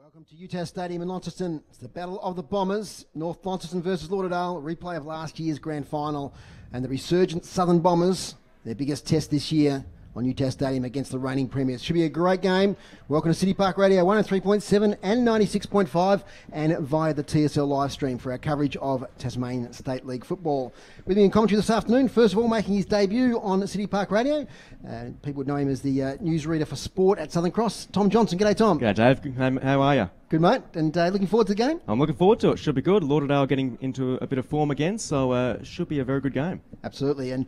Welcome to UTAS Stadium in Launceston. It's the Battle of the Bombers, North Launceston versus Lauderdale, replay of last year's grand final, and the resurgent Southern Bombers, their biggest test this year on UTAS Stadium against the reigning premiers. Should be a great game. Welcome to City Park Radio 103.7 and 96.5 and via the TSL live stream for our coverage of Tasmanian State League football. With me in commentary this afternoon, first of all making his debut on City Park Radio. People would know him as the newsreader for sport at Southern Cross. Tom Johnson. G'day, Tom. G'day, Dave. How are you? Good, mate. And looking forward to the game? I'm looking forward to it. Should be good. Lauderdale getting into a bit of form again, so should be a very good game. Absolutely. And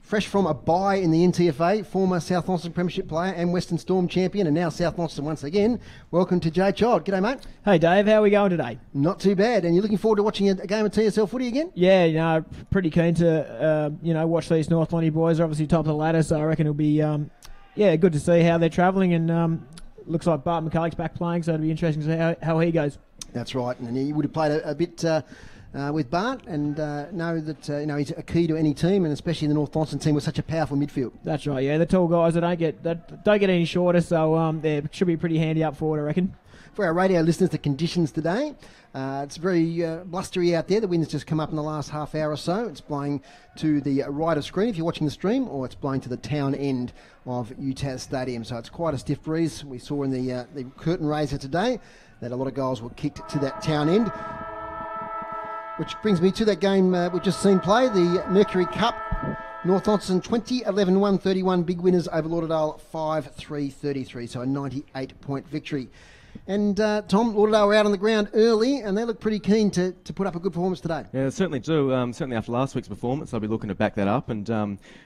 fresh from a bye in the NTFA, former South Launceston Premiership player and Western Storm champion, and now South Launceston once again. Welcome to Jade. G'day, mate. Hey, Dave. How are we going today? Not too bad. And you're looking forward to watching a game of TSL footy again? Yeah, pretty keen to, watch these North Lonnie boys. They're obviously top of the ladder, so I reckon it'll be, good to see how they're travelling. And looks like Bart McCulloch's back playing, so it'll be interesting to see how he goes. That's right. And he would have played a bit with Bart, and know that he's a key to any team, and especially the North Launceston team with such a powerful midfield. That's right. Yeah, the tall guys that don't get any shorter, so they should be pretty handy up forward, I reckon. For our radio listeners, the conditions today, it's very blustery out there. The wind's just come up in the last half hour or so. It's blowing to the right of screen if you're watching the stream, or it's blowing to the town end of UTAS Stadium. So it's quite a stiff breeze. We saw in the curtain raiser today that a lot of goals were kicked to that town end. Which brings me to that game we've just seen play, the Mercury Cup. North Launceston 20-11-131, big winners over Lauderdale 5-3-33, so a 98-point victory. And Tom, Lauderdale were out on the ground early, and they look pretty keen to put up a good performance today. Yeah, they certainly do. Certainly after last week's performance, I'll be looking to back that up. And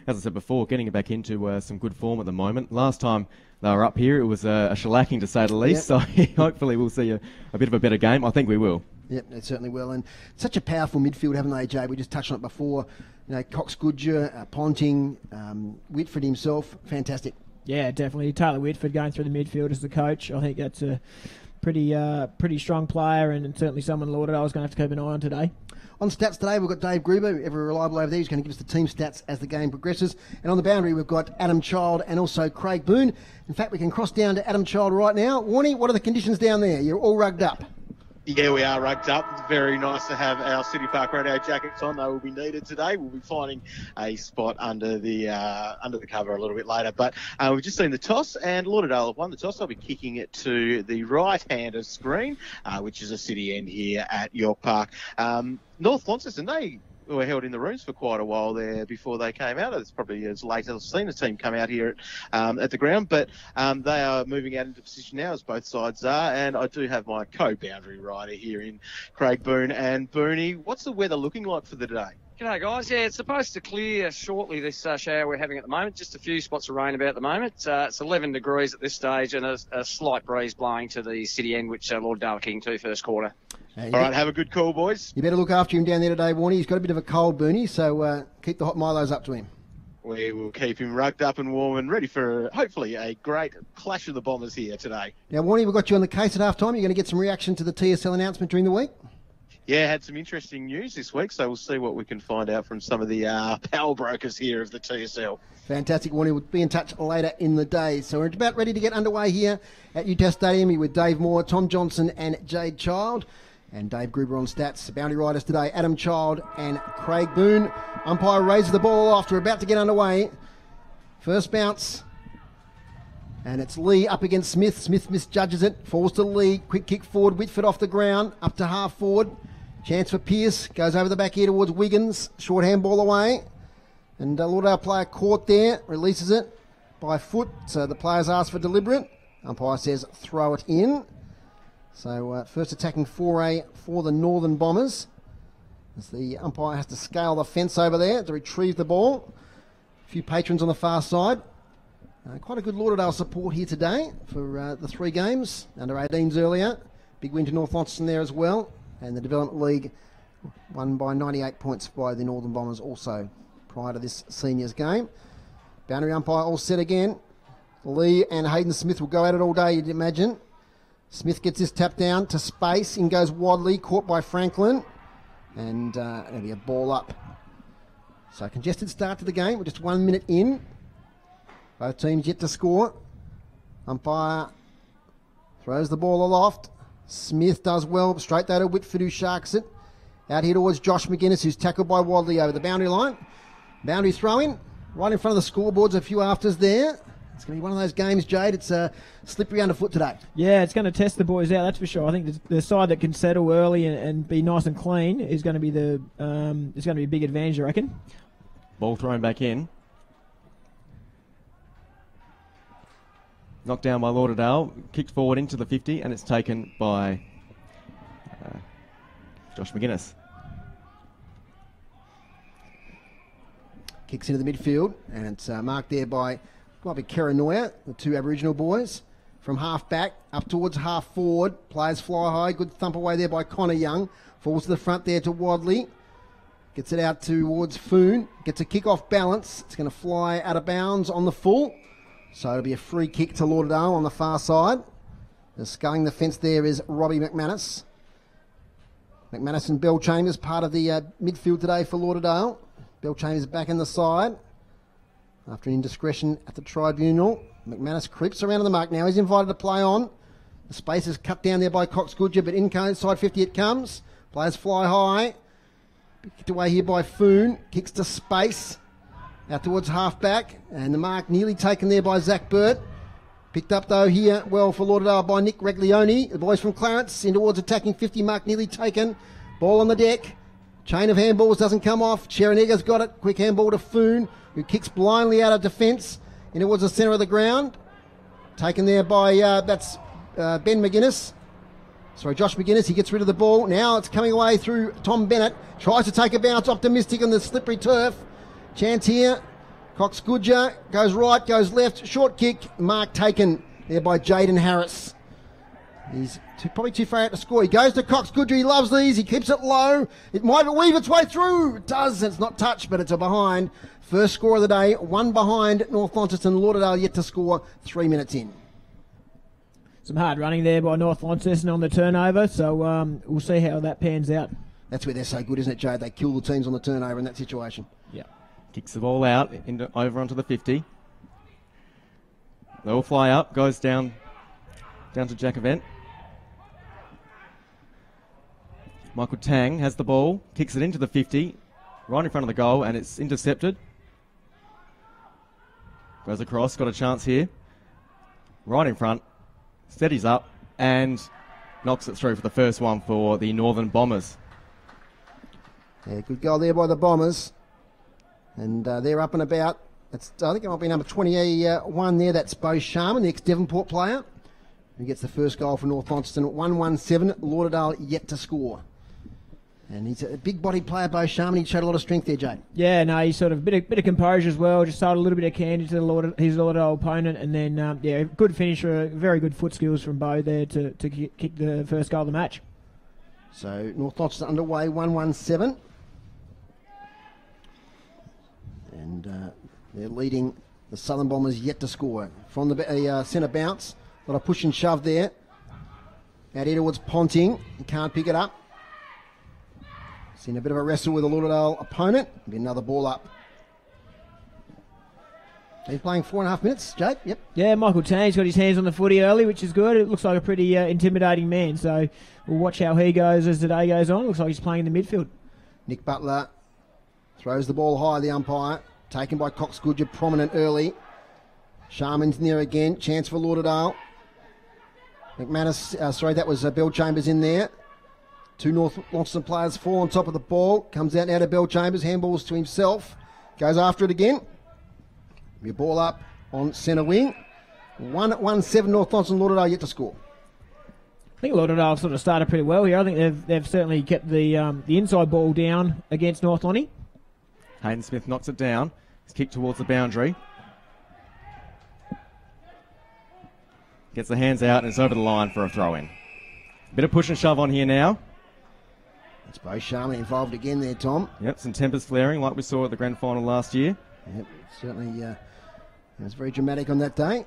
as I said before, getting back into some good form at the moment. Last time they were up here, it was a shellacking to say the least. Yep. So hopefully we'll see a bit of a better game. I think we will. Yep, they certainly will. And such a powerful midfield, haven't they, Jade? We just touched on it before. Cox Goodger, Ponting, Whitford himself, fantastic. Yeah, definitely. Taylor Whitford going through the midfield as the coach. I think that's a pretty strong player, and certainly someone Lauderdale is going to have to keep an eye on today. On stats today, we've got Dave Gruber, ever reliable over there. He's going to give us the team stats as the game progresses. And on the boundary, we've got Adam Child and also Craig Boon. In fact, we can cross down to Adam Child right now. Warnie, what are the conditions down there? You're all rugged up. Yeah, we are rugged up. It's very nice to have our City Park Radio jackets on. They will be needed today. We'll be finding a spot under the cover a little bit later. But we've just seen the toss, and Lauderdale have won the toss. They'll be kicking it to the right-handed screen, which is a city end here at York Park. North Launceston, they were held in the rooms for quite a while there before they came out. It's probably as late as I've seen a team come out here at the ground, but they are moving out into position now, as both sides are, and I do have my co-boundary rider here in Craig Boon. And Booney, what's the weather looking like for the day? G'day guys, yeah, it's supposed to clear shortly, this shower we're having at the moment. Just a few spots of rain about at the moment. It's 11 degrees at this stage, and a slight breeze blowing to the city end, which Lauderdale are kicking to first quarter. All right, have a good call, boys. You better look after him down there today, Warnie. He's got a bit of a cold, Booney, so keep the hot Milos up to him. We will keep him rugged up and warm and ready for, hopefully, a great clash of the Bombers here today. Now, Warnie, we've got you on the case at half-time. You're going to get some reaction to the TSL announcement during the week? Yeah, had some interesting news this week, so we'll see what we can find out from some of the power brokers here of the TSL. Fantastic, Warnie. We'll be in touch later in the day. So we're about ready to get underway here at UTAS Stadium with Dave Mohr, Tom Johnson and Jade Child. And Dave Gruber on stats. Boundary riders today, Adam Child and Craig Boon. Umpire raises the ball aloft. We're about to get underway. First bounce. And it's Lee up against Smith. Smith misjudges it. Falls to Lee. Quick kick forward. Whitford off the ground. Up to half forward. Chance for Pearce. Goes over the back here towards Wiggins. Short handball away. And Lauderdale player caught there. Releases it by foot. So the players ask for deliberate. Umpire says throw it in. So first attacking foray for the Northern Bombers, as the umpire has to scale the fence over there to retrieve the ball. A few patrons on the far side. Quite a good Lauderdale support here today for the three games. Under 18s earlier. Big win to North Launceston there as well. And the Development League won by 98 points by the Northern Bombers also prior to this seniors game. Boundary umpire all set again. Lee and Hayden Smith will go at it all day, you'd imagine. Smith gets this tap down to space. In goes Wadley, caught by Franklin. And it'll be a ball up. So a congested start to the game. We're just 1 minute in. Both teams yet to score. Umpire throws the ball aloft. Smith does well. Straight though to Whitford, who sharks it. Out here towards Josh McGuinness, who's tackled by Wadley over the boundary line. Boundary throw in. Right in front of the scoreboards, a few afters there. It's going to be one of those games, Jade. It's slippery underfoot today. Yeah, it's going to test the boys out, that's for sure. I think the side that can settle early and be nice and clean is going to be is going to be a big advantage, I reckon. Ball thrown back in. Knocked down by Lauderdale. Kicked forward into the 50, and it's taken by Josh McGuinness. Kicks into the midfield, and it's marked there by, might be Keranoia, the two Aboriginal boys. From half back up towards half forward. Players fly high. Good thump away there by Connor Young. Falls to the front there to Wadley. Gets it out towards Foon. Gets a kick off balance. It's going to fly out of bounds on the full. So it'll be a free kick to Lauderdale on the far side. Sculling the fence there is Robbie McManus. McManus and Bell Chambers part of the midfield today for Lauderdale. Bell Chambers back in the side. After an indiscretion at the tribunal, McManus creeps around to the mark now. He's invited to play on. The space is cut down there by Cox Goodger, but inside 50 it comes. Players fly high. Kicked away here by Foon. Kicks to space. Out towards half back. And the mark nearly taken there by Zach Burt. Picked up though here, well for Lauderdale by Nick Reglione. The boys from Clarence in towards attacking 50, mark nearly taken. Ball on the deck. Chain of handballs doesn't come off. Cherenega's got it. Quick handball to Foon, who kicks blindly out of defence in towards the centre of the ground. Taken there by, Ben McGuinness. Sorry, Josh McGuinness. He gets rid of the ball. Now it's coming away through Tom Bennett. Tries to take a bounce, optimistic on the slippery turf. Chance here. Cox Goodger goes right, goes left. Short kick. Mark taken there by Jade and Harris. He's probably too far out to score. He goes to Cox Goodger. He loves these. He keeps it low. It might weave its way through. It does. It's not touched, but it's a behind. First score of the day. One behind North Launceston. Lauderdale yet to score 3 minutes in. Some hard running there by North Launceston on the turnover, so we'll see how that pans out. That's where they're so good, isn't it, Jade? They kill the teams on the turnover in that situation. Yeah. Kicks the ball out over onto the 50. They all fly up. Goes down to Jack Event. Michael Tang has the ball, kicks it into the 50, right in front of the goal, and it's intercepted. Goes across, got a chance here. Right in front, steadies up, and knocks it through for the first one for the Northern Bombers. Yeah, good goal there by the Bombers. And they're up and about. I think it might be number 21 there. That's Bo Sharman, the ex-Devonport player, who gets the first goal for North Launceston at 1-1-7. Lauderdale yet to score. And he's a big-bodied player, Bo Sharman. He showed a lot of strength there, Jade. Yeah, no, he's sort of bit of composure as well. Just started a little bit of candy to his Lauderdale opponent, and then good finisher, very good foot skills from Bo there to kick the first goal of the match. So North Launceston underway, 1-1-7. And they're leading the Southern Bombers yet to score. From the centre bounce, a lot of push and shove there. Out here towards Ponting. He can't pick it up. Seen a bit of a wrestle with a Lauderdale opponent. Be another ball up. He's playing 4.5 minutes, Jade. Yep. Yeah, Michael Tang's got his hands on the footy early, which is good. It looks like a pretty intimidating man. So we'll watch how he goes as the day goes on. Looks like he's playing in the midfield. Nick Butler throws the ball high, the umpire. Taken by Cox Goodger, prominent early. Sharman's in there again. Chance for Lauderdale. McManus, that was Bell Chambers in there. Two North Launceston players fall on top of the ball. Comes out now to Bell Chambers. Handballs to himself. Goes after it again. Your ball up on centre wing. 1-1-7 North Launceston. Lauderdale yet to score. I think Lauderdale sort of started pretty well here. I think they've certainly kept the inside ball down against North Lonnie. Hayden Smith knocks it down. It's kicked towards the boundary. Gets the hands out and it's over the line for a throw-in. Bit of push and shove on here now. It's Bo Sharman involved again there, Tom. Yep, some tempers flaring like we saw at the grand final last year. Yep, certainly it was very dramatic on that day.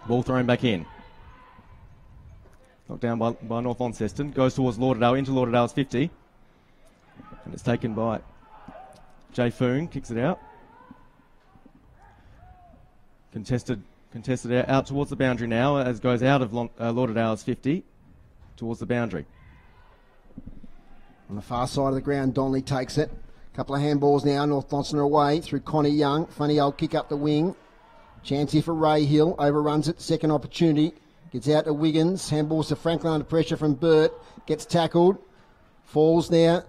Ball thrown back in. Knocked down by North Launceston. Goes towards Lauderdale, into Lauderdale's 50. And it's taken by Jay Foon, kicks it out. Contested out towards the boundary now as goes out of Lauderdale's 50. towards the boundary. On the far side of the ground, Donnelly takes it. Couple of handballs now. North Launceston away through Connie Young. Funny old kick up the wing. Chance here for Ray Hill. Overruns it. Second opportunity. Gets out to Wiggins. Handballs to Franklin under pressure from Burt. Gets tackled. Falls now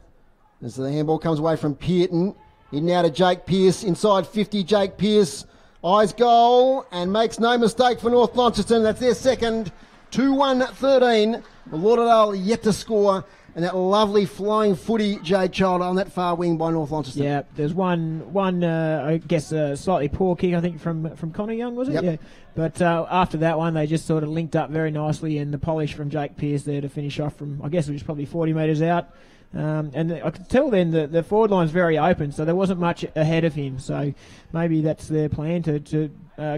as the handball comes away from Pearton. In now to Jake Pearce. Inside 50, Jake Pearce. Eyes goal and makes no mistake for North Launceston. That's their second. 2-1-13. Lauderdale yet to score. And that lovely flying footy, Jade Child, on that far wing by North Launceston. Yeah, there's one I guess, slightly poor kick, I think, from Connor Young, was it? Yep. Yeah. But after that one, they just sort of linked up very nicely, and the polish from Jake Pearce there to finish off from, I guess it was probably 40 metres out. And I could tell then the forward line's very open, so there wasn't much ahead of him. So maybe that's their plan to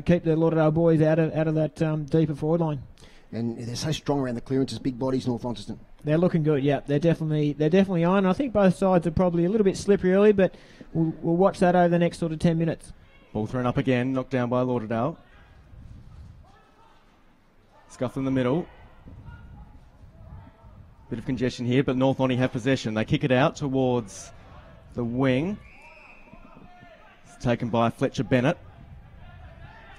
keep the Lauderdale boys out of that deeper forward line. And they're so strong around the clearances, big bodies, North Launceston. They're looking good, yeah. They're definitely on. I think both sides are probably a little bit slippery early, but we'll watch that over the next sort of 10 minutes. Ball thrown up again, knocked down by Lauderdale. Scuff in the middle. Bit of congestion here, but North Lonnie have possession. They kick it out towards the wing. It's taken by Fletcher Bennett.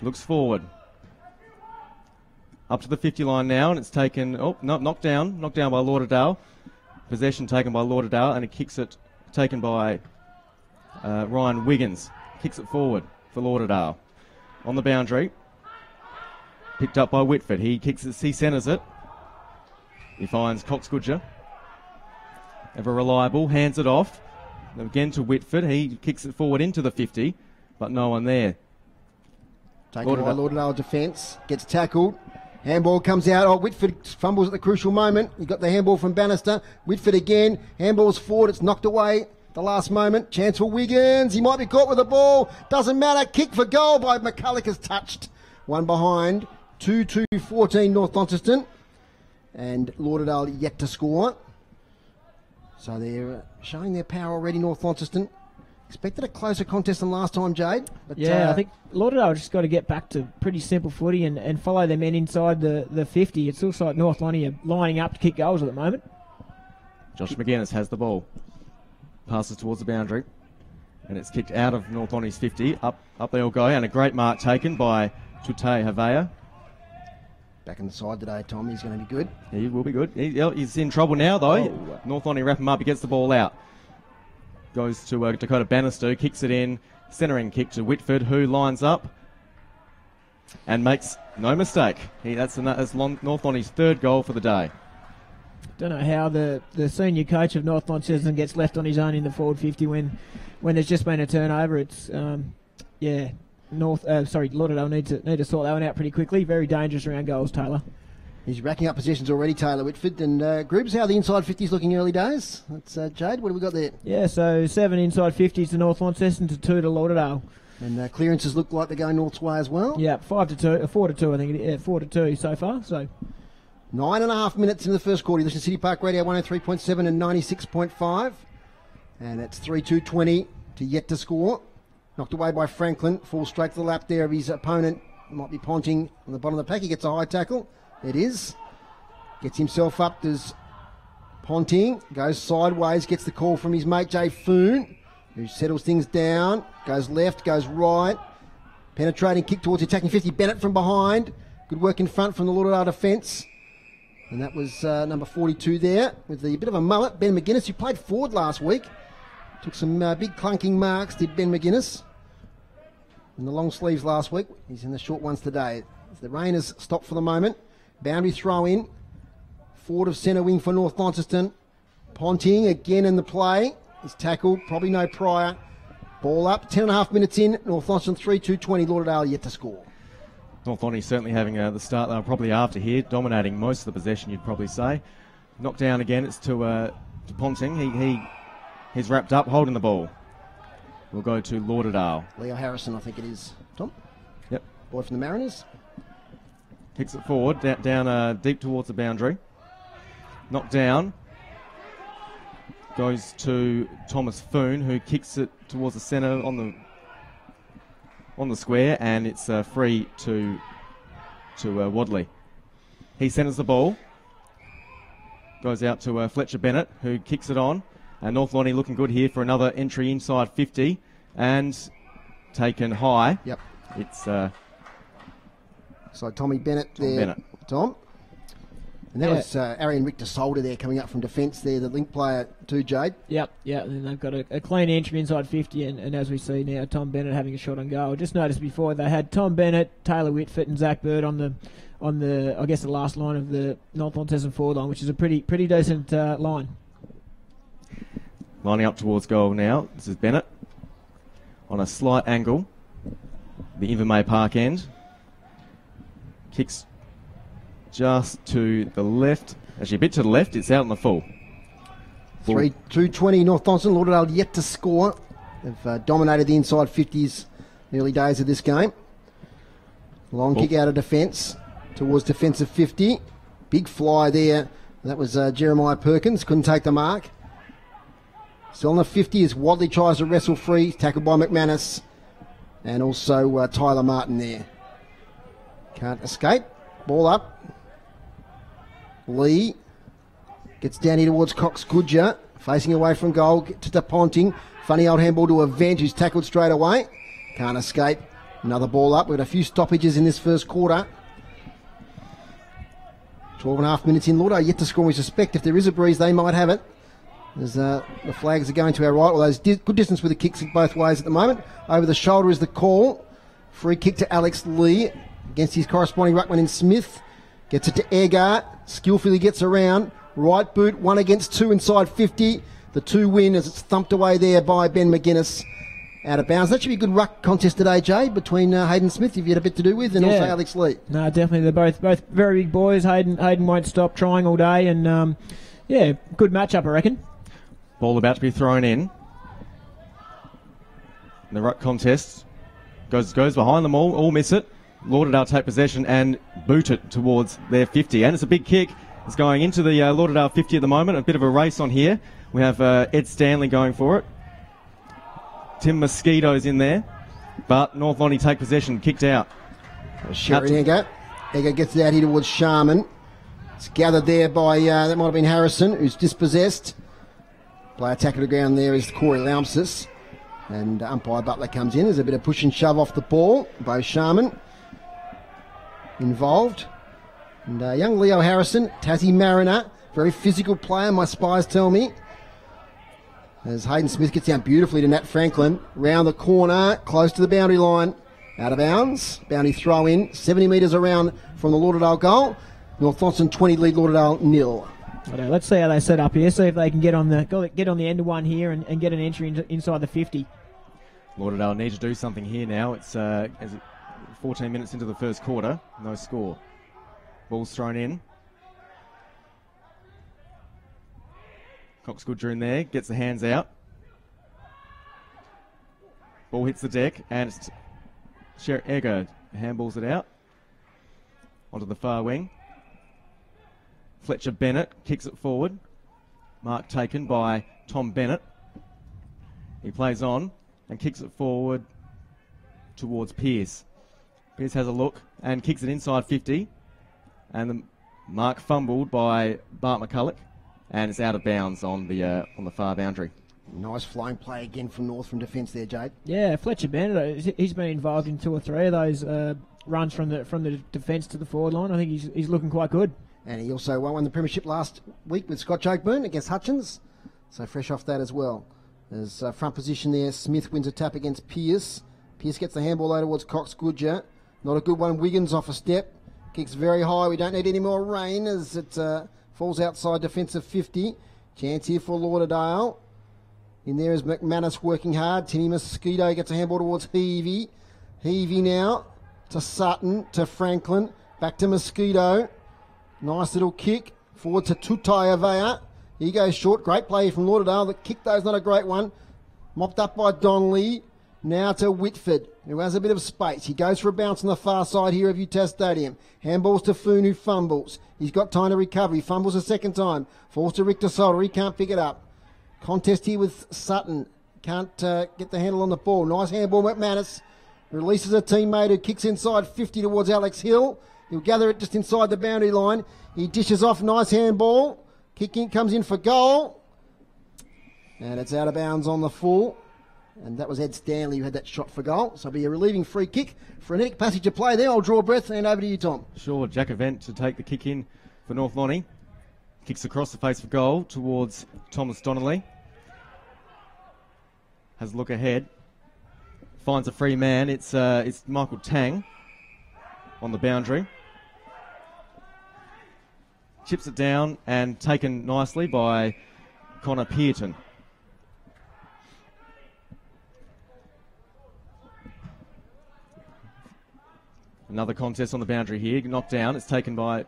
Looks forward. Up to the 50 line now, and it's taken, knocked down by Lauderdale. Possession taken by Lauderdale, and it kicks it, taken by Ryan Wiggins. Kicks it forward for Lauderdale. On the boundary. Picked up by Whitford. He centres it. He finds Cox-Goodger. Ever reliable, hands it off. Again to Whitford. He kicks it forward into the 50, but no one there. Taken by Lauderdale defence. Gets tackled. Handball comes out. Whitford fumbles at the crucial moment. You got the handball from Bannister. Whitford again. Handball's forward. It's knocked away at the last moment. Chance for Wiggins. He might be caught with the ball. Doesn't matter. Kick for goal by McCulloch is touched. One behind. 2-2-14 North Launceston. And Lauderdale yet to score. So they're showing their power already, North Launceston. Expected a closer contest than last time, Jade. But I think Lauderdale just got to get back to pretty simple footy and follow their men inside the 50. It looks like North Lonnie are lining up to kick goals at the moment. Josh McGuinness has the ball. Passes towards the boundary. And it's kicked out of North Lonnie's 50. Up they all go. And a great mark taken by Tute Havea. Back in the side today, Tom. He's going to be good. He will be good. He's in trouble now, though. Oh. North Lonnie wrap him up. He gets the ball out. Goes to Dakota Bannister, kicks it in, centering kick to Whitford, who lines up and makes no mistake. That's North Lonnie's third goal for the day. Don't know how the senior coach of North Launceston gets left on his own in the forward 50 when there's just been a turnover. It's Lauderdale need to sort that one out pretty quickly. Very dangerous around goals, Taylor. He's racking up possessions already, Taylor Whitford. And Gruber's how the inside 50's looking early days. That's Jade. What have we got there? Yeah, so 7 inside 50s to North Launceston to 2 to Lauderdale. And clearances look like they're going North's way as well. Yeah, 4-2, I think. Yeah, 4-2 so far. So 9.5 minutes in the first quarter. You listen to City Park Radio 103.7 and 96.5. And it's 3-2-20 to yet to score. Knocked away by Franklin. Falls straight to the lap there of his opponent. Might be Ponting on the bottom of the pack. He gets a high tackle. It is. Gets himself up. Does Ponting. Goes sideways. Gets the call from his mate Jay Foon, who settles things down. Goes left. Goes right. Penetrating kick towards the attacking 50. Bennett from behind. Good work in front from the Lauderdale defence. And that was number 42 there with the bit of a mullet. Ben McGuinness, who played forward last week. Took some big clunking marks, did Ben McGuinness. In the long sleeves last week. He's in the short ones today. The rain has stopped for the moment. Boundary throw in. Forward of centre wing for North Launceston. Ponting again in the play. He's tackled. Probably no prior. Ball up. 10.5 minutes in. North Launceston 3-2-20. Lauderdale yet to score. North Lonnie certainly having the start they were probably after here. Dominating most of the possession, you'd probably say. Knocked down again. It's to Ponting. He's wrapped up, holding the ball. We'll go to Lauderdale. Leo Harrison, I think it is. Tom? Yep. Boy from the Mariners. Kicks it forward, down deep towards the boundary. Knocked down. Goes to Thomas Foon, who kicks it towards the centre on the square, and it's free to Wadley. He centres the ball. Goes out to Fletcher Bennett, who kicks it on. And North Lonnie looking good here for another entry inside 50. And taken high. Yep. It's... so Tommy Bennett there. Bennett. Tom. And that was Arian Richter Solder there coming up from defence there, the link player to Jade. Yep. And they've got a clean entry inside 50, and as we see now, Tom Bennett having a shot on goal. Just noticed before they had Tom Bennett, Taylor Whitford, and Zach Bird on the I guess the last line of the North Launceston forward line, which is a pretty decent line. Lining up towards goal now. This is Bennett on a slight angle. The Invermay Park end. Kicks just to the left. Actually, a bit to the left. It's out in the full. 2:20 North Launceston. Lauderdale yet to score. They've dominated the inside 50s in the early days of this game. Long kick out of defence towards defensive 50. Big fly there. That was Jeremiah Perkins. Couldn't take the mark. Still on the 50 as Wadley tries to wrestle free. Tackled by McManus. And also Tyler Martin there. Can't escape. Ball up. Lee gets down here towards Cox Goodger, facing away from goal to Ponting. Funny old handball to Event, who's tackled straight away. Can't escape. Another ball up. We've got a few stoppages in this first quarter. 12.5 minutes in. Lauderdale yet to score. We suspect if there is a breeze, they might have it. As the flags are going to our right. Well, there's good distance with the kicks both ways at the moment. Over the shoulder is the call. Free kick to Alex Lee against his corresponding ruckman in Smith. Gets it to Edgar. Skillfully gets around. Right boot, 1 against 2 inside 50. The 2 win as it's thumped away there by Ben McGuinness. Out of bounds. That should be a good ruck contest today, Jay, between Hayden Smith, if you had a bit to do with, and also Alex Lee. No, definitely. They're both very big boys. Hayden won't stop trying all day, and good matchup, I reckon. Ball about to be thrown in. The ruck contest goes behind them all miss it. Lauderdale take possession and boot it towards their 50. And it's a big kick. It's going into the Lauderdale 50 at the moment. A bit of a race on here. We have Ed Stanley going for it. Tim Mosquito's in there. But North Lonnie take possession. Kicked out. Sherry Egger. Egger gets it out here towards Sharman. It's gathered there by, that might have been Harrison, who's dispossessed. Player tackle to the ground there is Corey Laumsis. And umpire Butler comes in. There's a bit of push and shove off the ball. Bo Sharman involved. And young Leo Harrison, Tassie Mariner, very physical player, my spies tell me. As Hayden Smith gets down beautifully to Nat Franklin. Round the corner, close to the boundary line. Out of bounds. Boundary throw in. 70 metres around from the Lauderdale goal. North Launceston 20 lead Lauderdale 0. Let's see how they set up here. See if they can get on the end of one here and get an entry inside the 50. Lauderdale need to do something here now. It's 14 minutes into the first quarter. No score. Ball's thrown in. Cox Goodger in there. Gets the hands out. Ball hits the deck. And it's Egger handballs it out. Onto the far wing. Fletcher Bennett kicks it forward. Mark taken by Tom Bennett. He plays on and kicks it forward towards Pearce. Pearce has a look and kicks it inside 50. And the mark fumbled by Bart McCulloch. And it's out of bounds on the far boundary. Nice flying play again from North from defence there, Jade. Yeah, Fletcher Bennett, he's been involved in 2 or 3 of those runs from the defence to the forward line. I think he's looking quite good. And he also won the premiership last week with Scott Oakburn against Hutchins. So fresh off that as well. There's front position there. Smith wins a tap against Pearce. Pearce gets the handball over towards Cox Goodger. Not a good one. Wiggins off a step. Kicks very high. We don't need any more rain as it falls outside defensive 50. Chance here for Lauderdale. In there is McManus working hard. Timmy Mosquito gets a handball towards Heavey. Heavey now to Sutton, to Franklin. Back to Mosquito. Nice little kick. Forward to Tutai Avea. He goes short. Great play from Lauderdale. The kick, though, is not a great one. Mopped up by Donnelly. Now to Whitford, who has a bit of space. He goes for a bounce on the far side here of UTAS Stadium. Handballs to Foon, who fumbles. He's got time to recover. He fumbles a second time. Falls to Richter Solder. He can't pick it up. Contest here with Sutton. Can't get the handle on the ball. Nice handball, McManus. Releases a teammate who kicks inside 50 towards Alex Hill. He'll gather it just inside the boundary line. He dishes off. Nice handball. Kick in, comes in for goal. And it's out of bounds on the full. And that was Ed Stanley who had that shot for goal. So it'll be a relieving free kick. Frenetic passage of play there. I'll draw a breath and over to you, Tom. Sure, Jack Event to take the kick in for North Lonnie. Kicks across the face for goal towards Thomas Donnelly. Has a look ahead. Finds a free man. It's Michael Tang on the boundary. Chips it down and taken nicely by Connor Pearton. Another contest on the boundary here. Knocked down. It's taken by...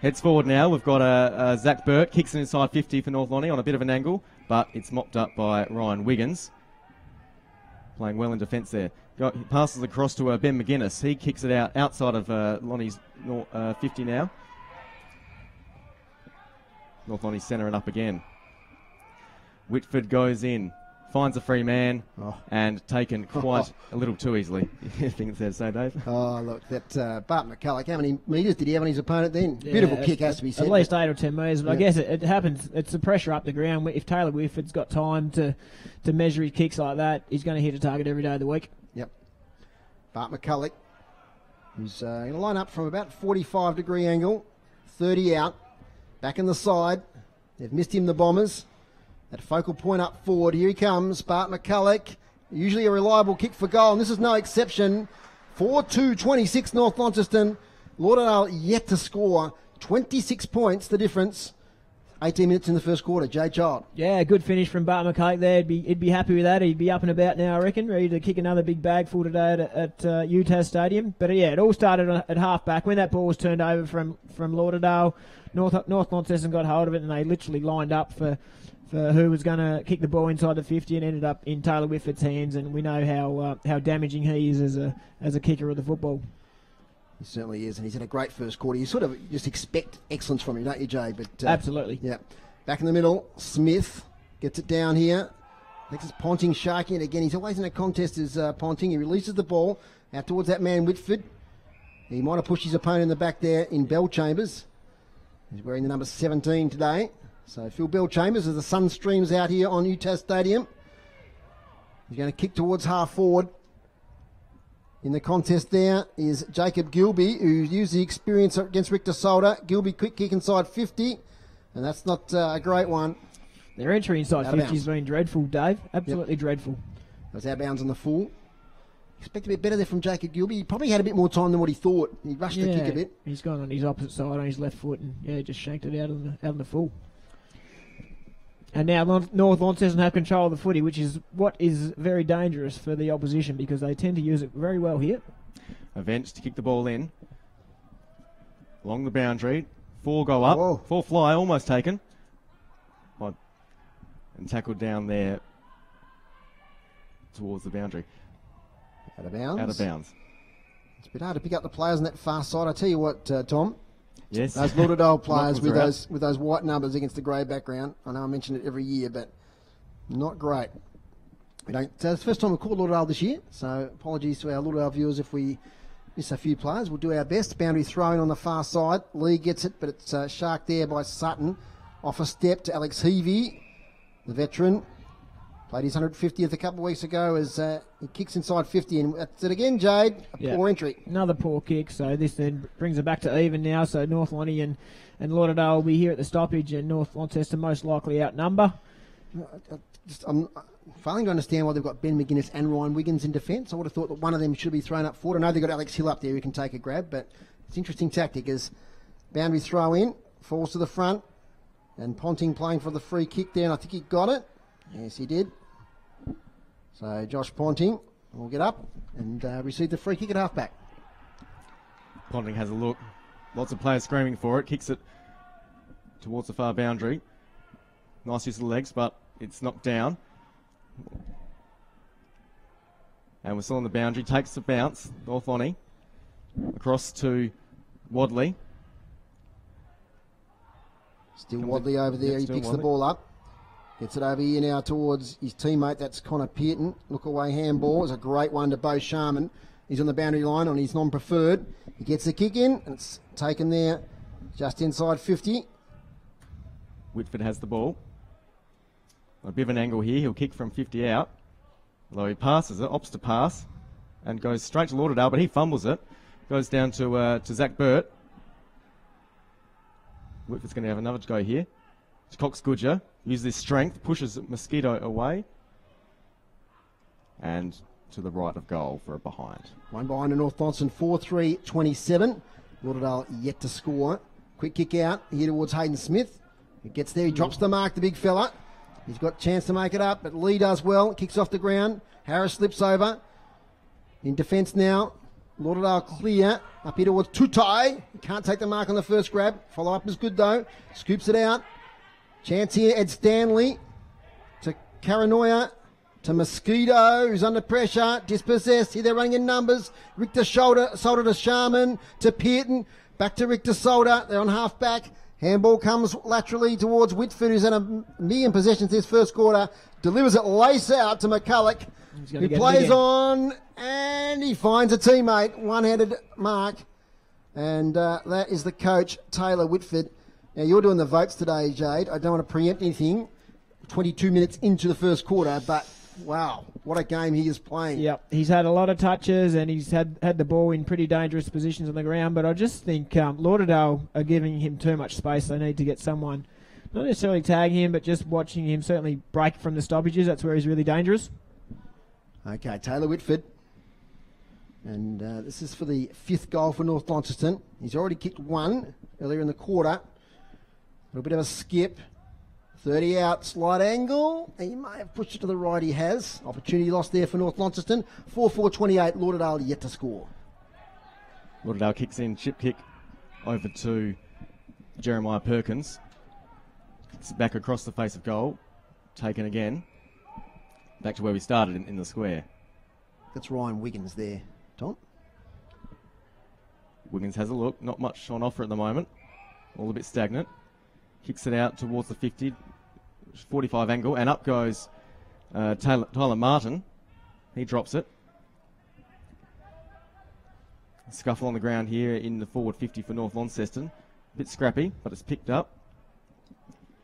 Heads forward now. We've got Zach Burt. Kicks it inside 50 for North Lonnie on a bit of an angle, but it's mopped up by Ryan Wiggins. Playing well in defence there. He passes across to Ben McGuinness. He kicks it out outside of Lonnie's 50 now. North Lonnie centering up again. Whitford goes in. Finds a free man and taken quite a little too easily. I think it's fair to say, Dave. Oh, look, that Bart McCulloch, how many metres did he have on his opponent then? Yeah, beautiful kick, has to be said. At least 8 or 10 metres. But I guess it happens. It's the pressure up the ground. If Taylor Whitford's got time to measure his kicks like that, he's going to hit a target every day of the week. Yep. Bart McCulloch, who's going to line up from about 45-degree angle, 30 out, back in the side. They've missed him, the Bombers. That focal point up forward. Here he comes, Bart McCulloch. Usually a reliable kick for goal, and this is no exception. 4-2-26 North Launceston. Lauderdale yet to score. 26 points, the difference. 18 minutes in the first quarter. Jade Child. Yeah, good finish from Bart McCulloch there. He'd be happy with that. He'd be up and about now, I reckon, ready to kick another big bag full today at UTAS Stadium. But yeah, it all started at half back. When that ball was turned over from Lauderdale, North Launceston got hold of it, and they literally lined up for who was going to kick the ball inside the 50 and ended up in Taylor Whitford's hands, and we know how damaging he is as a kicker of the football. He certainly is, and he's had a great first quarter. You sort of just expect excellence from him, don't you, Jay? But absolutely. Yeah. Back in the middle, Smith gets it down here. Next is Ponting sharking it again. He's always in a contest as Ponting. He releases the ball out towards that man Whitford. He might have pushed his opponent in the back there in Bell Chambers. He's wearing the number 17 today. So Phil Bell Chambers, as the sun streams out here on UTAS Stadium. He's going to kick towards half forward. In the contest there is Jacob Gilby, who used the experience against Richter Solder. Gilby quick kick inside 50, and that's not a great one. Their entry inside 50 has been dreadful, Dave. Absolutely dreadful. That was out of bounds on the full. Expect a bit better there from Jacob Gilby. He probably had a bit more time than what he thought. He rushed the kick a bit. He's gone on his opposite side on his left foot and just shanked it out on the full. And now North Launceston have control of the footy, which is what is very dangerous for the opposition because they tend to use it very well here. Events to kick the ball in. Along the boundary. 4 go up. Whoa. 4 fly, almost taken. And tackled down there towards the boundary. Out of bounds. Out of bounds. It's a bit hard to pick up the players on that far side. I tell you what, Tom. Yes. Those Lauderdale players with those white numbers against the grey background. I know I mention it every year, but not great. So it's the first time we've called Lauderdale this year, so apologies to our Lauderdale viewers if we miss a few players. We'll do our best. Boundary throw-in on the far side. Lee gets it, but it's sharked there by Sutton. Off a step to Alex Heavey, the veteran. Played his 150th a couple of weeks ago as he kicks inside 50, and that's it again, Jade. Poor entry. Another poor kick, so this then brings it back to even now. So North Lonnie and Lauderdale will be here at the stoppage, and North Launceston most likely outnumber. I'm failing to understand why they've got Ben McGuinness and Ryan Wiggins in defence. I would have thought that one of them should be thrown up forward. I know they've got Alex Hill up there who can take a grab, but it's an interesting tactic as boundary throw in, falls to the front, and Ponting playing for the free kick there, and I think he got it. Yes, he did. So Josh Ponting will get up and receive the free kick at halfback. Ponting has a look. Lots of players screaming for it. Kicks it towards the far boundary. Nice use of the legs, but it's knocked down. And we're still on the boundary. Takes the bounce. North Lonnie. Across to Wadley. Still Wadley over there. He picks the ball up. Gets it over here now towards his teammate. That's Connor Pearton. Look away handball. It's a great one to Bo Sharman. He's on the boundary line on his non-preferred. He gets the kick in, and it's taken there just inside 50. Whitford has the ball. A bit of an angle here. He'll kick from 50 out. Although he passes it, opts to pass, and goes straight to Lauderdale, but he fumbles it. Goes down to Zach Burt. Whitford's going to have another go here. It's Cox Goodger. Uses his strength, pushes Mosquito away. And to the right of goal for a behind. One behind to North Launceston, 4-3-27. Lauderdale yet to score. Quick kick out here towards Hayden Smith. He gets there, he drops the mark, the big fella. He's got a chance to make it up, but Lee does well. Kicks off the ground. Harris slips over. In defence now. Lauderdale clear. Up here towards Tutai. He can't take the mark on the first grab. Follow up is good though. Scoops it out. Chance here, Ed Stanley. To Karanoia. To Mosquito, who's under pressure. Dispossessed. Here they're running in numbers. Richter Solder to Sharman. To Pearton. Back to Richter Solder. They're on half back. Handball comes laterally towards Whitford, who's had a million possessions this first quarter. Delivers it lace out to McCulloch, who plays on, and he finds a teammate. One-handed mark. And that is the coach, Taylor Whitford. Now, you're doing the votes today, Jade. I don't want to preempt anything. 22 minutes into the first quarter, but wow, what a game he is playing. Yep, he's had a lot of touches and he's had the ball in pretty dangerous positions on the ground, but I just think Lauderdale are giving him too much space. They need to get someone, not necessarily tagging him, but just watching him certainly break from the stoppages. That's where he's really dangerous. Okay, Taylor Whitford. And this is for the 5th goal for North Launceston. He's already kicked one earlier in the quarter. A little bit of a skip. 30 out, slight angle. He may have pushed it to the right, he has. Opportunity lost there for North Launceston. 4-4-28, Lauderdale yet to score. Lauderdale kicks in, chip kick over to Jeremiah Perkins. It's back across the face of goal. Taken again. Back to where we started in the square. That's Ryan Wiggins there, Tom. Wiggins has a look. Not much on offer at the moment. All a bit stagnant. Kicks it out towards the 50. 45 angle, and up goes Tyler Martin. He drops it. A scuffle on the ground here in the forward 50 for North Launceston. A bit scrappy, but it's picked up.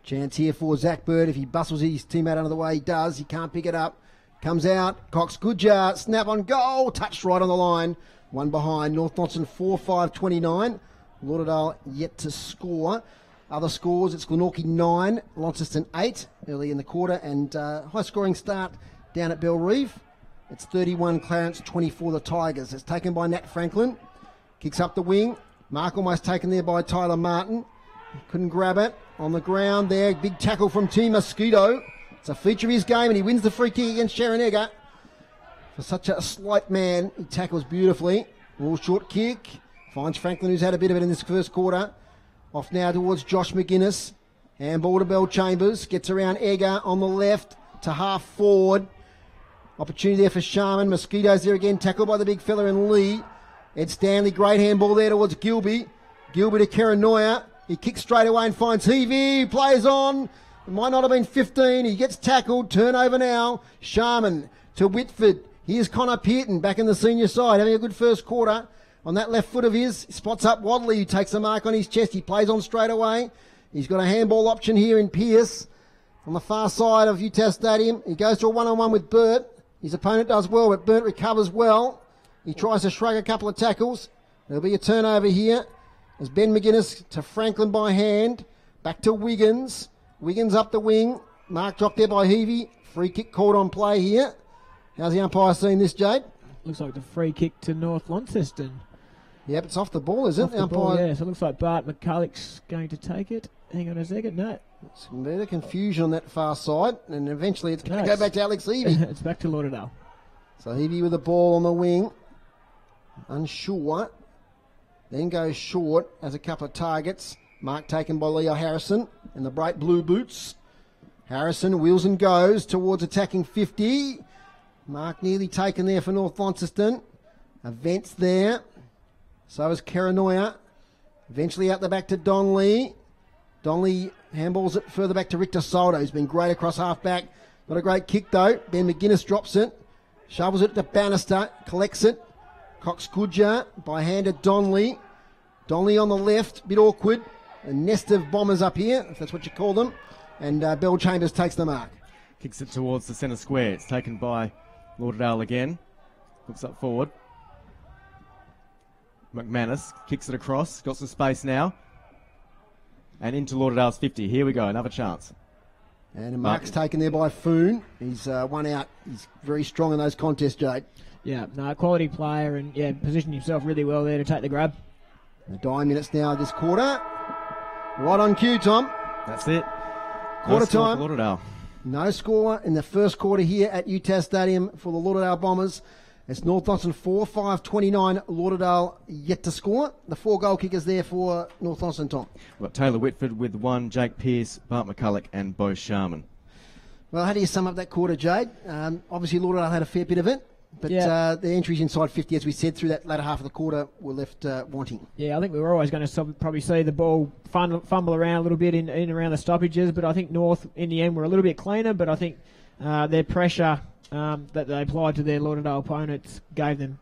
Chance here for Zach Bird. If he bustles his teammate out of the way, he does. He can't pick it up. Comes out. Cox Goodjar. Snap on goal. Touched right on the line. One behind. North Launceston 4-5-29. Lauderdale yet to score. Other scores, it's Glenorchy 9, Launceston 8 early in the quarter, and high scoring start down at Bellreeve. It's 31 Clarence, 24 the Tigers. It's taken by Nat Franklin. Kicks up the wing. Mark almost taken there by Tyler Martin. Couldn't grab it. On the ground there, big tackle from Team Mosquito. It's a feature of his game, and he wins the free kick against Sharon Egger. For such a slight man, he tackles beautifully. A little short kick. Finds Franklin, who's had a bit of it in this first quarter. Off now towards Josh McGuinness. Handball to Bell Chambers. Gets around Egger on the left to half forward. Opportunity there for Sharman. Mosquitoes there again. Tackled by the big fella in Lee. Ed Stanley. Great handball there towards Gilby. Gilby to Karanoia. He kicks straight away and finds Heavey. Plays on. It might not have been 15. He gets tackled. Turnover now. Sharman to Whitford. Here's Connor Pearton back in the senior side. Having a good first quarter. On that left foot of his, spots up Wadley, who takes a mark on his chest. He plays on straight away. He's got a handball option here in Pearce on the far side of UTAS Stadium. He goes to a one-on-one with Burt. His opponent does well, but Burt recovers well. He tries to shrug a couple of tackles. There'll be a turnover here as Ben McGuinness to Franklin by hand. Back to Wiggins. Wiggins up the wing. Mark dropped there by Heavey. Free kick called on play here. How's the umpire seen this, Jade? Looks like the free kick to North Launceston. Yep, it's off the ball, is it? Off the ball, yeah. So it looks like Bart McCulloch's going to take it. Hang on a second. No. It's a bit of confusion on that far side, and eventually it's going to go back to Alex Heavey. It's back to Lauderdale. So Heavey with the ball on the wing. Unsure. Then goes short as a couple of targets. Mark taken by Leo Harrison in the bright blue boots. Harrison wheels and goes towards attacking 50. Mark nearly taken there for North Launceston. Events there. So is Karanoia. Eventually out the back to Donley. Donley handballs it further back to Richter Soldo, who's been great across half back. Not a great kick though. Ben McGuinness drops it. Shovels it to Bannister. Collects it. Cox Goodjar by hand at Donley. Donley on the left. Bit awkward. A nest of bombers up here, if that's what you call them. And Bell Chambers takes the mark. Kicks it towards the centre square. It's taken by Lauderdale again. Looks up forward. McManus kicks it across. Got some space now. And into Lauderdale's 50. Here we go, another chance. And a mark's taken there by Foon. He's one out. He's very strong in those contests, Jade. Yeah, no, quality player and, yeah, positioned himself really well there to take the grab. The dying minutes now this quarter. Right on cue, Tom. That's it. Quarter No score time. for Lauderdale. No score in the first quarter here at UTAS Stadium for the Lauderdale Bombers. It's North Launceston 4-5-29. Lauderdale yet to score. The 4 goal kickers there for North Launceston, Tom. We've got Taylor Whitford with 1, Jake Pearce, Bart McCulloch and Bo Sharman. Well, how do you sum up that quarter, Jade? Obviously, Lauderdale had a fair bit of it, but the entries inside 50, as we said, through that latter half of the quarter were left wanting. Yeah, I think we were always going to probably see the ball fumble around a little bit in and around the stoppages, but I think North, in the end, were a little bit cleaner, but I think their pressure that they applied to their Lauderdale opponents gave them,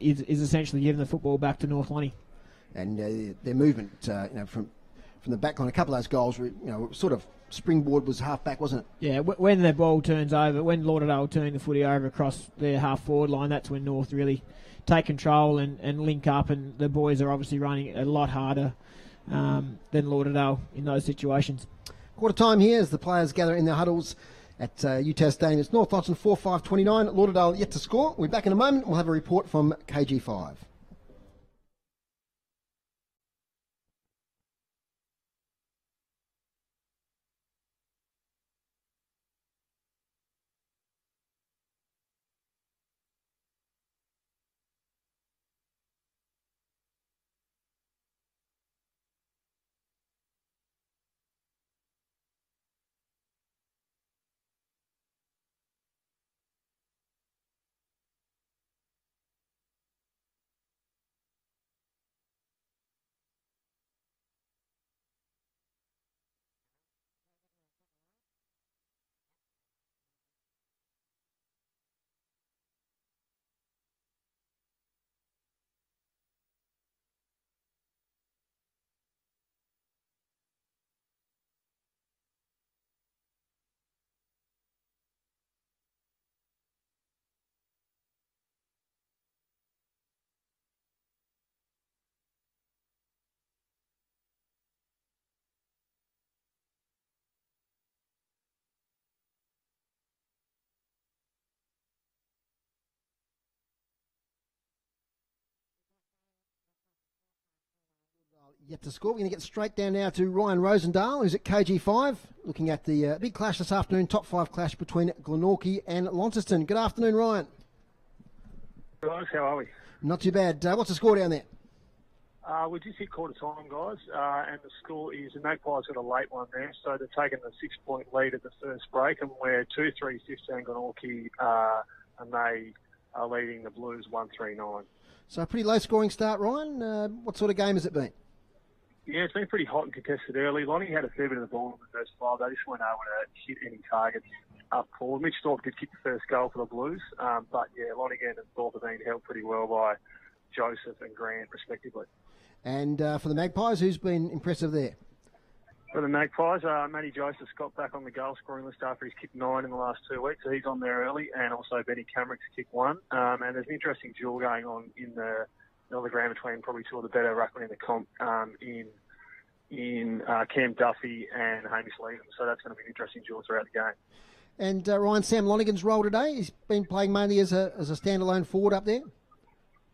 is essentially giving the football back to North Lonnie. And their movement, from the back line, a couple of those goals were, sort of springboard was half back, wasn't it? Yeah, when the ball turns over, when Lauderdale turn the footy over across their half forward line, that's when North really take control and link up, and the boys are obviously running a lot harder than Lauderdale in those situations. Quarter time here as the players gather in their huddles at UTAS Stadium. It's North Launceston 4-5-29. Lauderdale yet to score. We'll be back in a moment. We'll have a report from KG5. Yet to score. We're going to get straight down now to Ryan Rosendale, who's at KG5, looking at the big clash this afternoon, top 5 clash between Glenorchy and Launceston. Good afternoon, Ryan. Guys, how are we? Not too bad. What's the score down there? We just hit quarter time, guys, and the score is the Magpies got a late one there, so they're taking the 6-point lead at the first break, and we're 2-3-15 Glenorchy, and they are leading the Blues 1-3-9. So a pretty low scoring start, Ryan. What sort of game has it been? Yeah, it's been pretty hot and contested early. Lonnie had a fair bit of the ball in the first 5. They just weren't able to hit any targets up forward. Mitch Thorpe did kick the first goal for the Blues, but yeah, Lonigan and Thorpe have been held pretty well by Joseph and Grant, respectively. And for the Magpies, who's been impressive there? For the Magpies, Matty Joseph's got back on the goal scoring list after he's kicked 9 in the last 2 weeks, so he's on there early, and also Benny Camrick's kicked 1. And there's an interesting duel going on in the ground between probably 2 of the better ruckmen in the comp in Cam Duffy and Hamish Leedham, so that's going to be an interesting duel throughout the game. And Ryan, Sam Lonigan's role today, he's been playing mainly as a standalone forward up there?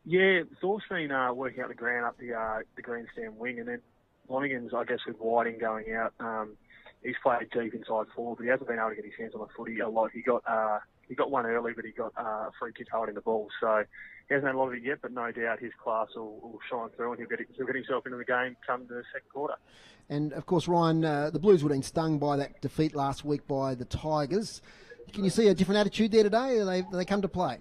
Yeah, Thorpe's been working out the ground up the grandstand wing, and then Lonigan's, I guess, with Whiting going out, he's played deep inside forward, but he hasn't been able to get his hands on the footy a lot. He got one early, but he got a free kick holding the ball, so he hasn't had a lot of it yet, but no doubt his class will shine through, and he'll get himself into the game come the second quarter. And, of course, Ryan, the Blues would have been stung by that defeat last week by the Tigers. Can you see a different attitude there today? Do they come to play?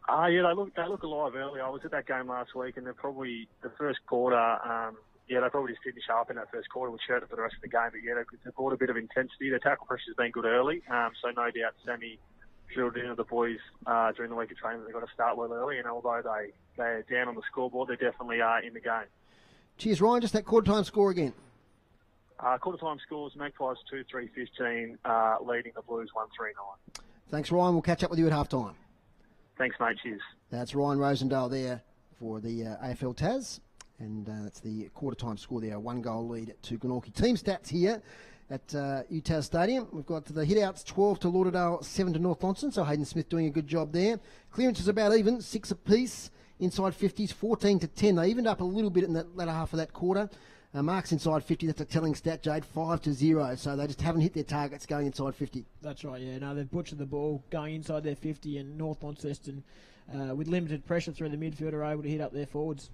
Yeah, they look alive early. I was at that game last week, and they're probably the first quarter. They probably just didn't show up in that first quarter, which hurt it for the rest of the game. But yeah, they brought a bit of intensity. The tackle pressure's been good early, so no doubt Sammy drilled into the boys during the week of training that they've got to start well early. And although they're down on the scoreboard, they definitely are in the game. Cheers, Ryan. Just that quarter time score again. Quarter time scores, Magpies 2-3-15, leading the Blues 1-3-9. Thanks, Ryan. We'll catch up with you at half time. Thanks, mate. Cheers. That's Ryan Rosendale there for the AFL Tas. And that's the quarter time score there. 1 goal lead to Glenorchy. Team stats here at UTAS Stadium. We've got the hit-outs 12 to Lauderdale, 7 to North Launceston. So Hayden Smith doing a good job there. Clearance is about even, 6 apiece. Inside 50s, 14 to 10. They evened up a little bit in that latter half of that quarter. Marks inside 50, that's a telling stat, Jade, 5 to 0. So they just haven't hit their targets going inside 50. That's right, yeah. No, they've butchered the ball going inside their 50, and North Launceston, with limited pressure through the midfield, are able to hit up their forwards.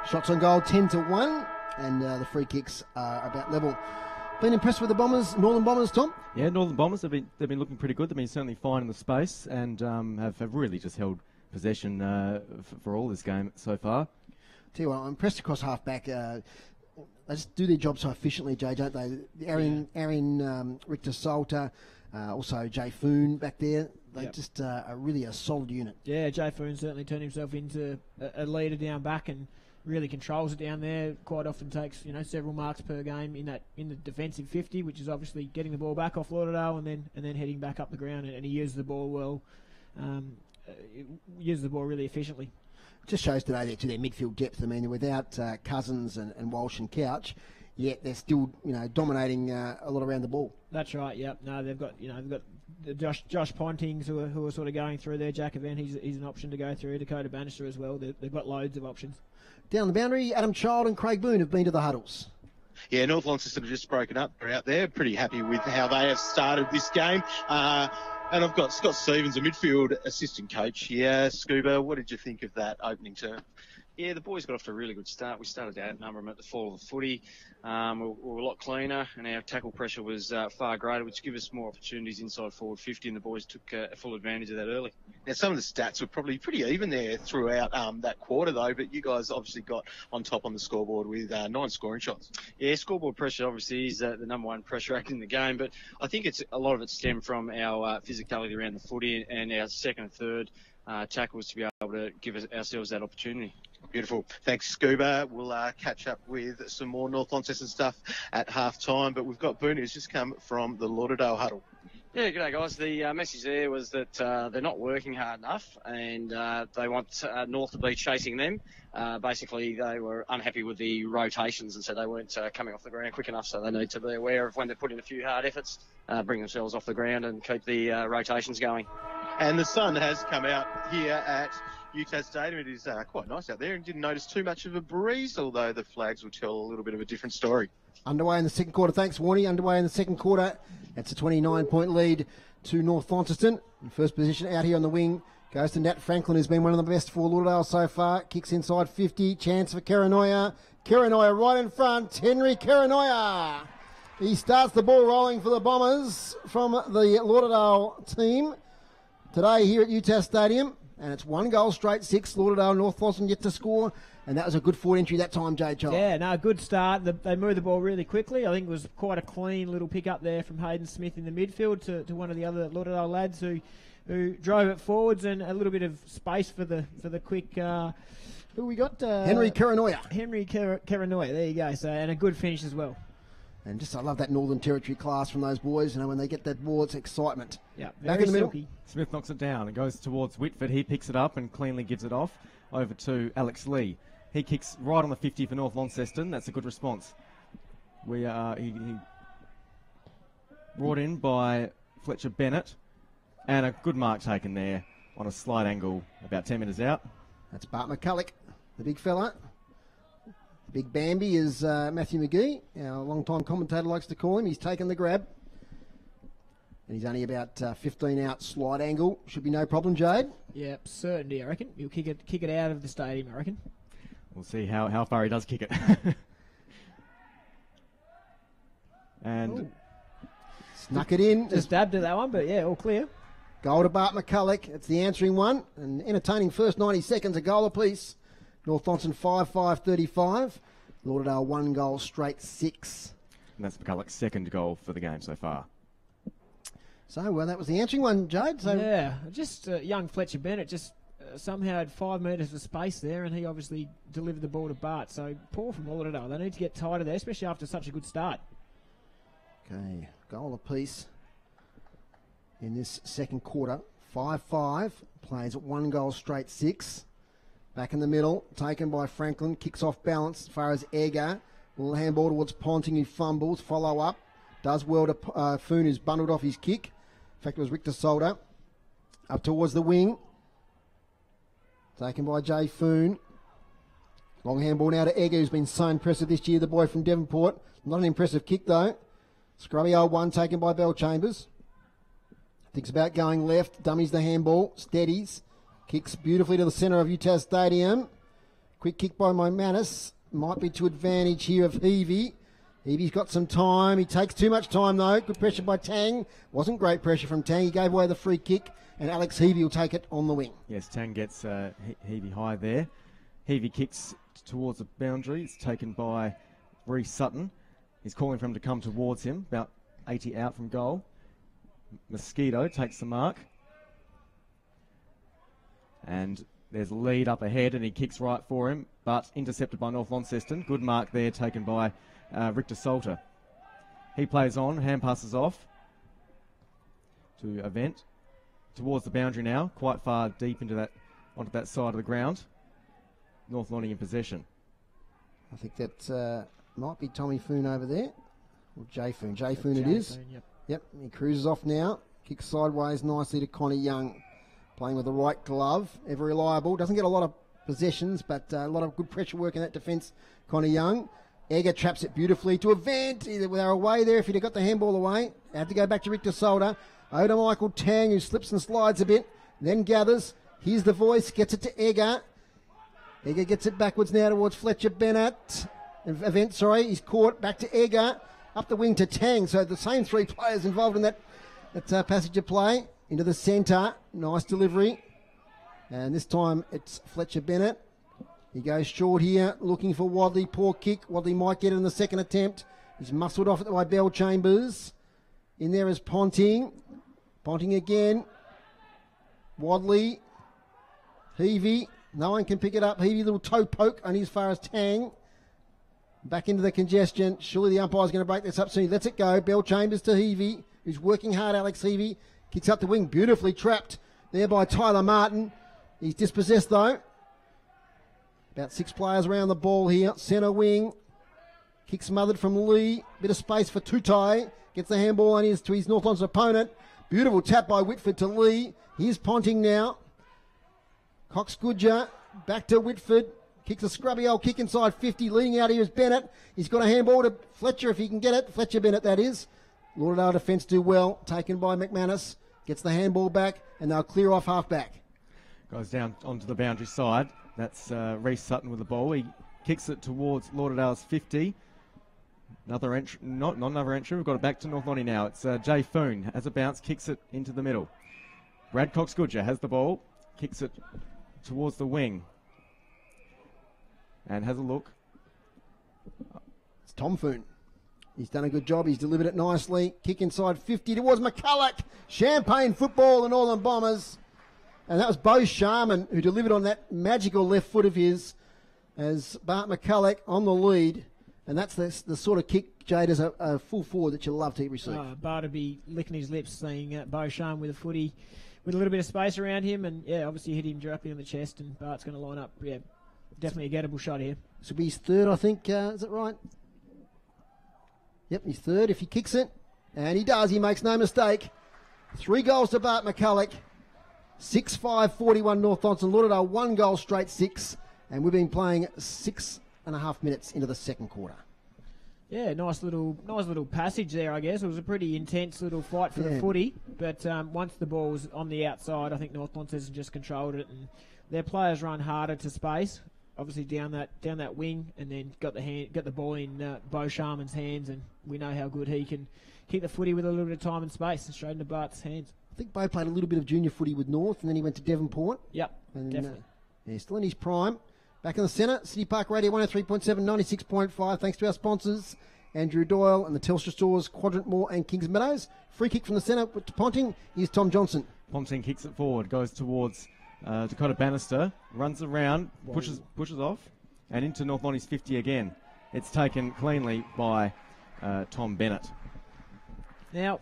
Shots on goal 10 to 1, and the free kicks are about level. Been impressed with the Bombers, Northern Bombers, Tom? Yeah, Northern Bombers, they've been looking pretty good. They've been certainly fine in the space and have really just held possession for all this game so far. Tell you what, I'm impressed across half-back. They just do their job so efficiently, Jay, don't they? Aaron Richter Salter, also Jay Foon back there. They just are really a solid unit. Yeah, Jay Foon certainly turned himself into a leader down back and really controls it down there. Quite often takes several marks per game in the defensive 50, which is obviously getting the ball back off Lauderdale and then heading back up the ground, and he uses the ball well. Uses the ball really efficiently. Just shows today to their midfield depth. I mean, without Cousins and Walsh and Couch, yet they're still dominating a lot around the ball. That's right. Yep. No, they've got Josh Pontings who are sort of going through there. Jack Event, he's an option to go through. Dakota Bannister as well. They've got loads of options. Down the boundary, Adam Child and Craig Boon have been to the huddles. Yeah, North Launceston have just broken up. They're out there. Pretty happy with how they have started this game. And I've got Scott Stevens, a midfield assistant coach here. Scuba, what did you think of that opening term? Yeah, the boys got off to a really good start. We started to outnumber them at the fall of the footy. We were a lot cleaner, and our tackle pressure was far greater, which gave us more opportunities inside forward 50, and the boys took full advantage of that early. Now, some of the stats were probably pretty even there throughout that quarter, though, but you guys obviously got on top on the scoreboard with 9 scoring shots. Yeah, scoreboard pressure obviously is the number one pressure act in the game, but I think a lot of it stemmed from our physicality around the footy and our second and third tackles to be able to give ourselves that opportunity. Beautiful. Thanks, Scuba. We'll catch up with some more North Launceston stuff at half time, but we've got Boon who's just come from the Lauderdale huddle. Yeah, g'day guys. The message there was that they're not working hard enough and they want North to be chasing them. Basically, they were unhappy with the rotations and so they weren't coming off the ground quick enough, so they need to be aware of when they're putting a few hard efforts, bring themselves off the ground and keep the rotations going. And the sun has come out here at UTAS Stadium. It is quite nice out there and didn't notice too much of a breeze, although the flags will tell a little bit of a different story. Underway in the second quarter. Thanks, Warnie. Underway in the second quarter. It's a 29-point lead to North Launceston. In first position out here on the wing goes to Nat Franklin, who's been one of the best for Lauderdale so far. Kicks inside 50. Chance for Keranoia. Keranoia right in front. Henry Keranoia. He starts the ball rolling for the Bombers from the Lauderdale team today here at UTAS Stadium. And it's 1 goal straight, 6. Lauderdale, North Launceston yet to score. And that was a good forward entry that time, Jade Child. Yeah, no, good start. They moved the ball really quickly. I think it was quite a clean little pick up there from Hayden Smith in the midfield to one of the other Lauderdale lads who drove it forwards, and a little bit of space for the quick. Who we got? Henry Keranoia. Henry Keranoia. There you go. So, and a good finish as well. And just I love that Northern Territory class from those boys. When they get that ball, it's excitement. Yeah, back in the middle. silky. Smith knocks it down and goes towards Whitford. He picks it up and cleanly gives it off over to Alex Lee. He kicks right on the 50 for North Launceston. That's a good response. He brought in by Fletcher Bennett, and a good mark taken there on a slight angle about 10 metres out. That's Bart McCulloch, the big fella. Big Bambi is Matthew McGee, our long-time commentator likes to call him. He's taken the grab. And he's only about 15 out, slight angle. Should be no problem, Jade. Yep, certainty, I reckon. He'll kick it out of the stadium, I reckon. We'll see how far he does kick it. And ooh, snuck it in. Just dabbed at that one, but yeah, all clear. Goal to Bart McCulloch. It's the answering one. An entertaining first 90 seconds, a goal apiece. North Launceston 5-5-35. Lauderdale 1 goal straight 6. And that's McCulloch's second goal for the game so far. So, well, that was the answering one, Jade. So yeah, just young Fletcher Bennett, just somehow had 5 metres of space there, and he obviously delivered the ball to Bart. So poor from Lauderdale. They need to get tighter there, especially after such a good start. Okay, goal apiece in this second quarter. 5-5, plays 1 goal straight 6. Back in the middle, taken by Franklin, kicks off balance as far as Edgar. Little handball towards Ponting, who fumbles, follow up. Does well to Foon, who's bundled off his kick. In fact, it was Richter Solder. Up towards the wing. Taken by Jay Foon. Long handball now to Edgar, who's been so impressive this year, the boy from Devonport. Not an impressive kick, though. Scrubby old one taken by Bell Chambers. Thinks about going left, dummies the handball, steadies. Kicks beautifully to the centre of UTAS Stadium. Quick kick by McManus. Might be to advantage here of Heavey. Heavey's got some time. He takes too much time, though. Good pressure by Tang. Wasn't great pressure from Tang. He gave away the free kick, and Alex Heavey will take it on the wing. Yes, Tang gets Heavey high there. Heavey kicks towards the boundary. It's taken by Reece Sutton. He's calling for him to come towards him, about 80 out from goal. Mosquito takes the mark. And there's a lead up ahead, and he kicks right for him, but intercepted by North Launceston. Good mark there, taken by Richter Salter. He plays on, hand passes off to Event. Towards the boundary now, quite far deep into onto that side of the ground. North Lonnie in possession. I think that might be Tommy Foon over there. Or Jay Foon. Jay Foon it is. Foon, Yep, he cruises off now. Kicks sideways nicely to Connie Young. Playing with the right glove. Ever reliable. Doesn't get a lot of possessions, but a lot of good pressure work in that defence. Connie Young. Egger traps it beautifully to Event. They're away there if he'd have got the handball away. Had to go back to Richter Solder. Over to Michael Tang, who slips and slides a bit. Then gathers. Here's the voice. Gets it to Egger. Egger gets it backwards now towards Fletcher Bennett. Event, sorry. He's caught. Back to Egger. Up the wing to Tang. So the same 3 players involved in that passage of play. Into the centre. Nice delivery. And this time it's Fletcher Bennett. He goes short here, looking for Wadley. Poor kick. Wadley might get it in the second attempt. He's muscled off it by Bell Chambers. In there is Ponting. Ponting again. Wadley. Heavey. No one can pick it up. Heavey, little toe poke only as far as Tang. Back into the congestion. Surely the umpire's going to break this up soon. He lets it go. Bell Chambers to Heavey, who's working hard. Alex Heavey kicks up the wing. Beautifully trapped there by Tyler Martin. He's dispossessed though. About 6 players around the ball here. Centre wing. Kick smothered from Lee. Bit of space for Tutai. Gets the handball on to his North London opponent. Beautiful tap by Whitford to Lee. Here's Ponting now. Cox Goodger. Back to Whitford. Kicks a scrubby old kick inside 50. Leading out here is Bennett. He's got a handball to Fletcher if he can get it. Fletcher Bennett, that is. Lauderdale defence do well. Taken by McManus. Gets the handball back, and they'll clear off half back. Goes down onto the boundary side. That's Reece Sutton with the ball. He kicks it towards Lauderdale's 50. Another entry, not another entry. We've got it back to North Lonnie now. It's Jay Foon. Has a bounce, kicks it into the middle. Brad Cox-Goodger has the ball, kicks it towards the wing. And has a look. It's Tom Foon. He's done a good job. He's delivered it nicely. Kick inside 50 towards McCulloch. Champagne football, the Northern Bombers. And that was Bo Sharman who delivered on that magical left foot of his as Bart McCulloch on the lead. And that's the sort of kick, Jade, as a full forward that you love to receive. Bart would be licking his lips seeing Bo Sharman with a footy with a little bit of space around him. And, yeah, obviously hit him directly on the chest. And Bart's going to line up, yeah, definitely a gettable shot here. This will be his third, I think. Is that right? Yep, he's third if he kicks it. And he does. He makes no mistake. 3 goals to Bart McCulloch. 6-5-41 North Launceston. Lauderdale 1 goal straight 6. And we've been playing 6.5 minutes into the second quarter. Yeah, nice little passage there, I guess. It was a pretty intense little fight for the footy. But once the ball was on the outside, I think North Launceston just controlled it. And their players run harder to space. Obviously down that wing, and then got the ball in Bo Sharman's hands, and we know how good he can kick the footy with a little bit of time and space, and straight into Bart's hands. I think Bo played a little bit of junior footy with North, and then he went to Devonport. Yep, and, definitely. Yeah, still in his prime. Back in the centre, City Park Radio 103.7, 96.5. Thanks to our sponsors, Andrew Doyle and the Telstra stores, Quadrant Mohr and Kings Meadows. Free kick from the centre to Ponting. Here's Tom Johnson. Ponting kicks it forward, goes towards Dakota Bannister runs around, pushes off, and into North Lonnie's 50 again. It's taken cleanly by Tom Bennett. Now,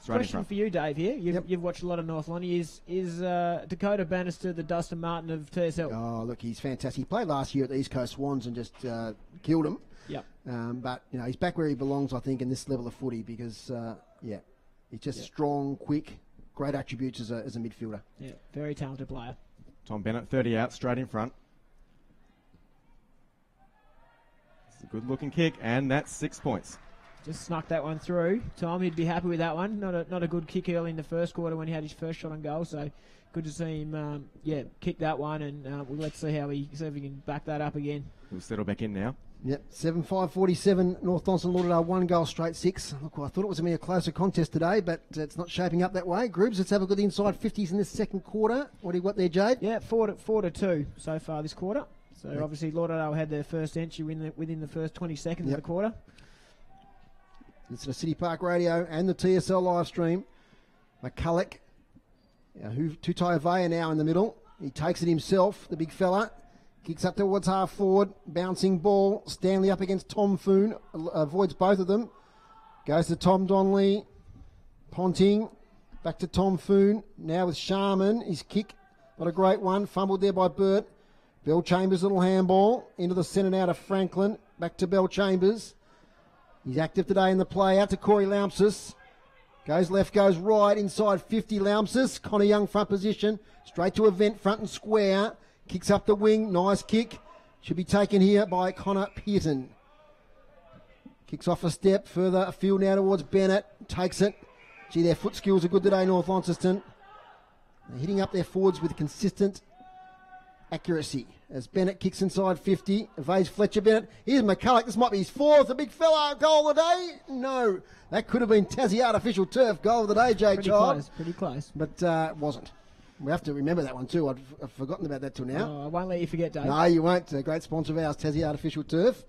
question for you, Dave, here. You've watched a lot of North Lonnie. Is Dakota Bannister the Dustin Martin of TSL? Oh, look, he's fantastic. He played last year at the East Coast Swans and just killed him. Yep. But, he's back where he belongs, I think, in this level of footy because, he's just strong, quick, great attributes as a midfielder. Yeah, very talented player. Tom Bennett, 30 out, straight in front. It's a good-looking kick, and that's 6 points. Just snuck that one through. Tom, he'd be happy with that one. Not a good kick early in the first quarter when he had his first shot on goal. So good to see him, kick that one. And let's see if he can back that up again. He'll settle back in now. Yep, 7-5-47, North Launceston, Lauderdale, 1 goal straight 6. Look, I thought it was going to be a closer contest today, but it's not shaping up that way. Grubes, let's have a look at the inside 50s in this second quarter. What do you got there, Jade? Yeah, 4-2 so far this quarter. So obviously Lauderdale had their first entry within the first 20 seconds of the quarter. It's the City Park Radio and the TSL live stream. McCulloch, Tutai Avea now in the middle. He takes it himself, the big fella. Kicks up towards half forward, bouncing ball. Stanley up against Tom Foon, avoids both of them. Goes to Tom Donnelly, Ponting, back to Tom Foon. Now with Sharman, his kick, not a great one. Fumbled there by Burt. Bell Chambers, little handball into the centre now to Franklin. Back to Bell Chambers. He's active today in the play. Out to Corey Laumses. Goes left, goes right, inside 50 Laumses. Connor Young front position. Straight to Event, front and square. Kicks up the wing, nice kick. Should be taken here by Connor Pearson. Kicks off a step, further afield now towards Bennett. Takes it. Gee, their foot skills are good today, North Launceston. They're hitting up their forwards with consistent accuracy. As Bennett kicks inside 50, evades Fletcher Bennett. Here's McCulloch, this might be his fourth, a big fella, goal of the day. No, that could have been Tassie Artificial Turf, goal of the day, Jade Child. Pretty close. But it wasn't. We have to remember that one too. I've forgotten about that till now. Oh, I won't let you forget, Dave. No, you won't. A great sponsor of ours, Tassie Artificial Turf.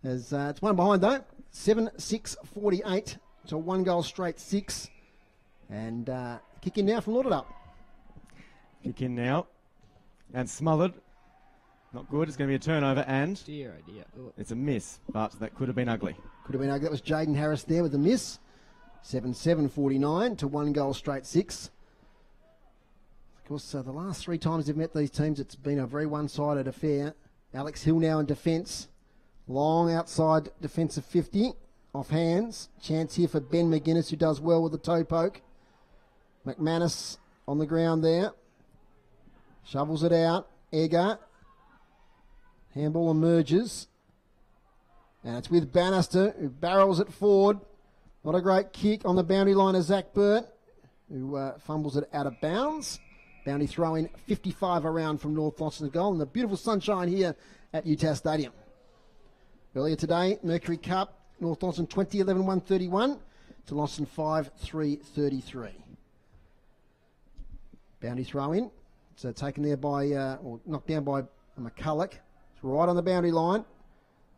As it's one behind though. 7-6-48 to 1 goal straight 6. And kick in now from Lauderdale. Kick in now. And smothered. Not good. It's going to be a turnover and... Dear, oh dear. Ooh. It's a miss, but that could have been ugly. Could have been ugly. That was Jaden Harris there with the miss. 7-7-49 to 1 goal straight 6. Of course, the last 3 times they've met these teams, it's been a very one-sided affair. Alex Hill now in defence. Long outside defensive 50. Off hands. Chance here for Ben McGuinness, who does well with the toe poke. McManus on the ground there. Shovels it out. Egger. Handball emerges. And it's with Bannister, who barrels it forward. Not a great kick on the boundary line of Zach Burt, who fumbles it out of bounds. Bounty throw in 55 around from North Launceston goal, and the beautiful sunshine here at UTAS Stadium. Earlier today, Mercury Cup, North Launceston 20-11-131 to Launceston 5-3-33. Bounty throw in. It's taken there by, or knocked down by McCulloch. It's right on the boundary line.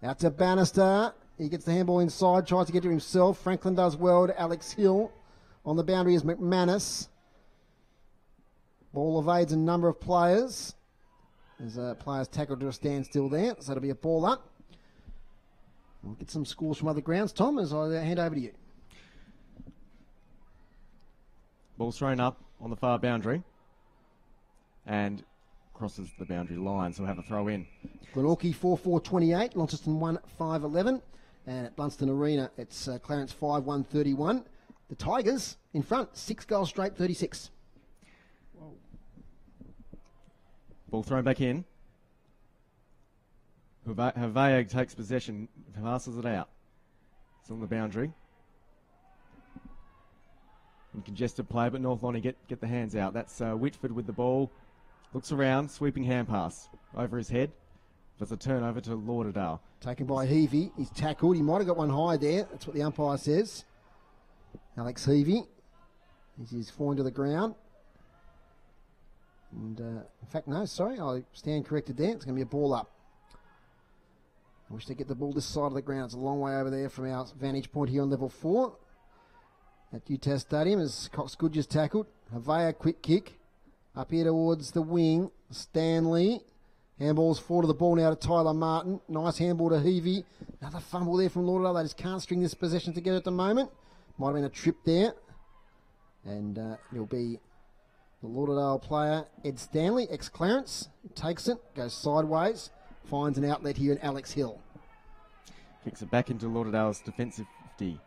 Out to Bannister. He gets the handball inside, tries to get to himself. Franklin does well to Alex Hill. On the boundary is McManus. Ball evades a number of players. There's players tackled to a standstill there, so it'll be a ball up. We'll get some scores from other grounds. Tom, as I hand over to you. Ball's thrown up on the far boundary and crosses the boundary line, so we'll have a throw in. Glenorchy 4-4-28, Launceston 1-5-11, and at Blunston Arena it's Clarence 5-1-31. The Tigers in front, 6 goals straight, 36. Whoa. Ball thrown back in. Havea takes possession, passes it out. It's on the boundary. In congested play, but North Lonnie get the hands out. That's Whitford with the ball. Looks around, sweeping hand pass over his head. There's a turnover to Lauderdale. Taken by Heavey. He's tackled. He might have got one high there. That's what the umpire says. Alex Heavey. He's falling to the ground. And in fact, no, sorry. I stand corrected there. It's going to be a ball up. I wish they get the ball this side of the ground. It's a long way over there from our vantage point here on level 4. At UTAS Stadium as Cox Goodger's tackled. Havea quick kick. Up here towards the wing, Stanley. Handball's forward to the ball now to Tyler Martin. Nice handball to Heavey. Another fumble there from Lauderdale. They just can't string this possession together at the moment. Might have been a trip there. And it'll be the Lauderdale player, Ed Stanley, ex-Clarence. Takes it, goes sideways, finds an outlet here in Alex Hill. Kicks it back into Lauderdale's defensive 50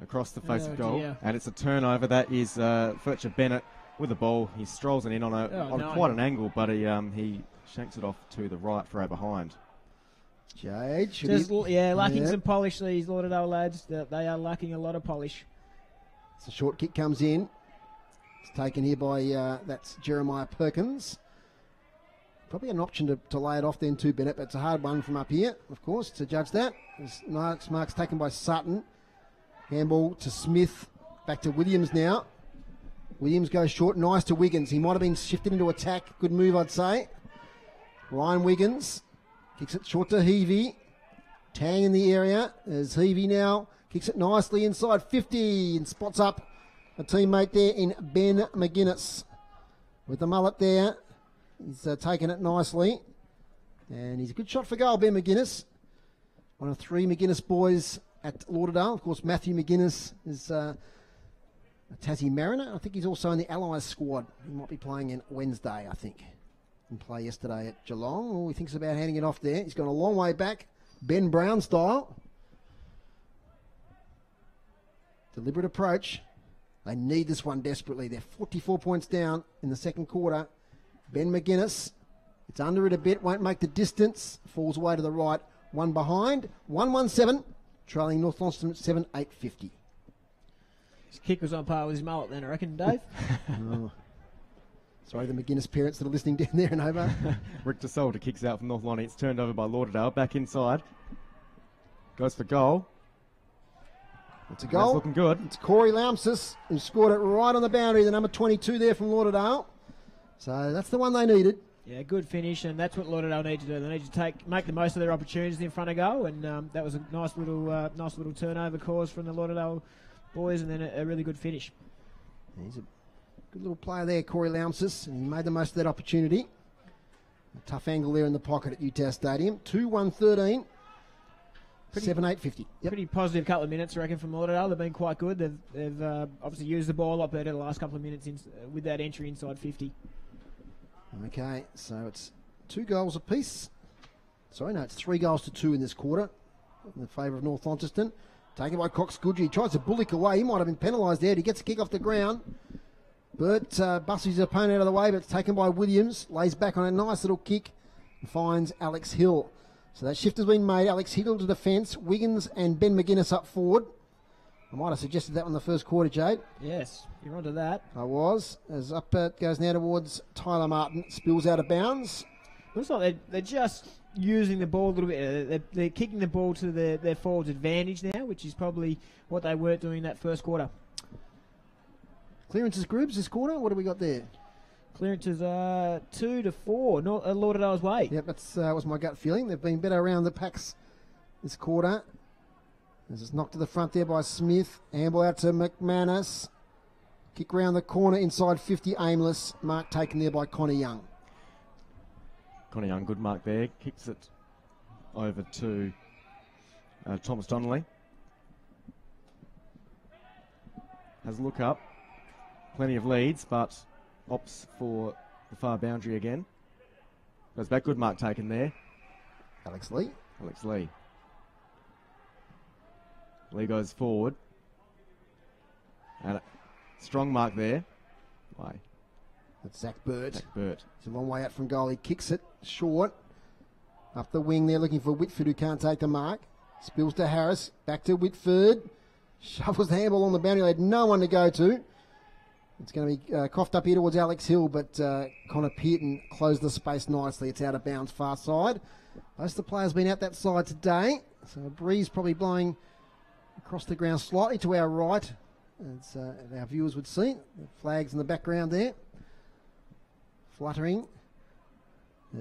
across the face of goal. Dear. And it's a turnover. That is Fletcher Bennett with the ball. He strolls it in on quite an angle, but he shanks it off to the right for our behind. Jade. Lacking some polish, these Lauderdale lads. They are lacking a lot of polish. So a short kick comes in. It's taken here by, that's Jeremiah Perkins. Probably an option to lay it off then to Bennett, but it's a hard one from up here, of course, to judge that. Marks taken by Sutton. Handball to Smith. Back to Williams now. Williams goes short. Nice to Wiggins. He might have been shifted into attack. Good move, I'd say. Ryan Wiggins kicks it short to Heavey. Tang in the area. There's Heavey now. Kicks it nicely inside 50 and spots up a teammate there in Ben McGuinness. With the mullet there. He's taken it nicely. And he's a good shot for goal, Ben McGuinness. One of 3 McGuinness boys at Lauderdale. Of course, Matthew McGuinness is a Tassie Mariner. I think he's also in the Allies squad. He might be playing in Wednesday, I think. Didn't play yesterday at Geelong. Oh, he thinks about handing it off there. He's gone a long way back. Ben Brown style. Deliberate approach. They need this one desperately. They're 44 points down in the second quarter. Ben McGuinness. It's under it a bit. Won't make the distance. Falls away to the right. One behind. 1-1-7. Trailing North Launceston at 7-8-50. His kick was on par with his mullet then, I reckon, Dave. Oh. Sorry, the McGuinness parents that are listening down there in Hobart. Rick DeSolder kicks out from North Lonnie. It's turned over by Lauderdale. Back inside. Goes for goal. It's a goal. That's looking good. It's Corey Laumsis who scored it right on the boundary, the number 22 there from Lauderdale. So that's the one they needed. Yeah, good finish, and that's what Lauderdale need to do. They need to make the most of their opportunities in front of goal, and that was a nice little turnover cause from the Lauderdale boys, and then a really good finish. He's a good little player there, Corey Laumsis, and he made the most of that opportunity. A tough angle there in the pocket at UTAS Stadium. 2-1-13. 7-8-50. Yep. Pretty positive couple of minutes, I reckon, from Lauderdale. They've been quite good. They've obviously used the ball a lot better the last couple of minutes with that entry inside 50. Okay, so it's 2 goals apiece. Sorry, no, it's 3 goals to 2 in this quarter in the favour of North Launceston. Taken by Cox Goodger. He tries to bullock away. He might have been penalised there. He gets a kick off the ground. Burt busts his opponent out of the way, but it's taken by Williams. Lays back on a nice little kick and finds Alex Hill. So that shift has been made. Alex Hill to defence. Wiggins and Ben McGuinness up forward. I might have suggested that one in the first quarter, Jade. Yes, you're onto that. I was. As up it goes now towards Tyler Martin. Spills out of bounds. Looks like they're just using the ball a little bit. They're kicking the ball to their forwards' advantage now, which is probably what they weren't doing that first quarter. Clearances groups this quarter. What do we got there? Clearances 2-4. Lauderdale's way. Yep, that's was my gut feeling. They've been better around the packs this quarter. This is knocked to the front there by Smith. Handball out to McManus. Kick round the corner inside 50, aimless. Mark taken there by Connor Young. Connor Young, good mark there. Kicks it over to Thomas Donnelly. Has a look up. Plenty of leads, but opts for the far boundary again. Goes back, good mark taken there. Alex Lee. Lee goes forward. And a strong mark there. Why? That's Zach Burt. Burt. He's a long way out from goal. He kicks it short. Up the wing there looking for Whitford, who can't take the mark. Spills to Harris. Back to Whitford. Shovels the handball on the boundary. They had no one to go to. It's going to be coughed up here towards Alex Hill, but Connor Pearton closed the space nicely. It's out of bounds far side. Most of the players have been out that side today. So a breeze probably blowing across the ground slightly to our right, as our viewers would see. The flags in the background there. Fluttering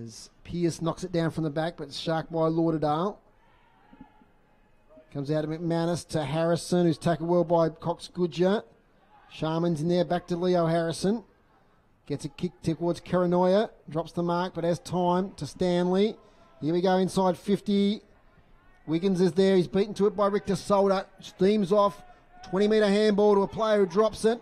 as Pearce knocks it down from the back, but it's sharked by Lauderdale. Comes out of McManus to Harrison, who's tackled well by Cox Goodger. Sharman's in there, back to Leo Harrison. Gets a kick towards Karanoya. Drops the mark, but has time to Stanley. Here we go inside 50. Wiggins is there. He's beaten to it by Richter Solder. Steams off. 20-metre handball to a player who drops it.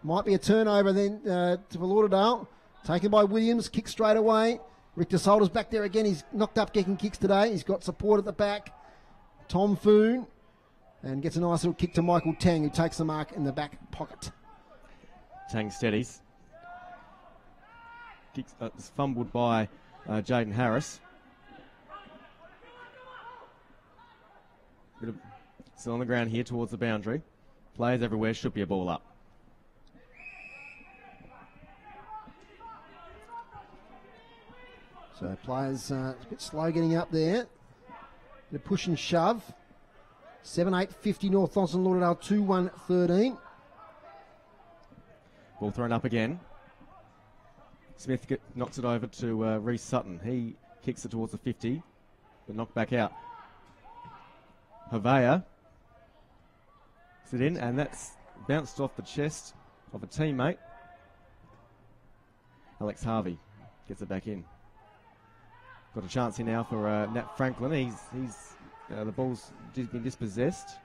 Might be a turnover then to Lauderdale. Taken by Williams. Kick straight away. Richter Solder's back there again. He's knocked up kicking kicks today. He's got support at the back. Tom Foon. And gets a nice little kick to Michael Tang, who takes the mark in the back pocket. Tang steadies. Kicks, it's fumbled by Jaden Harris. Still on the ground here towards the boundary. Players everywhere, should be a ball up. So players a bit slow getting up there. Bit of push and shove. 7-8-50 North Launceston, Lauderdale 2-1-13. Ball thrown up again. Smith knocks it over to Reece Sutton. He kicks it towards the 50, but knocked back out. Havea sit in, and that's bounced off the chest of a teammate. Alex Harvey gets it back in. Got a chance here now for Nat Franklin. He's the ball's been dispossessed.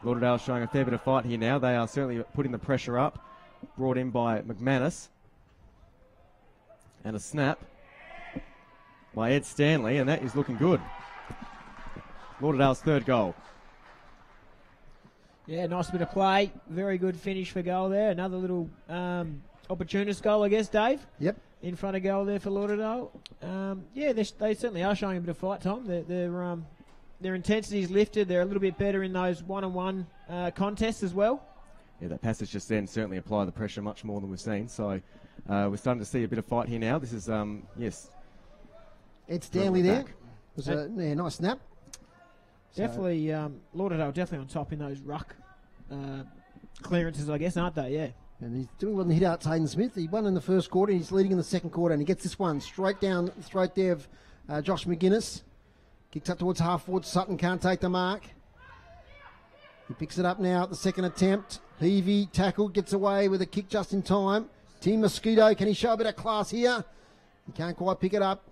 Lauderdale showing a fair bit of fight here now. They are certainly putting the pressure up. Brought in by McManus. And a snap by Ed Stanley, and that is looking good. Lauderdale's third goal. Yeah, nice bit of play. Very good finish for goal there. Another little opportunist goal, I guess, Dave. Yep. In front of goal there for Lauderdale. Yeah, they certainly are showing a bit of fight, Tom. Their intensity's lifted. They're a little bit better in those one-on-one contests as well. Yeah, that passage just then certainly applied the pressure much more than we've seen. So we're starting to see a bit of fight here now. This is, yes. Ed Stanley there. It was a nice snap. Definitely, Lauderdale definitely on top in those ruck clearances, I guess, aren't they? Yeah. And he's doing well in the hit out to Hayden Smith. He won in the first quarter. He's leading in the second quarter, and he gets this one straight down the throat there of Josh McGuinness. Kicks up towards half forward. Sutton can't take the mark. He picks it up now at the second attempt. Heavey tackle, gets away with a kick just in time. Team Mosquito, can he show a bit of class here? He can't quite pick it up.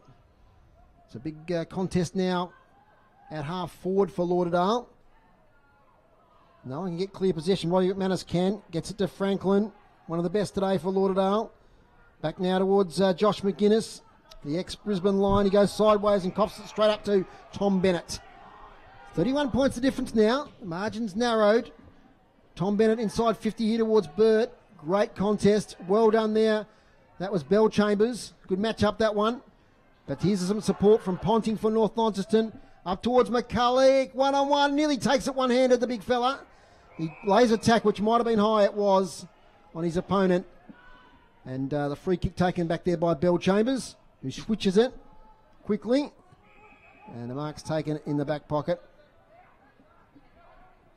It's a big contest now at half forward for Lauderdale. No one can get clear possession. Roddy McManus can. Gets it to Franklin. One of the best today for Lauderdale. Back now towards Josh McGuinness. The ex-Brisbane line. He goes sideways and cops it straight up to Tom Bennett. 31 points the difference now. The margin's narrowed. Tom Bennett inside 50 here towards Burt. Great contest. Well done there. That was Bell Chambers. Good match up, that one. But here's some support from Ponting for North Launceston. Up towards McCulloch. One-on-one. Nearly takes it one-handed, the big fella. He lays a tack, which might have been high. It was on his opponent. And the free kick taken back there by Bell Chambers, who switches it quickly. And the mark's taken in the back pocket.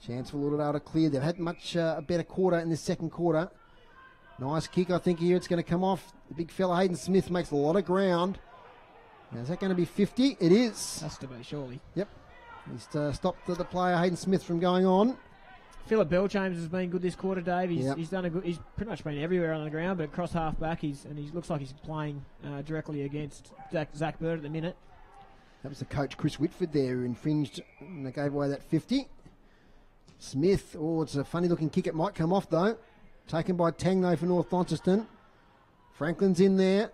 Chance for Lauderdale to clear. They've had much a better quarter in the second quarter. Nice kick, I think, here. It's going to come off. The big fella Hayden Smith makes a lot of ground. Now, is that going to be 50? It is. Has to be, surely. Yep. He's stopped the player Hayden Smith from going on. Philip Bell-Chambers has been good this quarter, Dave. He's done a good. He's pretty much been everywhere on the ground, but across half back, he looks like he's playing directly against Zach Bird at the minute. That was the coach Chris Whitford there who infringed and they gave away that 50. Smith, it's a funny looking kick. It might come off though. Taken by Tang though for North Launceston. Franklin's in there.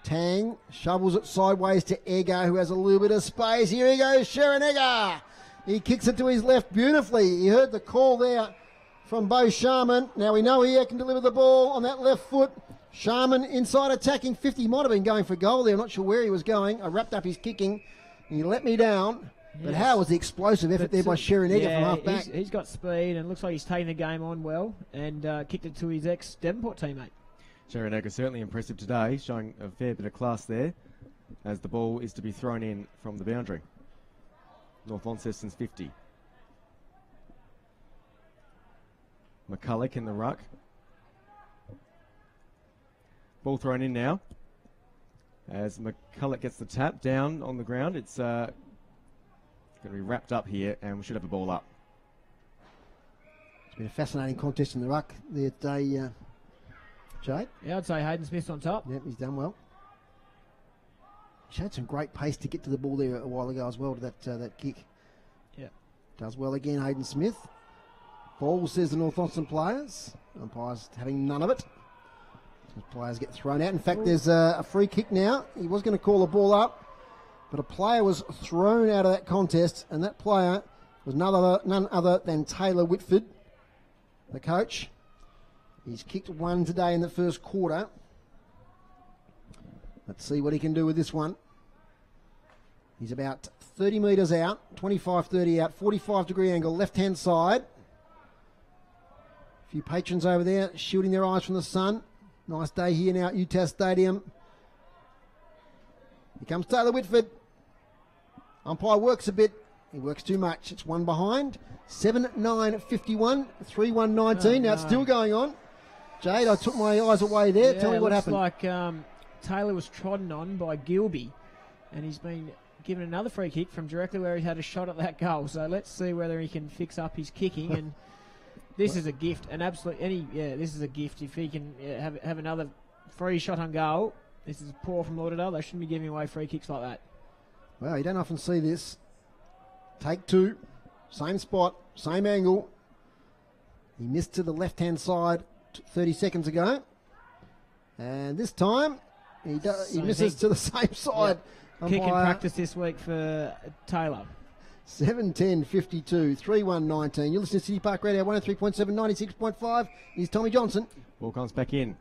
Tang shovels it sideways to Egger, who has a little bit of space. Here he goes, Sharon Egger. He kicks it to his left beautifully. He heard the call there from Bo Sharman. Now we know he can deliver the ball on that left foot. Sharman inside attacking 50. Might have been going for goal there. I'm not sure where he was going. I wrapped up his kicking. He let me down. Yes. But how was the explosive effort there by Sharon Egger from half back? He's got speed and looks like he's taking the game on well and kicked it to his ex-Devonport teammate. Sharon Egger certainly impressive today, showing a fair bit of class there as the ball is to be thrown in from the boundary. North Launceston's 50. McCulloch in the ruck. Ball thrown in now as McCulloch gets the tap down on the ground. It's going to be wrapped up here and we should have a ball up. It's been a fascinating contest in the ruck there today. Jade? Yeah, I'd say Hayden Smith's on top. Yep, he's done well. Showed some great pace to get to the ball there a while ago as well, to that kick. Yeah. Does well again, Hayden Smith. Ball, says the North Launceston players. Umpires having none of it. The players get thrown out. In fact, there's a free kick now. He was going to call the ball up, but a player was thrown out of that contest, and that player was none other than Taylor Whitford, the coach. He's kicked one today in the first quarter. Let's see what he can do with this one. He's about 30 metres out, 25-30 out, 45-degree angle, left-hand side. A few patrons over there shielding their eyes from the sun. Nice day here now at UTAS Stadium. Here comes Taylor Whitford. Umpire works a bit. He works too much. It's one behind. 7-9-51, 3-1-19. Now it's still going on. Jade, I took my eyes away there. Yeah, Tell me what happened. Like Taylor was trodden on by Gilby, and he's been given another free kick from directly where he had a shot at that goal. So let's see whether he can fix up his kicking. And this is a gift, this is a gift. If he can have another free shot on goal, this is poor from Lauderdale. They shouldn't be giving away free kicks like that. Well, you don't often see this. Take two, same spot, same angle. He missed to the left-hand side 30 seconds ago. And this time, he misses to the same side. Yep. Kick in practice this week for Taylor. 7-10-52, 3-1-19. You're listening to City Park Radio 103.7, 96.5. Here's Tommy Johnson. Ball comes back in.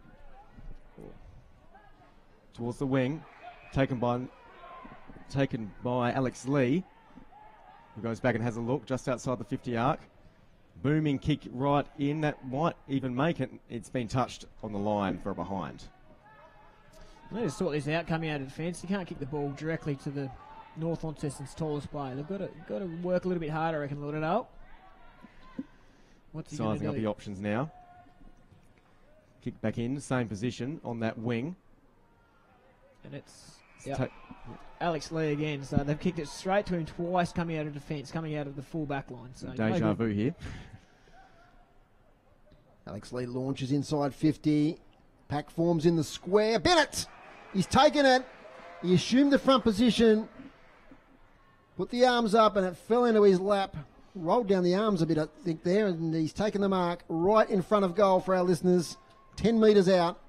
Towards the wing. Taken by Alex Lee, who goes back and has a look just outside the 50 arc. Booming kick right in. That might even make it. It's been touched on the line for a behind. They just sort this out coming out of defence. You can't kick the ball directly to the North Launceston's tallest player. They've got to work a little bit harder, I reckon, Lauderdale. What's he going to do? Sizing up the options now. Kick back in, same position on that wing. And it's Alex Lee again. So they've kicked it straight to him twice coming out of defence, coming out of the full back line. So deja vu here. Alex Lee launches inside 50. Pack forms in the square. Bennett! He's taken it. He assumed the front position. Put the arms up and it fell into his lap. Rolled down the arms a bit, I think, there. And he's taken the mark right in front of goal for our listeners. 10 metres out.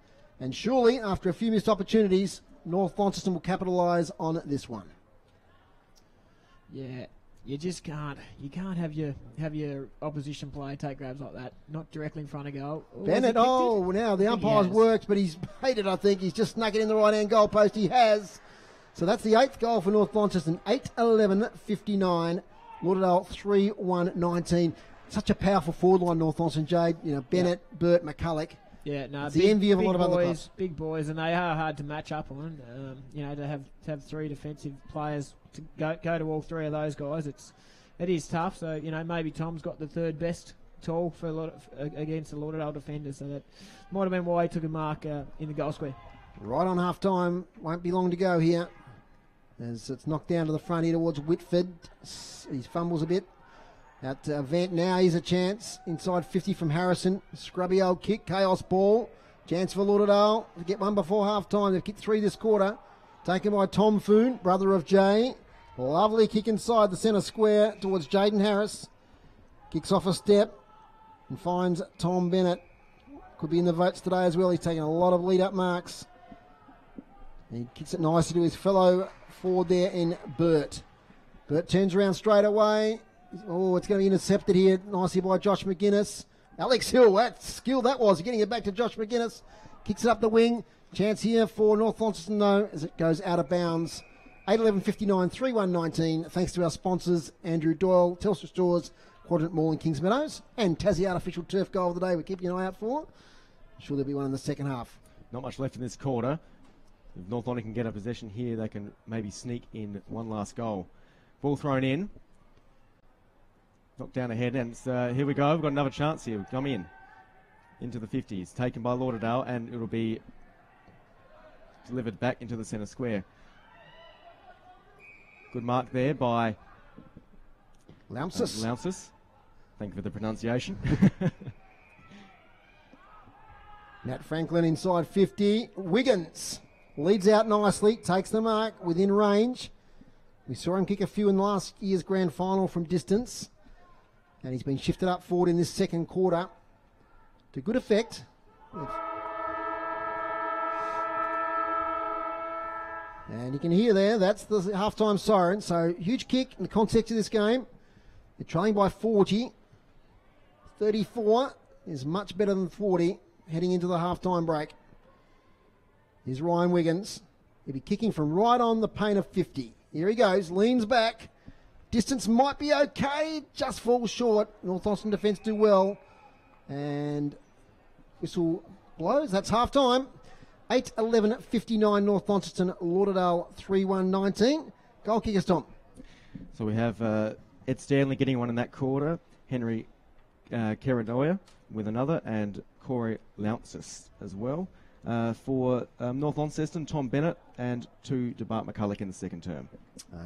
And surely, after a few missed opportunities, North Launceston will capitalise on this one. Yeah, you just can't. You can't have your opposition player take grabs like that. Not directly in front of goal. Bennett, now the umpire's worked, but he's made it, I think. He's just snuck it in the right-hand goal post. He has. So that's the 8th goal for North Launceston. 8-11-59. Lauderdale 3-1-19. Such a powerful forward line, North Launceston, Jade. You know, Bennett, Burt, McCulloch. Yeah, no, it's the envy of a lot of other clubs. Big boys, and they are hard to match up on. To have three defensive players to go to all three of those guys, it is tough. So maybe Tom's got the third best tall for against the Lauderdale defenders. So that might have been why he took a mark in the goal square. Right on half time, won't be long to go here. As it's knocked down to the front here towards Whitford, he fumbles a bit. Out to Vant now, here's a chance. Inside 50 from Harrison. Scrubby old kick, chaos ball. Chance for Lauderdale to get one before half time. They've kicked 3 this quarter. Taken by Tom Foon, brother of Jay. Lovely kick inside the centre square towards Jaden Harris. Kicks off a step and finds Tom Bennett. Could be in the votes today as well. He's taken a lot of lead-up marks. And he kicks it nicely to his fellow forward there in Burt. Burt turns around straight away. Oh, it's going to be intercepted here nicely by Josh McGuinness. Alex Hill, that skill that was. Getting it back to Josh McGuinness. Kicks it up the wing. Chance here for North Launceston, though, as it goes out of bounds. 8-11-59, 3-1-19. Thanks to our sponsors, Andrew Doyle, Telstra Stores, Quadrant Mall in Kings Meadows, and Tassie Artificial Turf Goal of the day we're keeping an eye out for. I'm sure there'll be one in the second half. Not much left in this quarter. If North Launceston can get a possession here, they can maybe sneak in one last goal. Ball thrown in. Knocked down ahead, and here we go. We've got another chance here. Come in. Into the 50s. Taken by Lauderdale, and it'll be delivered back into the centre square. Good mark there by Launceston. Thank you for the pronunciation. Nat Franklin inside 50. Wiggins leads out nicely, takes the mark within range. We saw him kick a few in last year's grand final from distance. And he's been shifted up forward in this second quarter to good effect. And you can hear there, that's the halftime siren. So huge kick in the context of this game. They're trailing by 40. 34 is much better than 40 heading into the halftime break. Here's Ryan Wiggins. He'll be kicking from right on the paint of 50. Here he goes, leans back. Distance might be okay, just falls short. North Launceston defence do well. And whistle blows, that's half-time. 8-11-59 North Launceston, Lauderdale 3-1-19. Goal kickers, Tom. So we have Ed Stanley getting one in that quarter, Henry Keranoia with another, and Corey Launceston as well. For North Launceston, Tom Bennett, and to Bart McCulloch in the second term.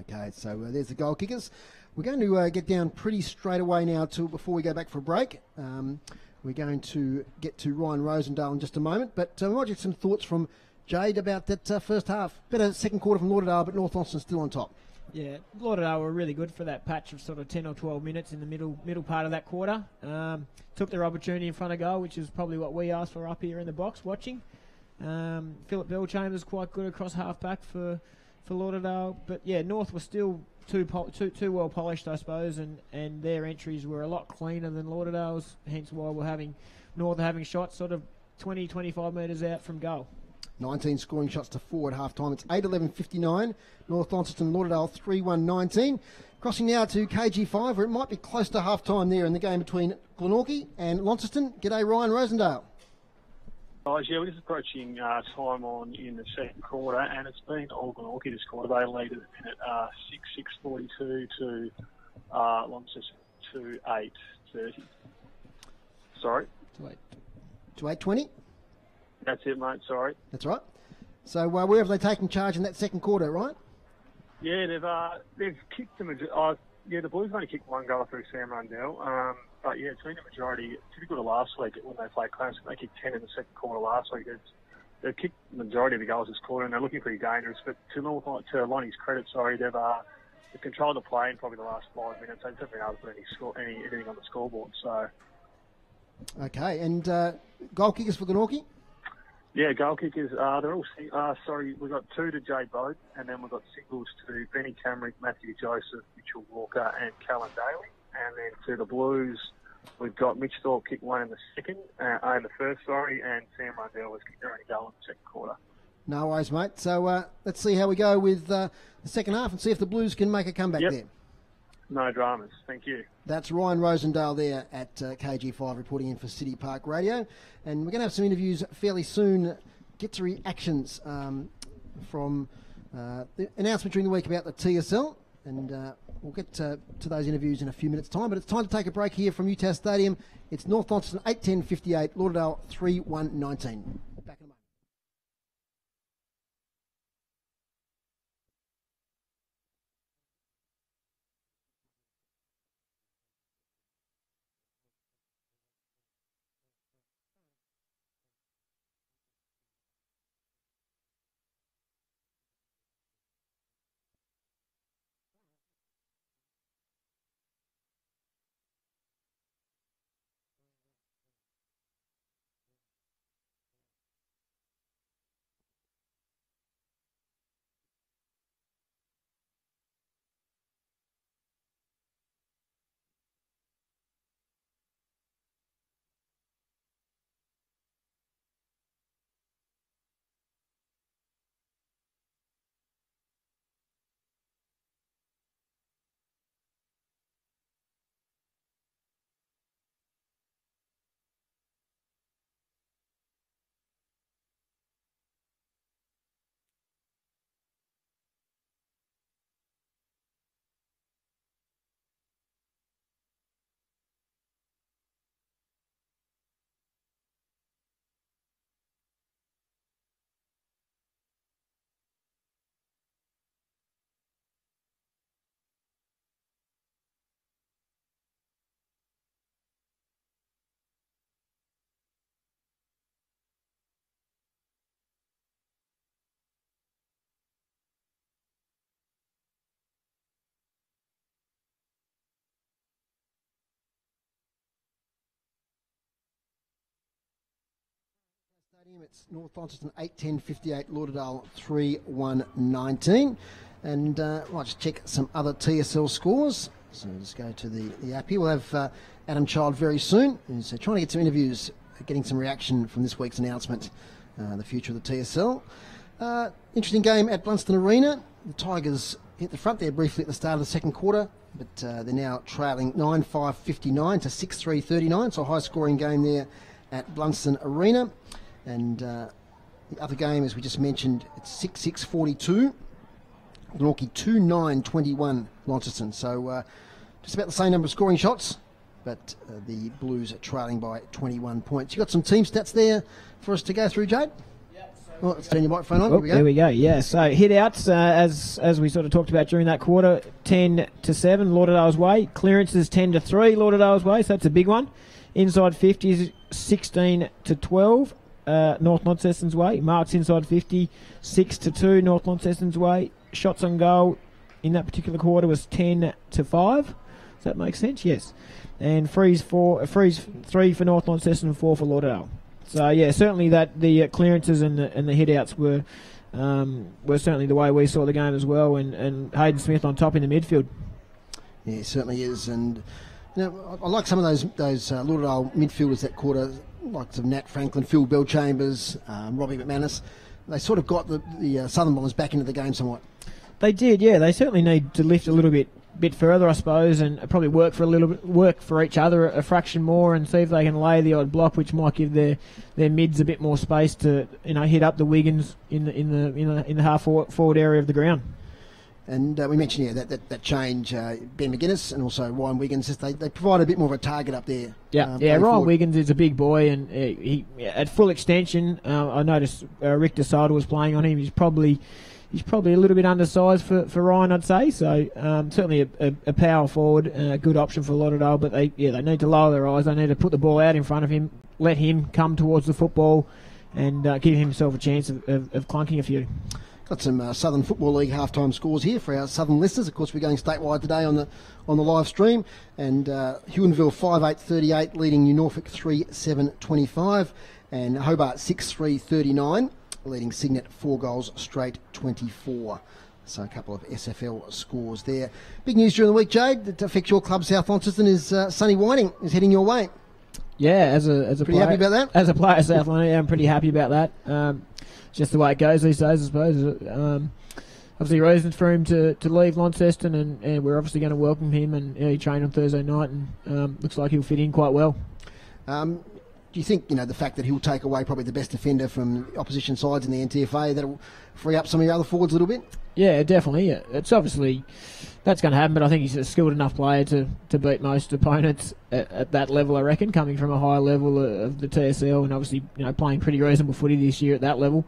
Okay, so there's the goal kickers. We're going to get down pretty straight away now before we go back for a break. We're going to get to Ryan Rosendale in just a moment, but we might get some thoughts from Jade about that first half. Better second quarter from Lauderdale, but North Launceston still on top. Yeah, Lauderdale were really good for that patch of sort of 10 or 12 minutes in the middle part of that quarter. Took their opportunity in front of goal, which is probably what we asked for up here in the box watching. Philip Bellchambers quite good across half back for Lauderdale, but yeah, North was still too well polished, I suppose, and their entries were a lot cleaner than Lauderdale's. Hence why we're having North having shots sort of 20-25 metres out from goal. 19 scoring shots to 4 at half time. It's 8-11-59. North Launceston, Lauderdale 3-1-19. Crossing now to KG5, where it might be close to half time there in the game between Glenorchy and Launceston. G'day, Ryan Rosendale. Guys, yeah, we're just approaching time on in the second quarter, and it's been all Glenorchy this quarter. They lead at the minute 6-6-42 to Launceston 2-8-30. Sorry? To 8-20? That's it, mate, sorry. That's right. So where have they taken charge in that second quarter, right? Yeah, they've kicked the the Blues only kicked one goal through Sam Rundell. But yeah, it's been the majority. Pretty good last week when they played Clarence. They kicked 10 in the second quarter last week. They've kicked the majority of the goals this quarter, and they're looking pretty dangerous. But to Lonnie's credit, they've controlled the play in probably the last 5 minutes. They haven't been able to put anything on the scoreboard. So. Okay, and goal kickers for Glenorchy? Yeah, goal kickers. They're all. We've got 2 to Jade, and then we've got singles to Benny Camrick, Matthew Joseph, Mitchell Walker, and Callan Daly. And then to the Blues, we've got Mitch Thorpe kicked one in the first, and Sam Rundell has kicked their only goal in the second quarter. No worries, mate. So let's see how we go with the second half and see if the Blues can make a comeback there. No dramas. Thank you. That's Ryan Rosendale there at KG5 reporting in for City Park Radio. And we're going to have some interviews fairly soon. Get to reactions from the announcement during the week about the TSL. And we'll get to those interviews in a few minutes' time. But it's time to take a break here from UTAS Stadium. It's North Launceston 8-10-58, Lauderdale 3-1-19. Back in a moment. It's North Launceston 8-10-58, Lauderdale 3-1-19. And I'll just check some other TSL scores. So let's go to the app here. We'll have Adam Child very soon. He's trying to get some interviews, getting some reaction from this week's announcement, the future of the TSL. Interesting game at Launceston Arena. The Tigers hit the front there briefly at the start of the second quarter, but they're now trailing 9-5-59 to 6-3-39. So a high-scoring game there at Launceston Arena. And the other game, as we just mentioned, it's 6-6-42. Glenorchy 2-9-21 Launceston. So just about the same number of scoring shots, but the Blues are trailing by 21 points. You got some team stats there for us to go through, Jade? Well, let's turn your microphone on. Oh, there we go. Yeah, so hit-outs, as we sort of talked about during that quarter, 10-7 Lauderdale's way. Clearances 10-3 Lauderdale's way, so that's a big one. Inside 50s 16-12 North Launceston's way. Marks inside 50 6-2 North Launceston's way. Shots on goal in that particular quarter was 10-5. Does that make sense? Yes. And frees 3 for North Launceston and 4 for Lauderdale. So yeah, certainly that the clearances and the hit-outs were certainly the way we saw the game as well, and Hayden Smith on top in the midfield. Yeah, it certainly is, and you know, I like some of those Lauderdale midfielders that quarter, like of Nat Franklin, Phil Bellchambers, Robbie McManus. They sort of got the Southern Bombers back into the game somewhat. They did, yeah. They certainly need to lift a little bit further, I suppose, and probably work for each other a fraction more, and see if they can lay the odd block, which might give their mids a bit more space to hit up the Wiggins in the half forward area of the ground. And we mentioned that change, Ben McGuinness and also Ryan Wiggins, they provide a bit more of a target up there. Yeah, Ryan forward. Wiggins is a big boy, and he at full extension. I noticed Rick DeSada was playing on him. He's probably a little bit undersized for Ryan, I'd say. So certainly a power forward, a good option for Lauderdale. But they need to lower their eyes. They need to put the ball out in front of him, let him come towards the football, and give himself a chance of clunking a few. Got some Southern Football League halftime scores here for our Southern listeners. Of course, we're going statewide today on the live stream. And Huonville 5-8-38, leading New Norfolk 3-7-25, and Hobart 6-3-39, leading Signet 4 goals straight 24. So a couple of SFL scores there. Big news during the week, Jade, that affects your club, South Launceston, is Sonny Whiting is heading your way. Yeah, as a pretty player, happy about that. As a player, South Launceston, yeah, I'm pretty happy about that. Just the way it goes these days, I suppose. Obviously, reasons for him to leave Launceston, and we're obviously going to welcome him. And he trained on Thursday night, and looks like he'll fit in quite well. Do you think the fact that he'll take away probably the best defender from opposition sides in the NTFA, that'll free up some of your other forwards a little bit? Yeah, definitely. Yeah. It's obviously that's going to happen, but I think he's a skilled enough player to beat most opponents at that level, I reckon, coming from a high level of the TSL, and obviously playing pretty reasonable footy this year at that level.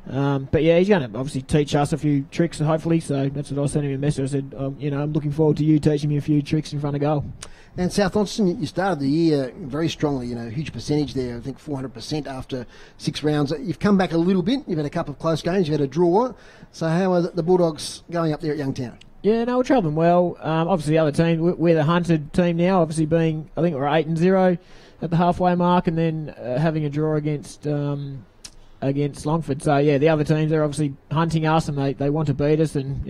But yeah, he's going to obviously teach us a few tricks, hopefully. So that's what I sent him a message. I said, I'm looking forward to you teaching me a few tricks in front of goal. And South Launceston, you started the year very strongly. Huge percentage there. I think 400% after 6 rounds. You've come back a little bit. You've had a couple of close games. You've had a draw. So how are the Bulldogs going up there at Youngtown? Yeah, no, we're travelling well. Obviously, the other team, we're the hunted team now. Obviously, I think we're 8-0 at the halfway mark, and then having a draw against Longford. So yeah, the other teams, they're obviously hunting us, and they want to beat us, and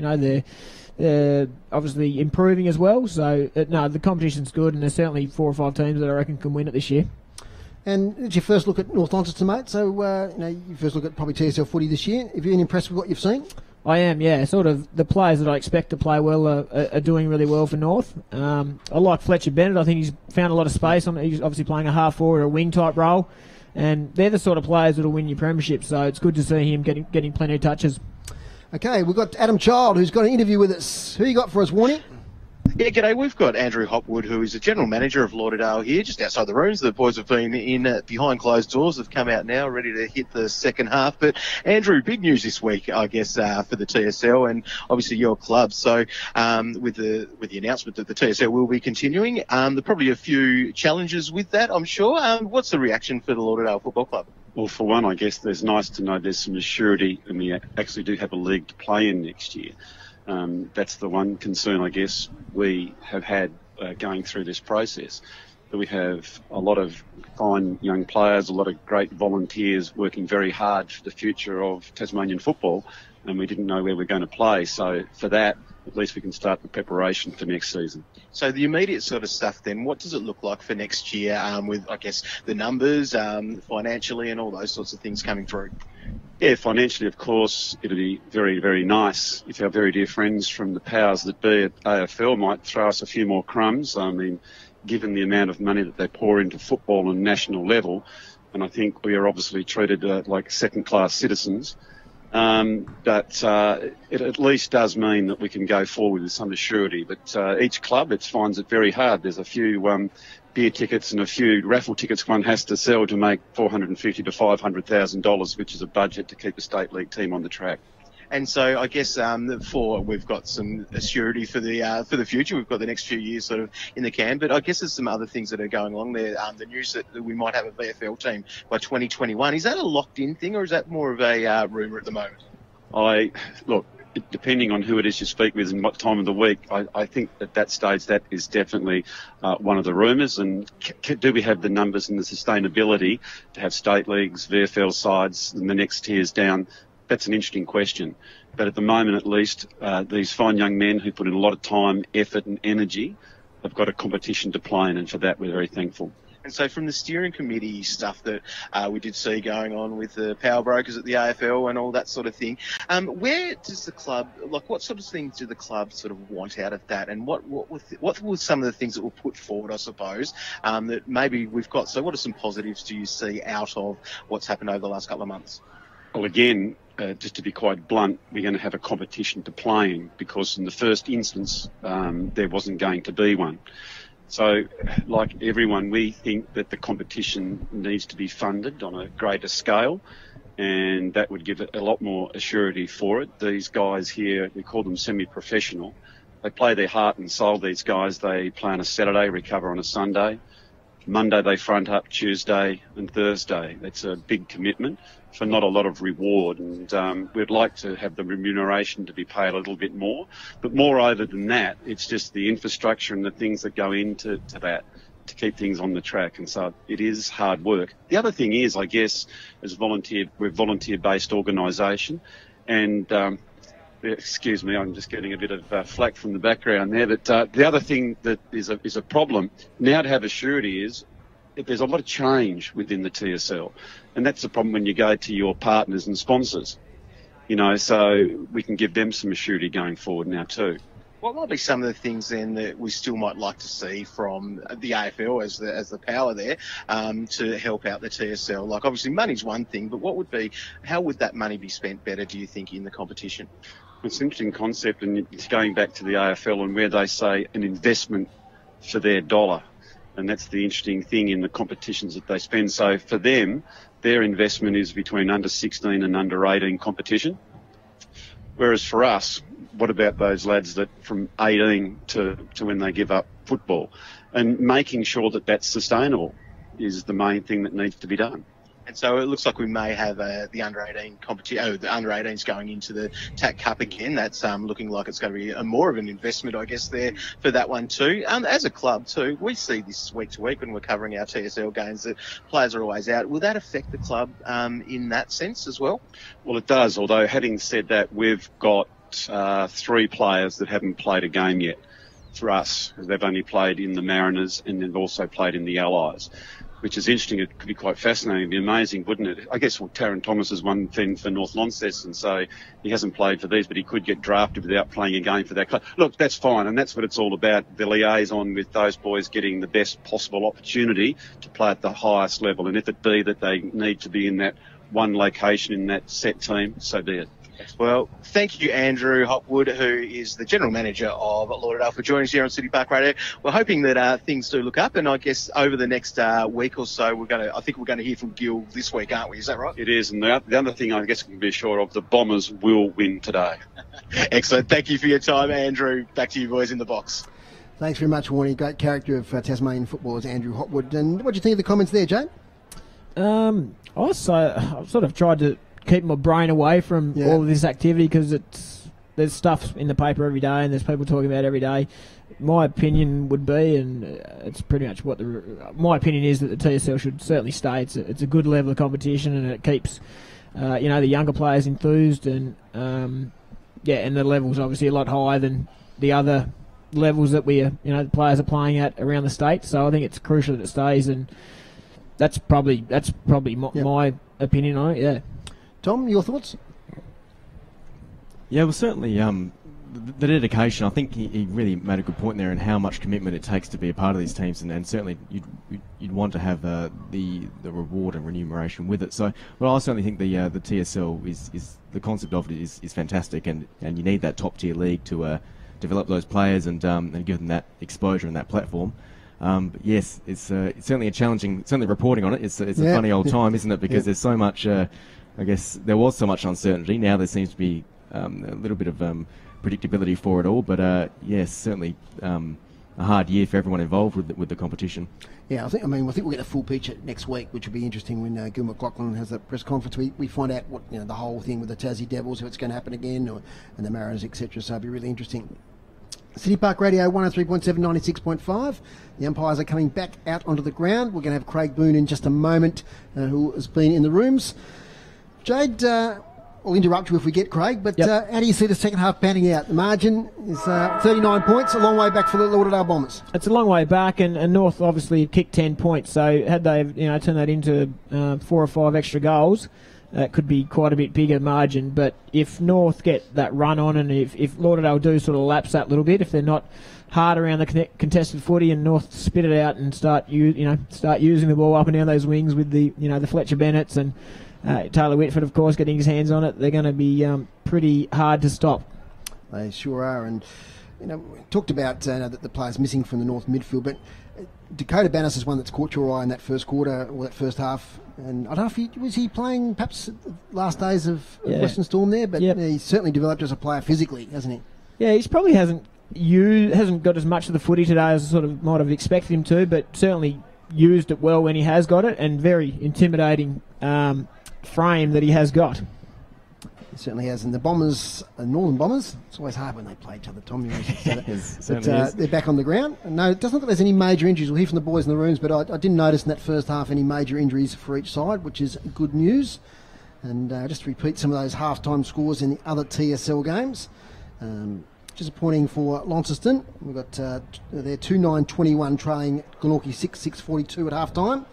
they're obviously improving as well. So the competition's good, and there's certainly 4 or 5 teams that I reckon can win it this year. And did you first look at North Launceston, mate? So you first look at probably TSL footy this year. Have you been impressed with what you've seen? I am, yeah. Sort of the players that I expect to play well are doing really well for North. I like Fletcher Bennett. I think he's found a lot of space. He's obviously playing a half forward or a wing type role. And they're the sort of players that will win your premiership, so it's good to see him getting plenty of touches. Okay, we've got Adam Child, who's got an interview with us. Who you got for us, Warnie? Yeah, g'day. We've got Andrew Hopwood, who is the general manager of Lauderdale here, just outside the rooms. The boys have been in behind closed doors, have come out now, ready to hit the second half. But Andrew, big news this week, I guess, for the TSL and obviously your club. So with the announcement that the TSL will be continuing, there are probably a few challenges with that, I'm sure. What's the reaction for the Lauderdale Football Club? Well, for one, I guess there's nice to know there's some assurity, and we actually do have a league to play in next year. That's the one concern, I guess, we have had going through this process. that we have a lot of fine young players, a lot of great volunteers working very hard for the future of Tasmanian football, and we didn't know where we're going to play. So for that, at least we can start the preparation for next season. So the immediate sort of stuff then, what does it look like for next year with, I guess, the numbers, financially and all those sorts of things coming through? Yeah, financially, of course, it'll be very, very nice if our very dear friends from the powers that be at AFL might throw us a few more crumbs. I mean, given the amount of money that they pour into football on national level, and I think we are obviously treated like second-class citizens, but it at least does mean that we can go forward with some surety. But each club, it finds it very hard. There's a few beer tickets and a few raffle tickets one has to sell to make $450,000 to $500,000, which is a budget to keep a state league team on the track. And so I guess we've got some surety for the future. We've got the next few years sort of in the can. But I guess there's some other things that are going along there. The news that we might have a VFL team by 2021. Is that a locked-in thing, or is that more of a rumour at the moment? Look, depending on who it is you speak with and what time of the week, I think at that stage that is definitely one of the rumours. And do we have the numbers and the sustainability to have state leagues, VFL sides, and the next tiers down? That's an interesting question. But at the moment, at least, these fine young men who put in a lot of time, effort and energy have got a competition to play in, and for that we're very thankful. And so from the steering committee stuff that we did see going on with the power brokers at the AFL and all that sort of thing, where does the club, what sort of things do the club sort of want out of that? And what were some of the things that were put forward, I suppose, that maybe we've got? So what are some positives do you see out of what's happened over the last couple of months? Well, again, just to be quite blunt, we're going to have a competition to play in, because in the first instance, there wasn't going to be one. So, like everyone, we think that the competition needs to be funded on a greater scale, and that would give it a lot more assurity for it. These guys here, we call them semi-professional. They play their heart and soul, these guys. They play on a Saturday, recover on a Sunday. Monday they front up, Tuesday and Thursday. That's a big commitment for not a lot of reward, and we'd like to have the remuneration to be paid a little bit more. But moreover than that, it's just the infrastructure and the things that go into that to keep things on the track, and so it is hard work. The other thing is, I guess, we're a volunteer-based organisation, and excuse me, I'm just getting a bit of flack from the background there. But the other thing that is a problem now to have a surety is that there's a lot of change within the TSL, and that's the problem when you go to your partners and sponsors. So we can give them some surety going forward now too. What might be some of the things then that we still might like to see from the AFL as the power there to help out the TSL? Like, obviously money's one thing, but how would that money be spent better, do you think, in the competition? It's an interesting concept, and it's going back to the AFL and where they say an investment for their dollar. And that's the interesting thing in the competitions that they spend. So for them, their investment is between under 16 and under 18 competition. Whereas for us, what about those lads that from 18 to when they give up football? And making sure that that's sustainable is the main thing that needs to be done. And so it looks like we may have the under-18 competition. The under-18s going into the TAC Cup again. That's looking like it's going to be more of an investment, I guess, there for that one too. As a club too, we see this week to week when we're covering our TSL games that players are always out. Will that affect the club in that sense as well? Well, it does. Although having said that, we've got 3 players that haven't played a game yet for us. They've only played in the Mariners and they've also played in the Allies, which is interesting. It could be quite fascinating. It'd be amazing, wouldn't it? I guess, Taron Thomas is one thing for North Launceston, so he hasn't played for these, but he could get drafted without playing a game for that club. Look, that's fine, and that's what it's all about, the liaison with those boys getting the best possible opportunity to play at the highest level. And if it be that they need to be in that one location in that set team, so be it. Well, thank you, Andrew Hopwood, who is the General Manager of Lauderdale, for joining us here on City Park Radio. We're hoping that things do look up, and I guess over the next week or so, I think we're going to hear from Gil this week, aren't we? Is that right? It is, and the other thing I guess we can be sure of, the Bombers will win today. Excellent. Thank you for your time, Andrew. Back to you boys in the box. Thanks very much, Warnie. Great character of Tasmanian footballers, Andrew Hopwood. And what do you think of the comments there, Jade? I've sort of tried to keep my brain away from all of this activity, because it's there's stuff in the paper every day, and there's people talking about it every day. My opinion would be, and it's pretty much what my opinion is, that the TSL should certainly stay. It's a good level of competition, and it keeps the younger players enthused, and and the level's obviously a lot higher than the other levels that the players are playing at around the state. So I think it's crucial that it stays, and that's probably my opinion on it. Yeah. Tom, your thoughts? Yeah, well, certainly the dedication. I think he really made a good point there, and how much commitment it takes to be a part of these teams, and certainly you'd want to have the reward and remuneration with it. So, well, I certainly think the TSL is the concept of it is fantastic, and you need that top tier league to develop those players and give them that exposure and that platform. But yes, it's certainly a challenging. Certainly reporting on it, it's a funny old time, isn't it? Because there's so much. I guess there was so much uncertainty. Now there seems to be a little bit of predictability for it all. But yes, certainly a hard year for everyone involved with the competition. Yeah, I think we'll get a full picture next week, which will be interesting when Gil McLaughlin has that press conference. We find out what the whole thing with the Tassie Devils, if it's going to happen again, and the Mariners, etc. So it'll be really interesting. City Park Radio 103.7, 96.5. The umpires are coming back out onto the ground. We're going to have Craig Boon in just a moment, who has been in the rooms. Jade, I'll interrupt you if we get Craig, but how do you see the second half panning out? The margin is 39 points, a long way back for the Lauderdale Bombers. It's a long way back, and North obviously kicked 10 points, so had they turned that into 4 or 5 extra goals, it could be quite a bit bigger margin. But if North get that run on, and if Lauderdale do sort of lapse that little bit, if they're not hard around the contested footy, and North spit it out and start using the ball up and down those wings with the Fletcher Bennett's and Taylor Whitford, of course, getting his hands on it, they're going to be pretty hard to stop. They sure are. And we talked about the players missing from the North midfield, but Dakota Bannis is one that's caught your eye in that first quarter or that first half. And I don't know if was he playing perhaps last days of Western Storm there, but he's certainly developed as a player physically, hasn't he? Yeah, he's probably hasn't got as much of the footy today as I sort of might have expected him to, but certainly used it well when he has got it, and very intimidating frame that he has got. He certainly has. And the Bombers, Northern Bombers, it's always hard when they play each other, Tom. You said it. But they're back on the ground. No, it doesn't look like there's any major injuries. We'll hear from the boys in the rooms, but I didn't notice in that first half any major injuries for each side, which is good news. And just to repeat some of those half-time scores in the other TSL games. Disappointing for Launceston. We've got their 2-9-21 trailing Glenorchy 6-6-42 at half-time.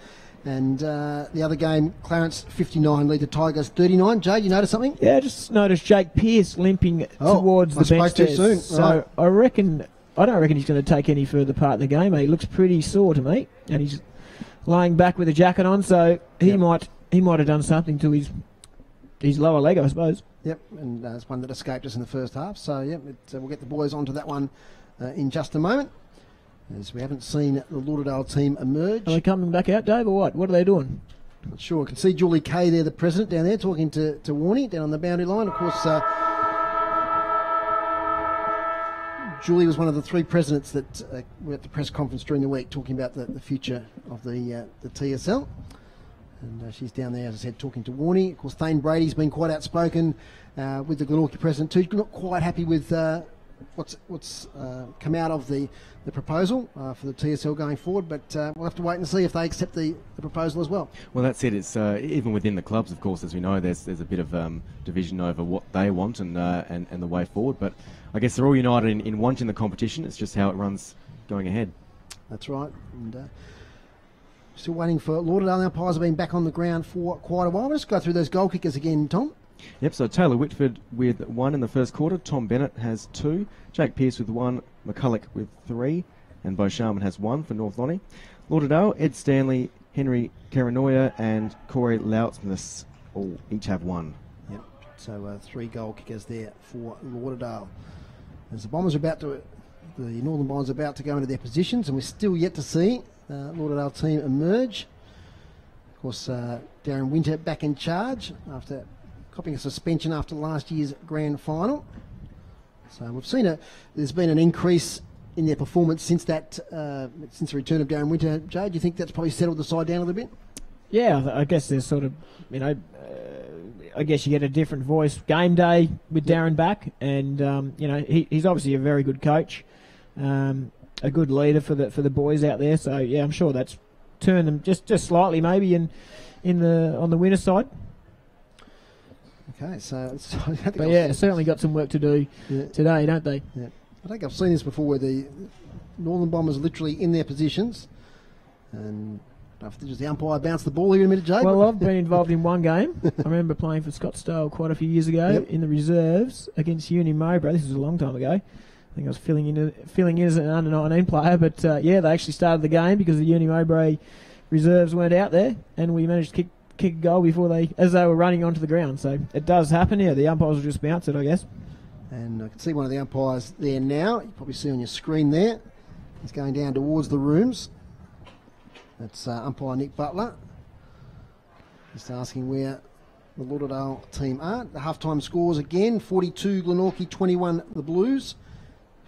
And the other game, Clarence 59 lead the Tigers 39. Jade, you notice something? Yeah, I just noticed Jake Pearce limping towards the bench too soon. So right. I don't reckon he's going to take any further part in the game. He looks pretty sore to me, and he's laying back with a jacket on, so he might have done something to his lower leg, I suppose. Yep, and it's one that escaped us in the first half. So we'll get the boys onto that one in just a moment, as we haven't seen the Lauderdale team emerge. Are they coming back out, Dave, or what? What are they doing? Not sure. I can see Julie Kay there, the president, down there, talking to Warney down on the boundary line. Of course, Julie was one of the 3 presidents that were at the press conference during the week talking about the future of the TSL. And she's down there, as I said, talking to Warney. Of course, Thane Brady's been quite outspoken with the Glenorchy president too. Not quite happy with what's come out of the proposal for the TSL going forward, but we'll have to wait and see if they accept the proposal as well. Well, that's it. It's even within the clubs, of course, as we know, there's a bit of division over what they want and the way forward. But I guess they're all united in wanting the competition. It's just how it runs going ahead. That's right. And still waiting for Lauderdale. The umpires have been back on the ground for quite a while. Let's go through those goal kickers again, Tom. Yep, so Taylor Whitford with 1 in the first quarter. Tom Bennett has 2. Jake Pearce with 1. McCulloch with 3. And Bo Sharman has 1 for North Lonnie. Lauderdale, Ed Stanley, Henry Karanoya and Corey Loutsmith all each have 1. Yep, so 3 goal kickers there for Lauderdale. As the Bombers the Northern Bombers are about to go into their positions, and we're still yet to see the Lauderdale team emerge. Of course, Darren Winter back in charge after copying a suspension after last year's grand final. So we've seen there's been an increase in their performance since the return of Darren Winter. Jade, do you think that's probably settled the side down a little bit? Yeah, I guess there's sort of, I guess you get a different voice. Game day with Darren back, and he's obviously a very good coach, a good leader for the boys out there. So yeah, I'm sure that's turned them just slightly maybe on the winner's side. Okay, so certainly got some work to do today, don't they? Yeah. I think I've seen this before where the Northern Bombers are literally in their positions, and I think just the umpire bounced the ball here in a minute, Jade. Well, I've been involved in one game. I remember playing for Scottsdale quite a few years ago in the reserves against Uni Mowbray. This was a long time ago. I think I was filling in as an under-19 player, but they actually started the game because the Uni Mowbray reserves weren't out there, and we managed to kick a goal as they were running onto the ground. So it does happen. Yeah, the umpires will just bounce it, I guess. And I can see one of the umpires there now. You probably see on your screen there. He's going down towards the rooms. That's umpire Nick Butler. Just asking where the Lauderdale team are. The halftime scores again: 42 Glenorchy, 21 the Blues,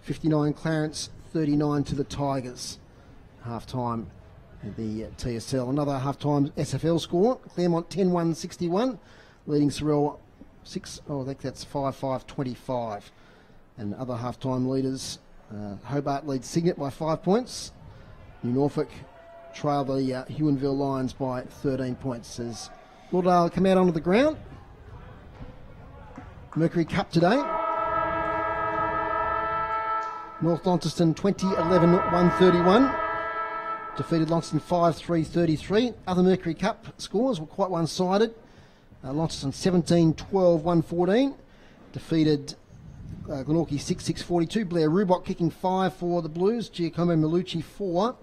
59 Clarence, 39 to the Tigers. Halftime at the TSL. Another halftime SFL score: Claremont 10-1, 61, leading Sorrel 6. Oh, I think that's 5-5, 25. And other halftime leaders: Hobart leads Signet by 5 points. New Norfolk trail the Huonville Lions by 13 points as Lauderdale come out onto the ground. Mercury Cup today. North Launceston 2011 131. Defeated Launceston 5-3 33. Other Mercury Cup scores were quite one-sided. Launceston 17-12 114. Defeated Glenorchy 6-6 42. Blair Rubok kicking 5 for the Blues. Giacomo Malucci 4.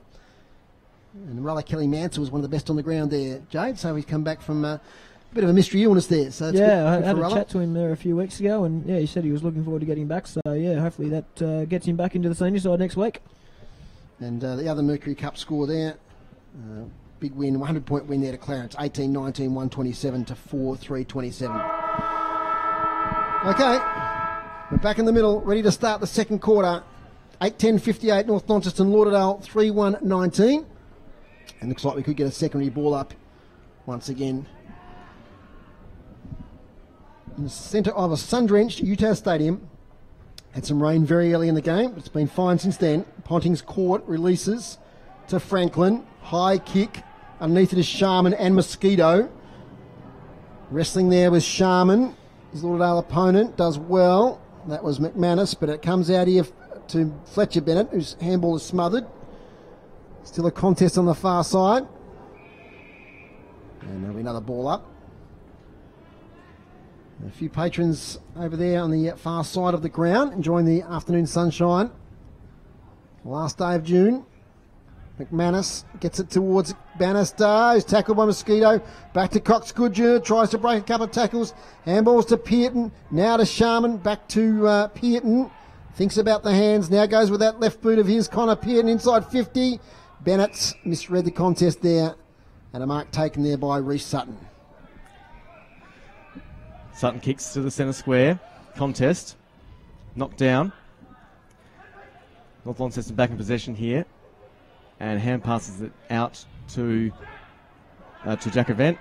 And Raleigh Kelly Mansell was one of the best on the ground there, Jade. So he's come back from a bit of a mystery illness there. So that's good I had a chat to him there a few weeks ago, and he said he was looking forward to getting back. So hopefully that gets him back into the senior side next week. And the other Mercury Cup score there, big win, 100-point win there to Clarence, 18-19, 127 to 4-3-27. Okay, we're back in the middle, ready to start the second quarter. 8-10-58, North Launceston, Lauderdale 3-1-19. And looks like we could get a secondary ball up once again. In the centre of a sun-drenched UTAS Stadium. Had some rain very early in the game, but it's been fine since then. Ponting's court releases to Franklin. High kick. Underneath it is Sharman and Mosquito. Wrestling there with Sharman. His Lauderdale opponent does well. That was McManus, but it comes out here to Fletcher Bennett, whose handball is smothered. Still a contest on the far side. And there'll be another ball up. A few patrons over there on the far side of the ground enjoying the afternoon sunshine. Last day of June. McManus gets it towards Bannister, who's tackled by Mosquito. Back to Cox Goodyear, tries to break a couple of tackles. Handballs to Pearton, now to Sharman, back to Pearton. Thinks about the hands, now goes with that left boot of his. Connor Pearton inside 50. Bennett misread the contest there, and a mark taken there by Reece Sutton. Sutton kicks to the centre square. Contest. Knocked down. North Launceston back in possession here. And hand passes it out to Jack Event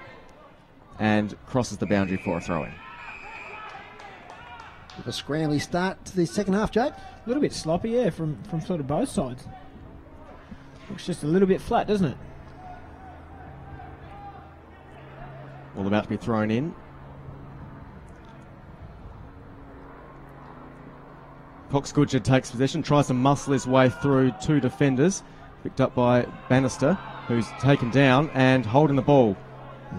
and crosses the boundary for a throw-in. With a scrambly start to the second half, Jake. A little bit sloppy, from sort of both sides. Looks just a little bit flat, doesn't it? All about to be thrown in. Cox Goodyear takes possession, tries to muscle his way through two defenders. Picked up by Bannister, who's taken down and holding the ball.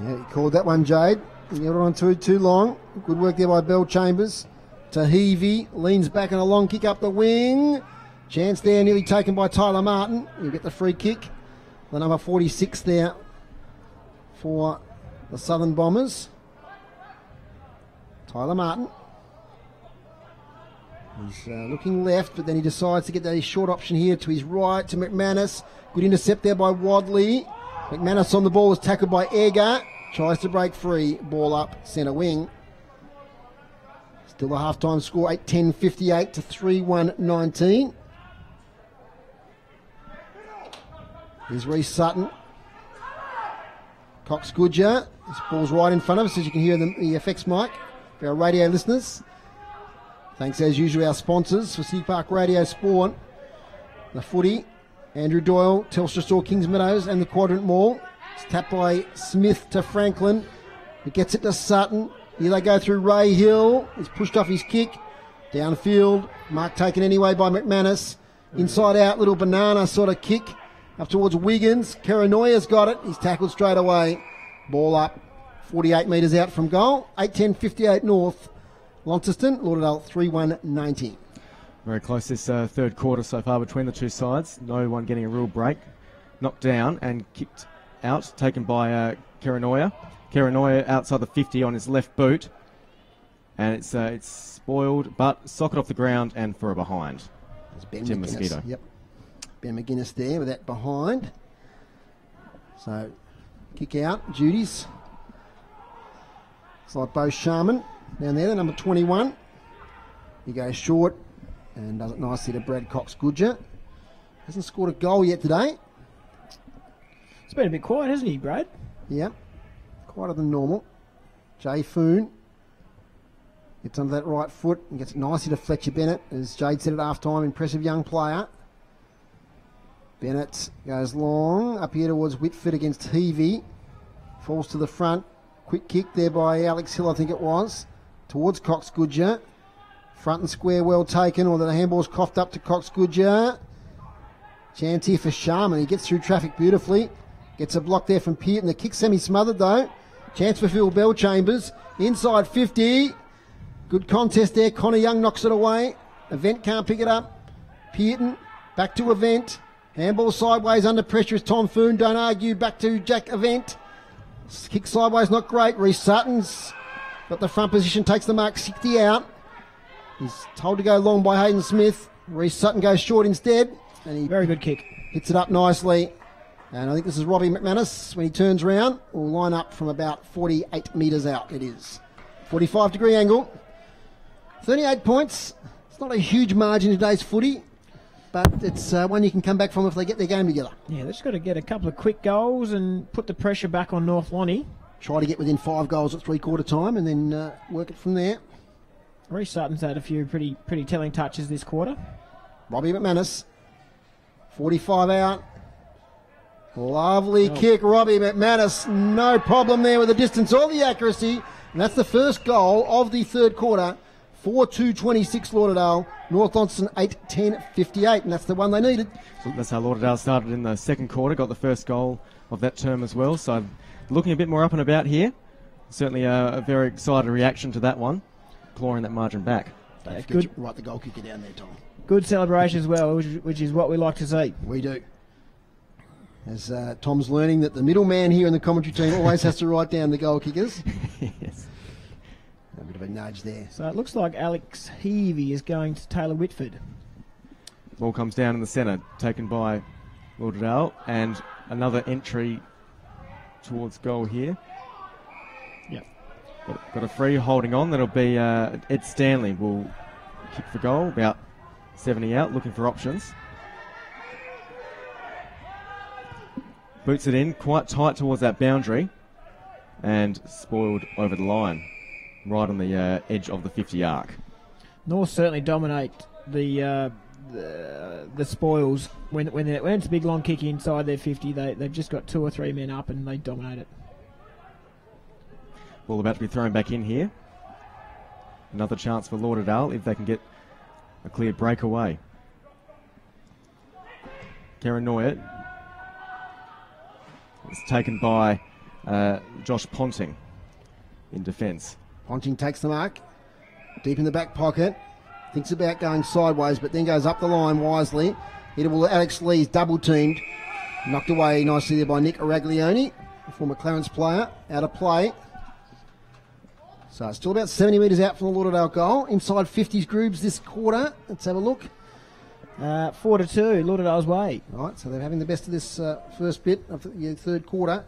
Yeah, he called that one, Jade. He held on to it too long. Good work there by Bell Chambers. Tahivy leans back on a long kick up the wing. Chance there, nearly taken by Tyler Martin. He'll get the free kick. The number 46 there for the Southern Bombers. Tyler Martin. He's looking left, but then he decides to get a short option here to his right to McManus. Good intercept there by Wadley. McManus on the ball is tackled by Egger. Tries to break free. Ball up, centre wing. Still the half-time score, 8-10-58 to 3-1-19. Here's Reece Sutton. Cox Goodger. This ball's right in front of us, as you can hear the effects mic for our radio listeners. Thanks, as usual, our sponsors for City Park Radio Sport. The footy, Andrew Doyle, Telstra Store, Kings Meadows, and the Quadrant Mall. It's tapped by Smith to Franklin, who gets it to Sutton. Here they go through Ray Hill. He's pushed off his kick. Downfield, mark taken anyway by McManus. Inside out, little banana sort of kick up towards Wiggins. Karanoya's got it. He's tackled straight away. Ball up, 48 metres out from goal. 8:10:58 North. Launceston, Lauderdale 3-1-90. Very close this third quarter so far between the two sides. No one getting a real break. Knocked down and kicked out, taken by Karanoya. Karanoya outside the 50 on his left boot. And it's spoiled, but socket off the ground and for a behind. There's Ben Tim McGuinness. Mosquito. Yep. Ben McGuinness there with that behind. So, kick out, Judy's. It's like Bo Sharman down there, the number 21. He goes short and does it nicely to Brad Cox Goodger. Hasn't scored a goal yet today. It's been a bit quiet, hasn't he, Brad? Yep. Quieter than normal. Jay Foon gets under that right foot and gets it nicely to Fletcher Bennett. As Jade said at half time, impressive young player. Bennett goes long up here towards Whitford against Heavey. Falls to the front. Quick kick there by Alex Hill, I think it was, towards Cox Goodger. Front and square well taken, although the handball's coughed up to Cox Goodger. Chance here for Sharman. He gets through traffic beautifully. Gets a block there from Pearton. The kick semi-smothered though. Chance for Phil Bellchambers. Inside 50. Good contest there. Connor Young knocks it away. Event can't pick it up. Pearton back to Event. Handball sideways under pressure is Tom Foon. Don't argue. Back to Jack Event. Kick sideways, not great. Reece Sutton's got the front position, takes the mark, 60 out. He's told to go long by Hayden Smith. Reece Sutton goes short instead. And he Very good kick. hits it up nicely. And I think this is Robbie McManus when he turns round. Will line up from about 48 metres out. It is 45-degree angle. 38 points. It's not a huge margin in today's footy, but it's one you can come back from if they get their game together. Yeah, they've just got to get a couple of quick goals and put the pressure back on North Lonnie. Try to get within 5 goals at three-quarter time and then work it from there. Reece Sutton's had a few pretty telling touches this quarter. Robbie McManus, 45 out. Lovely kick, Robbie McManus. No problem there with the distance or the accuracy. And that's the first goal of the third quarter. 4-2-26 Lauderdale. North Launceston 8-10-58. And that's the one they needed. So that's how Lauderdale started in the second quarter. Got the first goal of that term as well. So looking a bit more up and about here. Certainly a very excited reaction to that one. Clawing that margin back. Good. Right, the goal kicker down there, Tom. Good celebration as well, which is what we like to see. We do. As Tom's learning that the middleman here in the commentary team always has to write down the goal kickers. Yes. A bit of a nudge there. So it looks like Alex Heavey is going to Taylor Whitford. Ball comes down in the centre, taken by Lauderdale, and another entry towards goal here. Yep. Got a free holding on. That'll be Ed Stanley will kick for goal, about 70 out, looking for options. Boots it in, quite tight towards that boundary, and spoiled over the line, right on the edge of the 50 arc. North certainly dominate the spoils when it's a big long kick inside their 50. They've just got 2 or 3 men up and they dominate it. Ball about to be thrown back in here. Another chance for Lauderdale if they can get a clear breakaway. Karanoya. It's taken by Josh Ponting in defence. Ponting takes the mark. Deep in the back pocket. Thinks about going sideways, but then goes up the line wisely. Hittable Alex Lee's double teamed. Knocked away nicely there by Nick Araglione, a former Clarence player. Out of play. So it's still about 70 metres out from the Lauderdale goal. Inside 50s Grubes this quarter. Let's have a look. 4-2, Lauderdale's way. Right, so they're having the best of this first bit of the third quarter.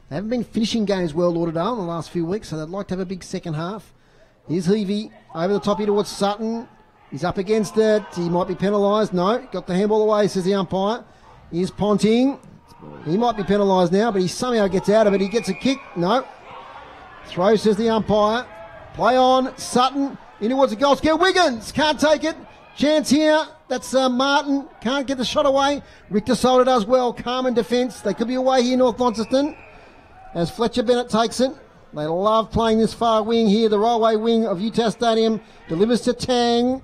They haven't been finishing games well, Lauderdale, in the last few weeks, so they'd like to have a big second half. Here's Heavey, over the top here towards Sutton. He's up against it. He might be penalised. No, got the handball away, says the umpire. Here's Ponting. It's He might be penalised now, but he somehow gets out of it. He gets a kick. No. Throw, says the umpire. Play on. Sutton in towards the goal square. Wiggins can't take it. Chance here. That's Martin. Can't get the shot away. Richter Solder does well. Calm in defence. They could be away here, North Launceston, as Fletcher Bennett takes it. They love playing this far wing here. The railway wing of UTAS Stadium delivers to Tang.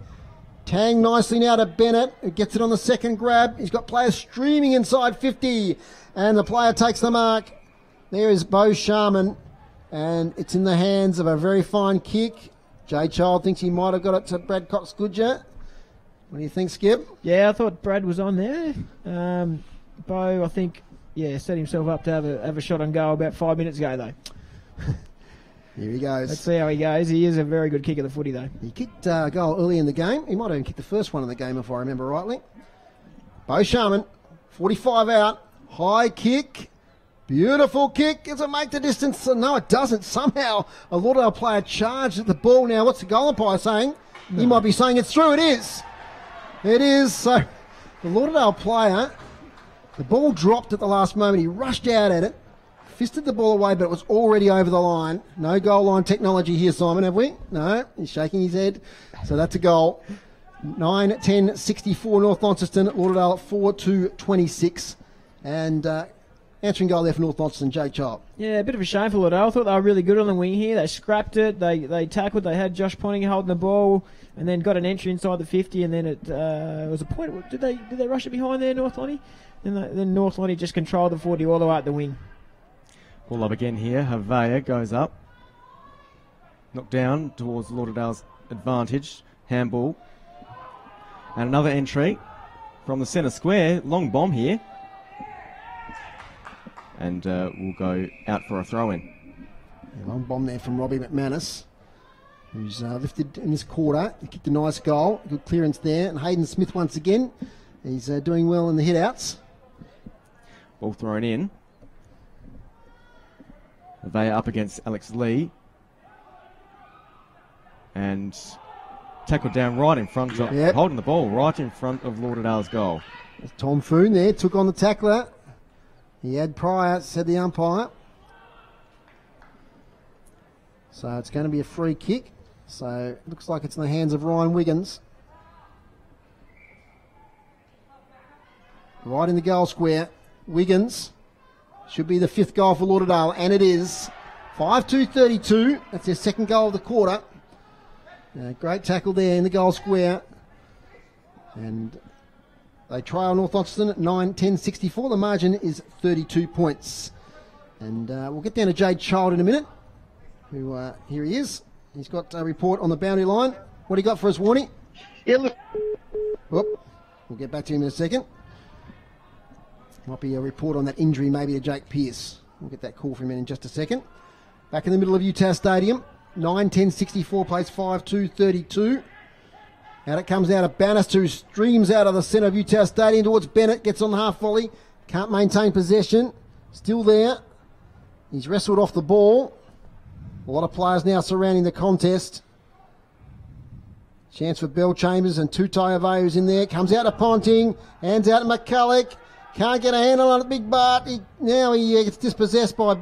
Tang nicely now to Bennett, who gets it on the second grab. He's got players streaming inside 50, and the player takes the mark. There is Bo Sharman, and it's in the hands of a very fine kick. Jade Child thinks he might have got it to Brad Cox-Goodger. What do you think, Skip? Yeah, I thought Brad was on there. Bo, I think, set himself up to have a shot on goal about 5 minutes ago, though. Here he goes. Let's see how he goes. He is a very good kicker of the footy, though. He kicked a goal early in the game. He might have even kicked the first one in the game, if I remember rightly. Bo Sharman, 45 out. High kick. Beautiful kick. Does it make the distance? No, it doesn't. Somehow, a Lauderdale player charged at the ball. Now, what's the goal umpire saying? No. He might be saying it's through. It is. It is. So, the Lauderdale player, the ball dropped at the last moment. He rushed out at it. Fisted the ball away, but it was already over the line. No goal line technology here, Simon, have we? No, he's shaking his head. So that's a goal. 9-10-64 North Launceston, Lauderdale 4-2-26. And answering goal there for North Launceston, Jade Child. Yeah, a bit of a shame for Lauderdale. I thought they were really good on the wing here. They scrapped it. They tackled. They had Josh Ponting holding the ball, and then got an entry inside the 50, and then it was a point. Did they rush it behind there, North Lonnie? Then North Lonnie just controlled the 40 all the way up the wing. Ball up again here. Havea goes up. Knocked down towards Lauderdale's advantage. Handball. And another entry from the centre square. Long bomb here. And we'll go out for a throw-in. Long bomb there from Robbie McManus, who's lifted in this quarter. He kicked a nice goal. Good clearance there. And Hayden Smith once again. He's doing well in the hit-outs. Ball thrown in. They up against Alex Lee. And tackled down right in front of, holding the ball right in front of Lauderdale's goal. Tom Foon there, took on the tackler. He had prior, said the umpire. So it's going to be a free kick. So it looks like it's in the hands of Ryan Wiggins. Right in the goal square. Wiggins. Should be the fifth goal for Lauderdale, and it is. 5-2-32. That's their second goal of the quarter. Great tackle there in the goal square. And they trail North Launceston at 9-10-64. The margin is 32 points. And we'll get down to Jade Child in a minute. Who here he is. He's got a report on the boundary line. What do you got for us, Warnie? Yeah, look. Whoop. We'll get back to him in a second. Might be a report on that injury maybe to Jake Pearce. We'll get that call from him in just a second. Back in the middle of UTAS Stadium. 9-10-64 plays 5-2-32. Out it comes out of Bannister, who streams out of the centre of UTAS Stadium towards Bennett. Gets on the half volley. Can't maintain possession. Still there. He's wrestled off the ball. A lot of players now surrounding the contest. Chance for Bell Chambers and Tutai Aveo's in there. Comes out to Ponting. Hands out to McCulloch. Can't get a handle on it, Big Bart. Now he gets dispossessed by,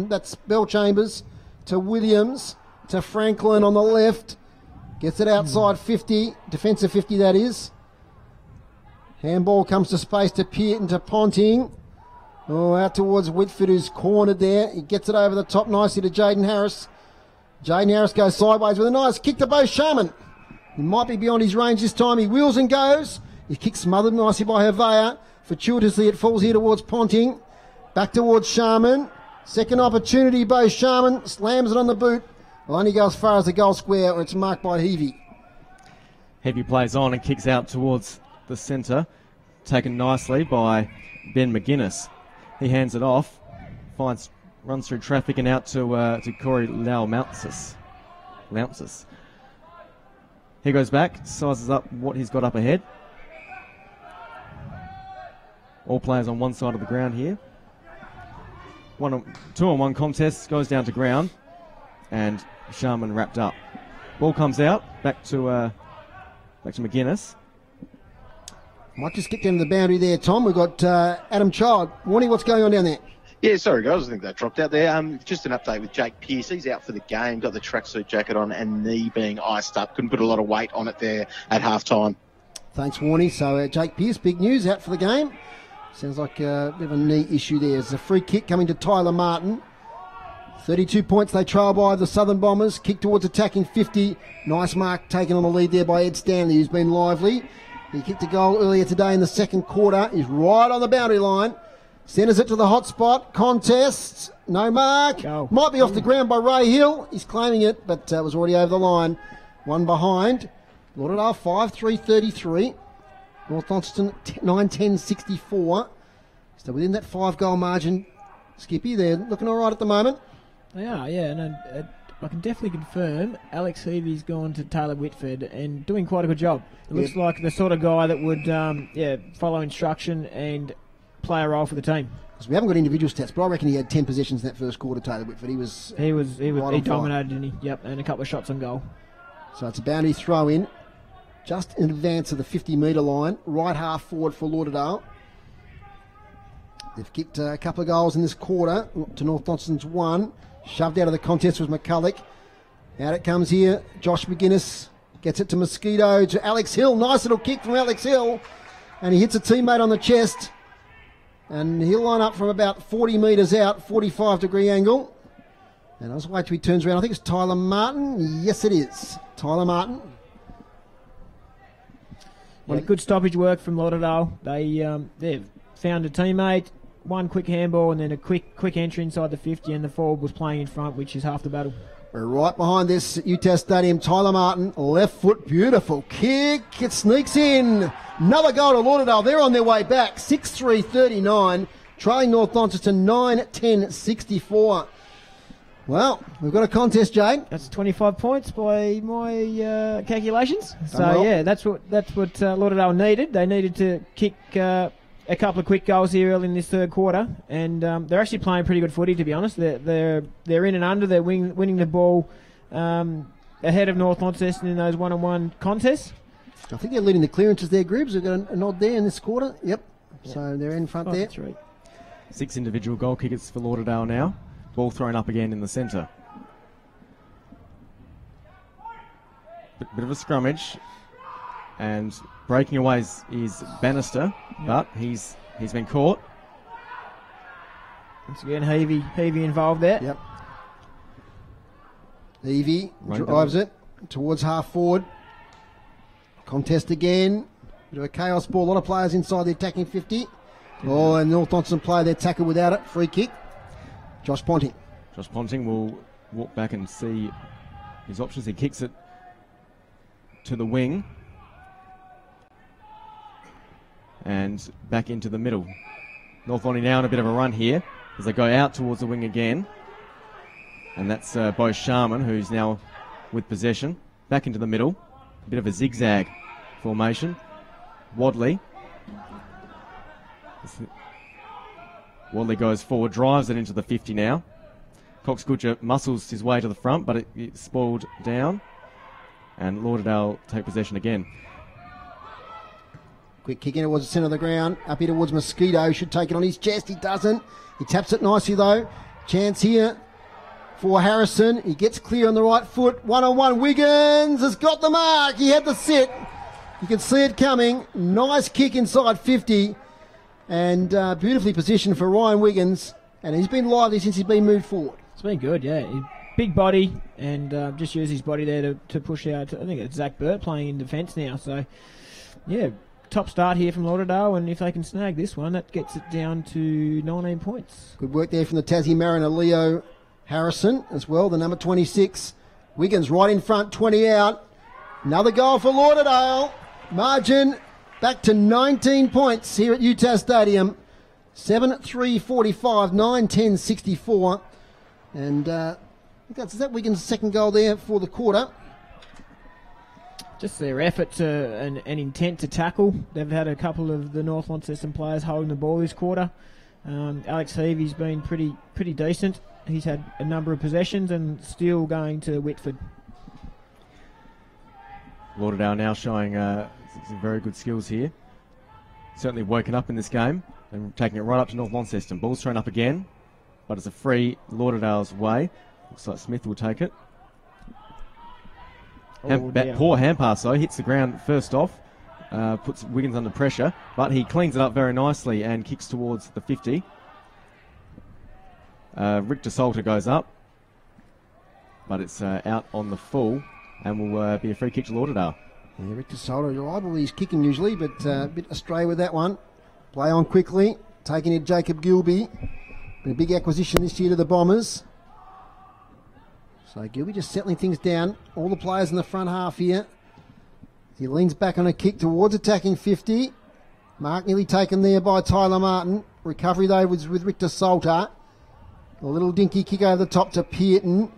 that's Bell Chambers, to Williams, to Franklin on the left. Gets it outside 50, defensive 50 that is. Handball comes to space to Pearton, to Ponting. Oh, out towards Whitford, who's cornered there. He gets it over the top nicely to Jaden Harris. Jaden Harris goes sideways with a nice kick to Bo Sharman. He might be beyond his range this time. He wheels and goes. His kick smothered nicely by Havea. Fortuitously, it falls here towards Ponting. Back towards Sharman. Second opportunity, Bo Sharman slams it on the boot. Will only go as far as the goal square, or it's marked by Heavy. Heavy plays on and kicks out towards the centre. Taken nicely by Ben McGuinness. He hands it off. Runs through traffic and out to Corey Launces. He goes back, sizes up what he's got up ahead. All players on one side of the ground here. 2-on-1 contest goes down to ground, and Sharman wrapped up. Ball comes out back to McGuinness. Might just skip down to the boundary there, Tom. We've got Adam Child. Warnie, what's going on down there? Yeah, sorry guys, I think that dropped out there. Just an update with Jake Pearce. He's out for the game, got the tracksuit jacket on and knee being iced up. Couldn't put a lot of weight on it there at half-time. Thanks, Warnie. So Jake Pearce, big news, out for the game. Sounds like a bit of a knee issue there. There's a free kick coming to Tyler Martin. 32 points they trail by the Southern Bombers. Kick towards attacking 50. Nice mark taken on the lead there by Ed Stanley, who's been lively. He kicked a goal earlier today in the second quarter. He's right on the boundary line. Centres it to the hot spot. Contest. No mark. Go. Might be off the ground by Ray Hill. He's claiming it, but was already over the line. One behind. Lauderdale 5-3-33. North Launceston 9-10-64. So within that 5-goal margin, Skippy, they're looking all right at the moment. They are, yeah. And I can definitely confirm Alex Heavey's gone to Taylor Whitford and doing quite a good job. It looks like the sort of guy that would follow instruction and play a role for the team. Because we haven't got individual stats, but I reckon he had 10 possessions in that first quarter, Taylor Whitford. He dominated, didn't he? Yep, and a couple of shots on goal. So it's a boundary throw in, just in advance of the 50-metre line, right half forward for Lauderdale. They've kicked a couple of goals in this quarter to North Launceston's 1. Shoved out of the contest was McCulloch. Out it comes here. Josh McGuinness gets it to Mosquito, to Alex Hill. Nice little kick from Alex Hill. And he hits a teammate on the chest. And he'll line up from about 40 metres out, 45-degree angle. And I'll just wait till he turns around. I think it's Tyler Martin. Yes, it is. Tyler Martin. Yeah, good stoppage work from Lauderdale. They've found a teammate. One quick handball and then a quick entry inside the 50, and the forward was playing in front, which is half the battle. We're right behind this at UTAS Stadium. Tyler Martin, left foot, beautiful kick. It sneaks in. Another goal to Lauderdale. They're on their way back. 6-3-39. Trailing North Launceston 9-10-64. Well, we've got a contest, Jade. That's 25 points by my calculations. So well. yeah, that's what Lauderdale needed. They needed to kick a couple of quick goals here early in this third quarter, and they're actually playing pretty good footy, to be honest. They're in and under. They're winning the ball ahead of North Launceston in those one-on-one contests. I think they're leading the clearances there, Grubs. We've got a nod there in this quarter. Yep. So they're in front there. 5-3. 6 individual goal kickers for Lauderdale now. Ball thrown up again in the centre. Bit of a scrummage. And breaking away is Bannister, but he's been caught. Once again, Heavey involved there. Yep. Heavey drives it towards half forward. Contest again. Bit of a chaos ball. A lot of players inside the attacking 50. Oh, and North Launceston play their tackle without it. Free kick. Josh Ponting. Josh Ponting will walk back and see his options. He kicks it to the wing. And back into the middle. North Lonnie now on a bit of a run here as they go out towards the wing again. And that's Bo Sharman, who's now with possession. Back into the middle. A bit of a zigzag formation. Wadley. Wadley goes forward, drives it into the 50 now. Cox Goodger muscles his way to the front, but it's spoiled down. And Lauderdale take possession again. Quick kick in towards the centre of the ground. Up here towards Mosquito. Should take it on his chest. He doesn't. He taps it nicely though. Chance here for Harrison. He gets clear on the right foot. One-on-one. Wiggins has got the mark. He had the sit. You can see it coming. Nice kick inside 50. And beautifully positioned for Ryan Wiggins. And he's been lively since he's been moved forward. It's been good, yeah. Big body, and just use his body there to push out. I think it's Zach Burt playing in defence now. So, yeah. Top start here from Lauderdale, and if they can snag this one, that gets it down to 19 points. Good work there from the Tassie Mariner, Leo Harrison as well, the number 26. Wiggins right in front, 20 out. Another goal for Lauderdale. Margin back to 19 points here at UTAS Stadium. 7-3-45, 9-10-64. And is that Wiggins' second goal there for the quarter? Just their effort and intent to tackle. They've had a couple of the North Launceston players holding the ball this quarter. Alex Heavey's been pretty decent. He's had a number of possessions and still going to Whitford. Lauderdale now showing some very good skills here. certainly woken up in this game and taking it right up to North Launceston. Ball's thrown up again, but it's a free Lauderdale's way. Looks like Smith will take it. Poor hand pass though, hits the ground first off, puts Wiggins under pressure, but he cleans it up very nicely and kicks towards the 50. Richter Salter goes up, but it's out on the full and will be a free kick to Lauderdale. Yeah, Richter Salter, reliable, he's kicking usually, but a bit astray with that one. Play on quickly, taking it Jacob Gilby. Been a big acquisition this year to the Bombers. So Gilby just settling things down. All the players in the front half here. He leans back on a kick towards attacking 50. Mark nearly taken there by Tyler Martin. Recovery though was with Richter Salter. A little dinky kick over the top to Pearton.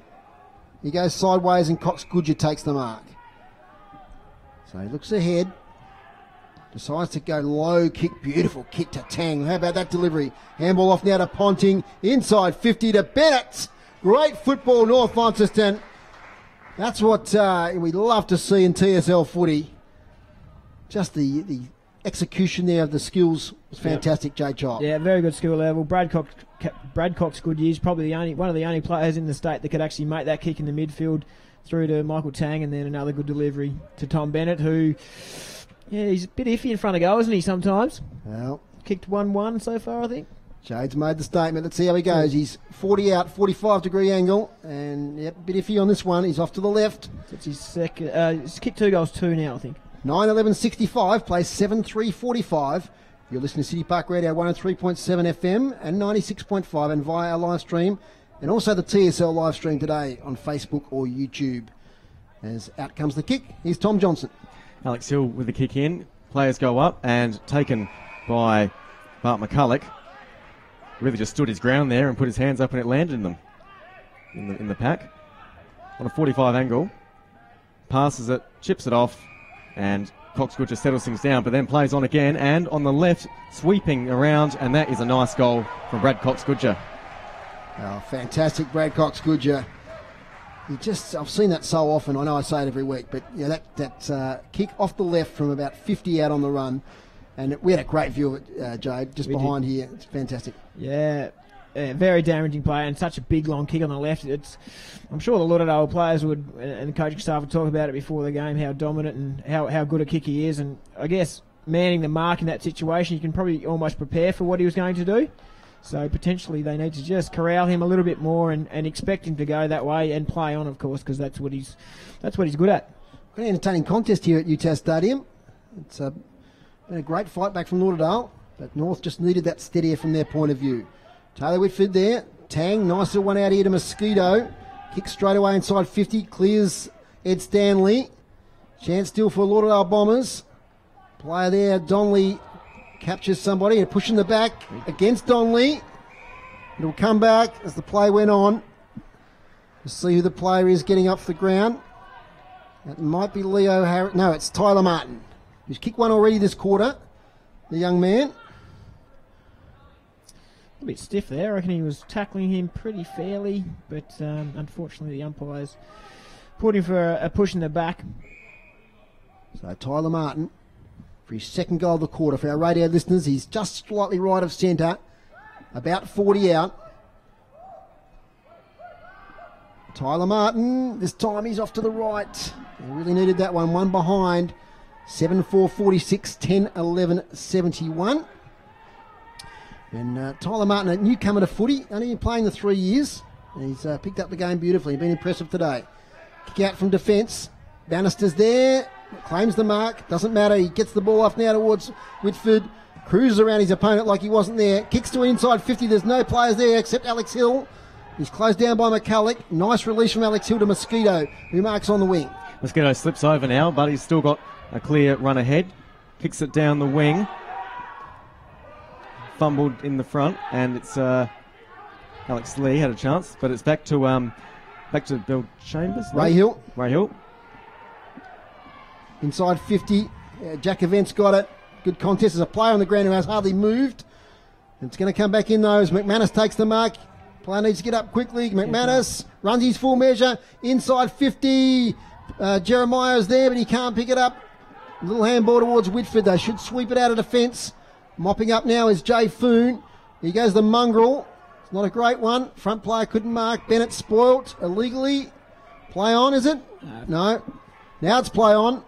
He goes sideways and Cox Goodger takes the mark. So he looks ahead. Decides to go low kick. Beautiful kick to Tang. How about that delivery? Handball off now to Ponting. Inside 50 to Bennett. Great football, North Launceston. That's what we love to see in TSL footy. Just the execution there of the skills was fantastic, Jade Child. Yeah, very good skill level. Brad Cox Goodyear is probably one of the only players in the state that could actually make that kick in the midfield through to Michael Tang, and then another good delivery to Tom Bennett, who, yeah, he's a bit iffy in front of goal, isn't he, sometimes? Well, kicked 1-1 so far, I think. Jade's made the statement. Let's see how he goes. He's 40 out, 45-degree angle, and yep, a bit iffy on this one. He's off to the left. It's his second. He's kicked 2 goals, 2 now, I think. 9-11-65, plays 7-3-45. You're listening to City Park Radio 103.7 FM and 96.5, and via our live stream, and also the TSL live stream today on Facebook or YouTube. As out comes the kick, here's Tom Johnson. Alex Hill with the kick in. Players go up and taken by Bart McCulloch. Really just stood his ground there and put his hands up and it landed in them in the pack. On a 45 angle. Passes it, chips it off, and Cox Goodger settles things down, but then plays on again, and on the left, sweeping around, and that is a nice goal from Brad Cox Goodger. Oh, fantastic, Brad Cox Goodger. I've seen that so often. I know I say it every week, but yeah, that kick off the left from about 50 out on the run, and we had a great view of it, Jade, just behind here. It's fantastic. Yeah, very damaging play, and such a big long kick on the left. I'm sure the Lauderdale players would, and the coaching staff would talk about it before the game, how dominant and how good a kick he is. And I guess manning the mark in that situation, you can probably almost prepare for what he was going to do. So potentially they need to just corral him a little bit more and expect him to go that way and play on, of course, because that's what he's good at. An entertaining contest here at UTAS Stadium. It's been a great fight back from Lauderdale, but North just needed that steadier from their point of view. Taylor Whitford there. Tang, nice little one out here to Mosquito. Kicks straight away inside 50, clears Ed Stanley. Chance still for Lauderdale Bombers. Player there, Donnelly, captures somebody and pushing the back against Donnelly. It'll come back as the play went on. We'll see who the player is getting up the ground. It might be Leo Harris. No, it's Tyler Martin, who's kicked one already this quarter, the young man. A bit stiff there. I reckon he was tackling him pretty fairly, but unfortunately the umpires put him for a push in the back. So Tyler Martin, for his second goal of the quarter. For our radio listeners, he's just slightly right of centre, about 40 out. Tyler Martin, this time he's off to the right. He really needed that one. One behind. 7-4-46, 10-11-71. And Tyler Martin, a newcomer to footy, only been playing the 3 years. And he's picked up the game beautifully, been impressive today. Kick out from defence. Bannister's there, claims the mark, doesn't matter. He gets the ball off now towards Whitford. Cruises around his opponent like he wasn't there. Kicks to inside 50, there's no players there except Alex Hill. He's closed down by McCulloch. Nice release from Alex Hill to Mosquito, who marks on the wing. Mosquito slips over now, but he's still got a clear run ahead. Kicks it down the wing. Fumbled in the front, and it's Alex Lee had a chance, but it's back to Bill Chambers. Ray Hill. Inside 50. Jack Events got it. Good contest. There's a player on the ground who has hardly moved. It's going to come back in though as McManus takes the mark. Player needs to get up quickly. McManus runs his full measure. Inside 50. Jeremiah's there, but he can't pick it up. A little handball towards Whitford. They should sweep it out of defence. Mopping up now is Jay Foon. He goes the mongrel. It's not a great one. Front player couldn't mark. Bennett spoilt illegally. Play on, is it? No. Now it's play on.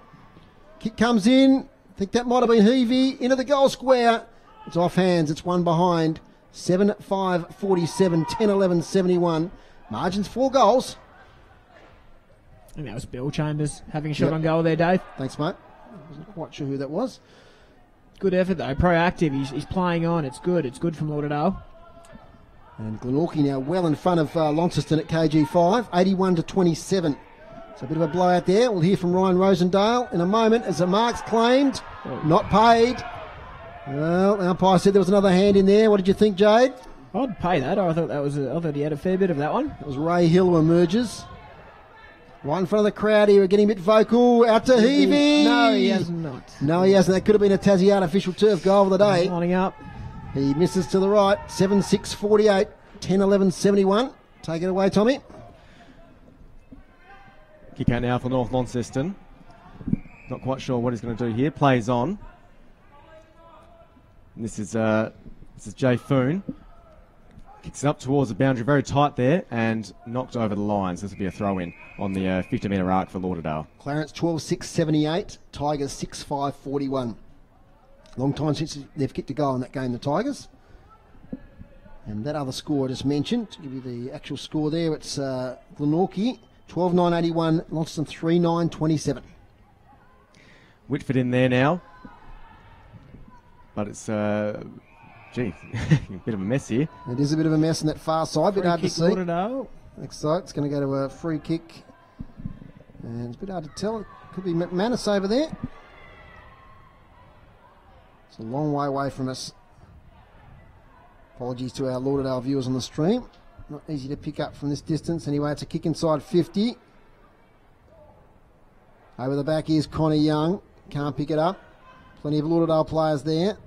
Kick comes in. I think that might have been Heavey. Into the goal square. It's off hands. It's one behind. 7-5-47, 10-11-71. Margins 4 goals. I think that was Bill Chambers having a shot on goal there, Dave. Thanks, mate. I wasn't quite sure who that was. Good effort, though. Proactive. He's playing on. It's good. It's good from Lauderdale. And Glenorchy now well in front of Launceston at KG5, 81-27. So a bit of a blowout there. We'll hear from Ryan Rosendale in a moment as the mark's claimed. Not paid. Well, the umpire said there was another hand in there. What did you think, Jade? I'd pay that. I thought he had a fair bit of that one. It was Ray Hill who emerges. Right in front of the crowd here. We're getting a bit vocal. Out to Heavey. No, he has not. No, he hasn't. That could have been a Tassie artificial turf goal of the day. Lining up. He misses to the right. 7-6-48. 10-11-71. Take it away, Tommy. Kick out now for North Launceston. Not quite sure what he's going to do here. Plays on. And this is Jay Foon. Kicks it up towards the boundary, very tight there, and knocked over the lines. This will be a throw-in on the 50-metre arc for Lauderdale. Clarence 12-6-78. Tigers 6-5-41. Long time since they've kicked a goal in that game, the Tigers. And that other score I just mentioned, to give you the actual score there, it's Glenorchy 12-9-81, Launceston 3-9-27. Whitford in there now. But it's, a bit of a mess here. It is a bit of a mess in that far side, a bit hard to see. Lauderdale. Next side, it's going to go to a free kick. And it's a bit hard to tell. It could be McManus over there. It's a long way away from us. Apologies to our Lauderdale viewers on the stream. Not easy to pick up from this distance. Anyway, it's a kick inside 50. Over the back is Connor Young. Can't pick it up. Plenty of Lauderdale players there.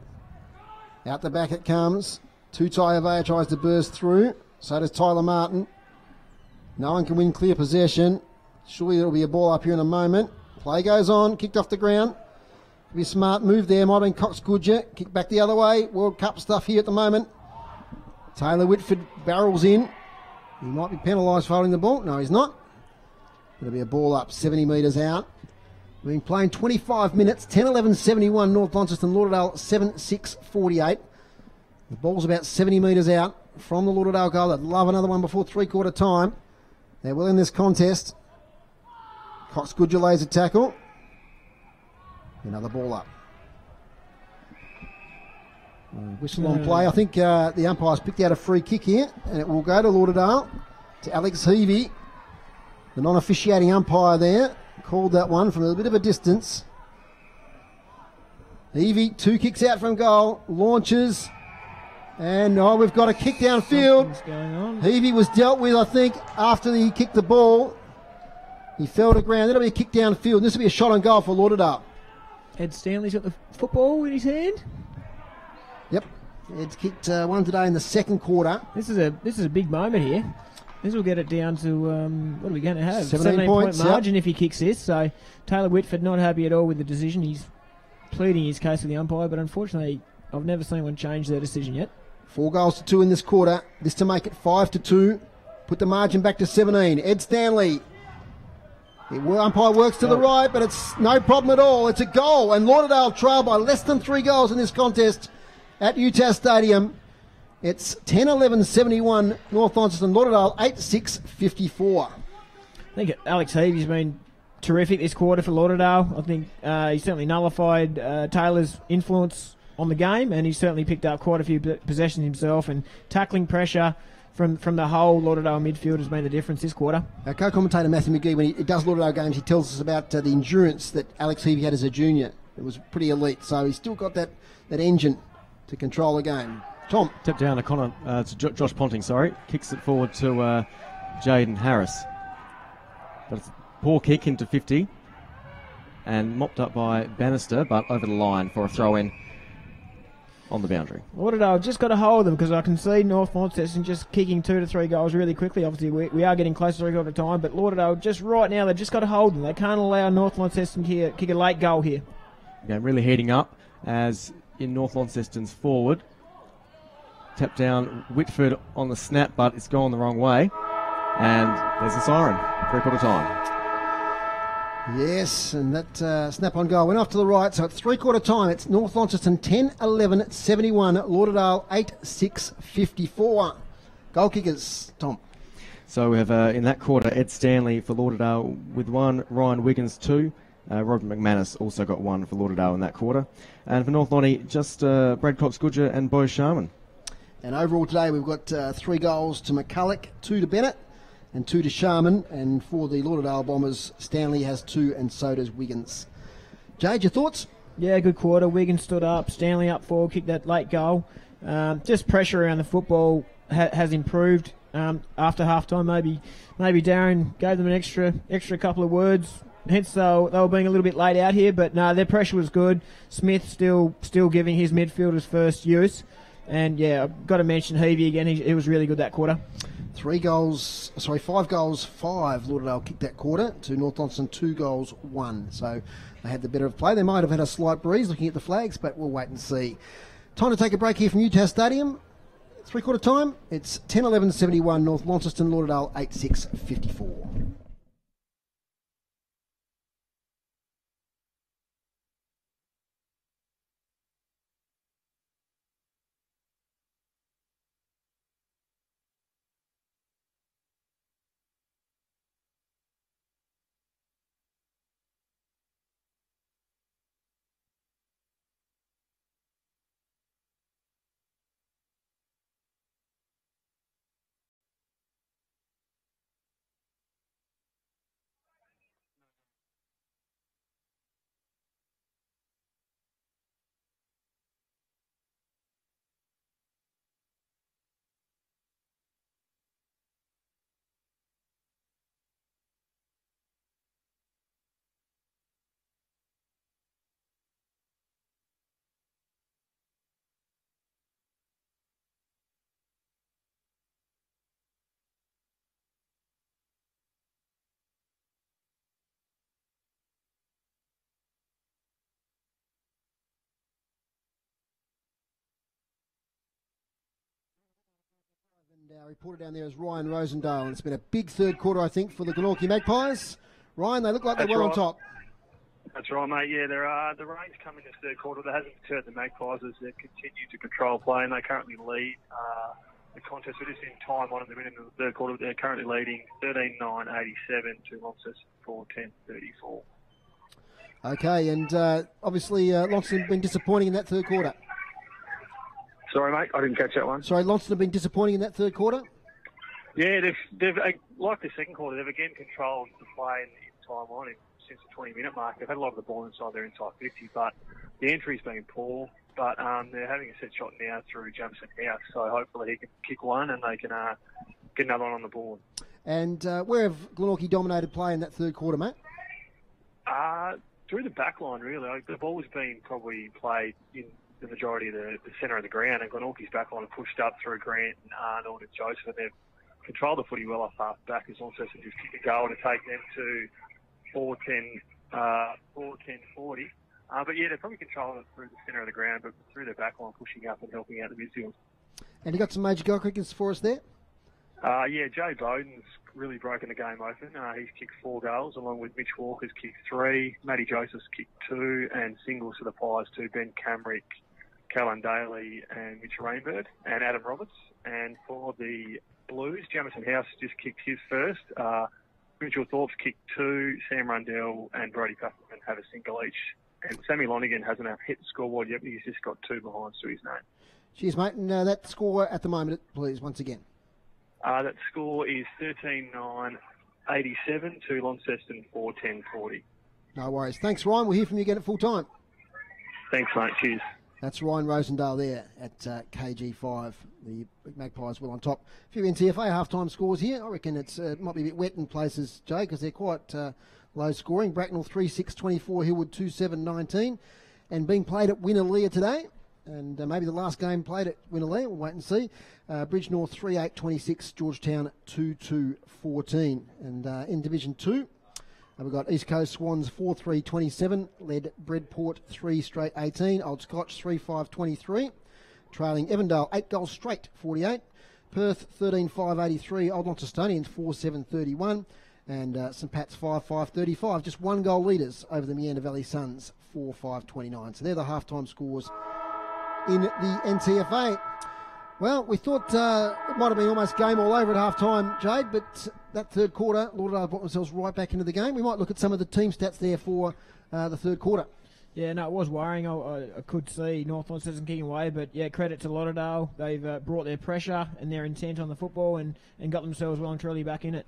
Out the back it comes. Tutai tries to burst through. So does Tyler Martin. No one can win clear possession. Surely there'll be a ball up here in a moment. Play goes on. Kicked off the ground. Be a smart move there. Might have been Cox Goodger. Kick back the other way. World Cup stuff here at the moment. Taylor Whitford barrels in. He might be penalised for holding the ball. No, he's not. It'll be a ball up 70 metres out. We've been playing 25 minutes. 10-11-71 North Launceston. Lauderdale 7-6-48. The ball's about 70 metres out from the Lauderdale goal. They'd love another one before three-quarter time. They're well in this contest. Cox Goodger lays a tackle. Another ball up. Whistle on play. I think the umpire's picked out a free kick here, and it will go to Lauderdale, to Alex Heavey. The non-officiating umpire there called that one from a bit of a distance. Heavey, 2 kicks out from goal, launches, and we've got a kick downfield. Heavey was dealt with, I think, after he kicked the ball. He fell to ground. That'll be a kick downfield. This will be a shot on goal for Lauderdale. Ed Stanley's got the football in his hand. Yep, Ed's kicked one today in the second quarter. This is a big moment here. This will get it down to what are we going to have? 17 points margin if he kicks this. So Taylor Whitford not happy at all with the decision. He's pleading his case with the umpire, but unfortunately I've never seen one change their decision yet. 4 goals to 2 in this quarter. This to make it 5-2. Put the margin back to 17. Ed Stanley. The umpire works to the right, but it's no problem at all. It's a goal, and Lauderdale trail by less than 3 goals in this contest at UTAS Stadium. It's 10-11-71 North Launceston. Lauderdale 8-6-54. I think Alex Heavey's been terrific this quarter for Lauderdale. I think he certainly nullified Taylor's influence on the game, and he certainly picked up quite a few possessions himself, and tackling pressure from the whole Lauderdale midfield has made the difference this quarter. Our co-commentator Matthew McGee, when he does Lauderdale games, he tells us about the endurance that Alex Heavey had as a junior. It was pretty elite, so he's still got that engine to control the game. Tom. Tip down to Josh Ponting, kicks it forward to Jade and Harris. But it's a poor kick into 50 and mopped up by Bannister, but over the line for a throw-in on the boundary. Lauderdale just got to hold them, because I can see North Launceston just kicking 2 to 3 goals really quickly. Obviously, we are getting close to 3 quarter time, but Lauderdale just right now, they've just got to hold them. They can't allow North Launceston to kick a late goal here. Game really heating up as in North Launceston's forward. Tap down Whitford on the snap, but it's gone the wrong way. And there's a siren. 3/4 time. Yes, and that snap-on goal went off to the right, so it's 3/4 time. It's North Launceston 10-11, 71, Lauderdale 8-6, 54. Goal kickers, Tom. So we have, in that quarter, Ed Stanley for Lauderdale with 1, Ryan Wiggins 2. Robert McManus also got 1 for Lauderdale in that quarter. And for North Lonnie, just Brad Cox-Goodger and Bo Sharman. And overall today, we've got 3 goals to McCulloch, 2 to Bennett, and 2 to Sharman. And for the Lauderdale Bombers, Stanley has 2, and so does Wiggins. Jade, your thoughts? Yeah, good quarter. Wiggins stood up, Stanley up forward, kicked that late goal. Just pressure around the football has improved after half-time. Maybe Darren gave them an extra couple of words. Hence, they were being a little bit late out here. But no, their pressure was good. Smith still giving his midfielders first use. And, yeah, I've got to mention Heavey again. He was really good that quarter. 5 goals, 5 Lauderdale kicked that quarter to North Launceston, 2 goals, 1. So they had the better of play. They might have had a slight breeze looking at the flags, but we'll wait and see. Time to take a break here from UTAS Stadium. 3/4 time. It's 10-11, 71, North Launceston, Lauderdale 8-6, 54. And our reporter down there is Ryan Rosendale, and it's been a big third quarter, I think, for the Glenorchy Magpies. Ryan, they look like they're well on top. That's right, mate. Yeah, the rain's coming this third quarter. That hasn't deterred the Magpies as they continue to control play, and they currently lead the contest. We're just in time on at the minute in the third quarter. They're currently leading 13-9-87 to Launceston 4-10-34. Okay, and obviously Launceston have been disappointing in that third quarter. Sorry, mate, I didn't catch that one. Sorry, Launceston have been disappointing in that third quarter? Yeah, they've like the second quarter, they've again controlled the play in time on since the 20-minute mark. They've had a lot of the ball inside their inside 50, but the entry's been poor. But they're having a set shot now through Jamison House, so hopefully he can kick one and they can get another one on the board. And where have Glenorchy dominated play in that third quarter, mate? Through the back line, really. The ball has been probably played in the majority of the centre of the ground, and Glenorchy's back line pushed up through Grant and Arnold and Joseph, and they've controlled the footy well off half back as Launceston just kick a goal to take them to 4-10-40. But yeah, they're probably controlling it through the centre of the ground, but through their back line pushing up and helping out the midfield. And you got some major goal kickers for us there? Yeah, Jay Bowden's really broken the game open. He's kicked 4 goals, along with Mitch Walker's kicked 3, Matty Joseph's kicked 2, and singles for the Pies to Ben Camrick, Callan Daly, and Mitch Rainbird, and Adam Roberts. And for the Blues, Jamison House just kicked his first. Mitchell Thorpe's kicked 2, Sam Rundell and Brody Pufferman have a single each. And Sammy Lonigan hasn't hit the scoreboard yet, but he's just got 2 behinds to his name. Cheers, mate. And that score at the moment, please, once again. That score is 13-9-87 to Launceston 4-10-40. No worries. Thanks, Ryan. We'll hear from you again at full time. Thanks, mate. Cheers. That's Ryan Rosendale there at KG5. The Magpies well on top. A few NTFA half-time scores here. I reckon it might be a bit wet in places, Jay, because they're quite low scoring. Bracknell 3-6-24, Hillwood 2-7-19. And being played at Winnerlia today. And maybe the last game played at Winnerlia. We'll wait and see. Bridge North 3-8-26, Georgetown 2-2-14. And in Division 2, We've got East Coast Swans 4-3-27, led Bredport 3 straight 18, Old Scotch 3-5-23, trailing Evandale 8 goals straight 48, Perth 13-5-83, Old Launcestonians 4-7-31, and St Pat's 5-5-35. Just 1 goal leaders over the Meander Valley Suns 4-5-29. So they're the halftime scores in the NTFA. Well, we thought it might have been almost game all over at half-time, Jade, but that third quarter, Lauderdale brought themselves right back into the game. We might look at some of the team stats there for the third quarter. Yeah, no, it was worrying. I could see North Launceston kicking away, but yeah, credit to Lauderdale. They've brought their pressure and their intent on the football and got themselves well and truly back in it.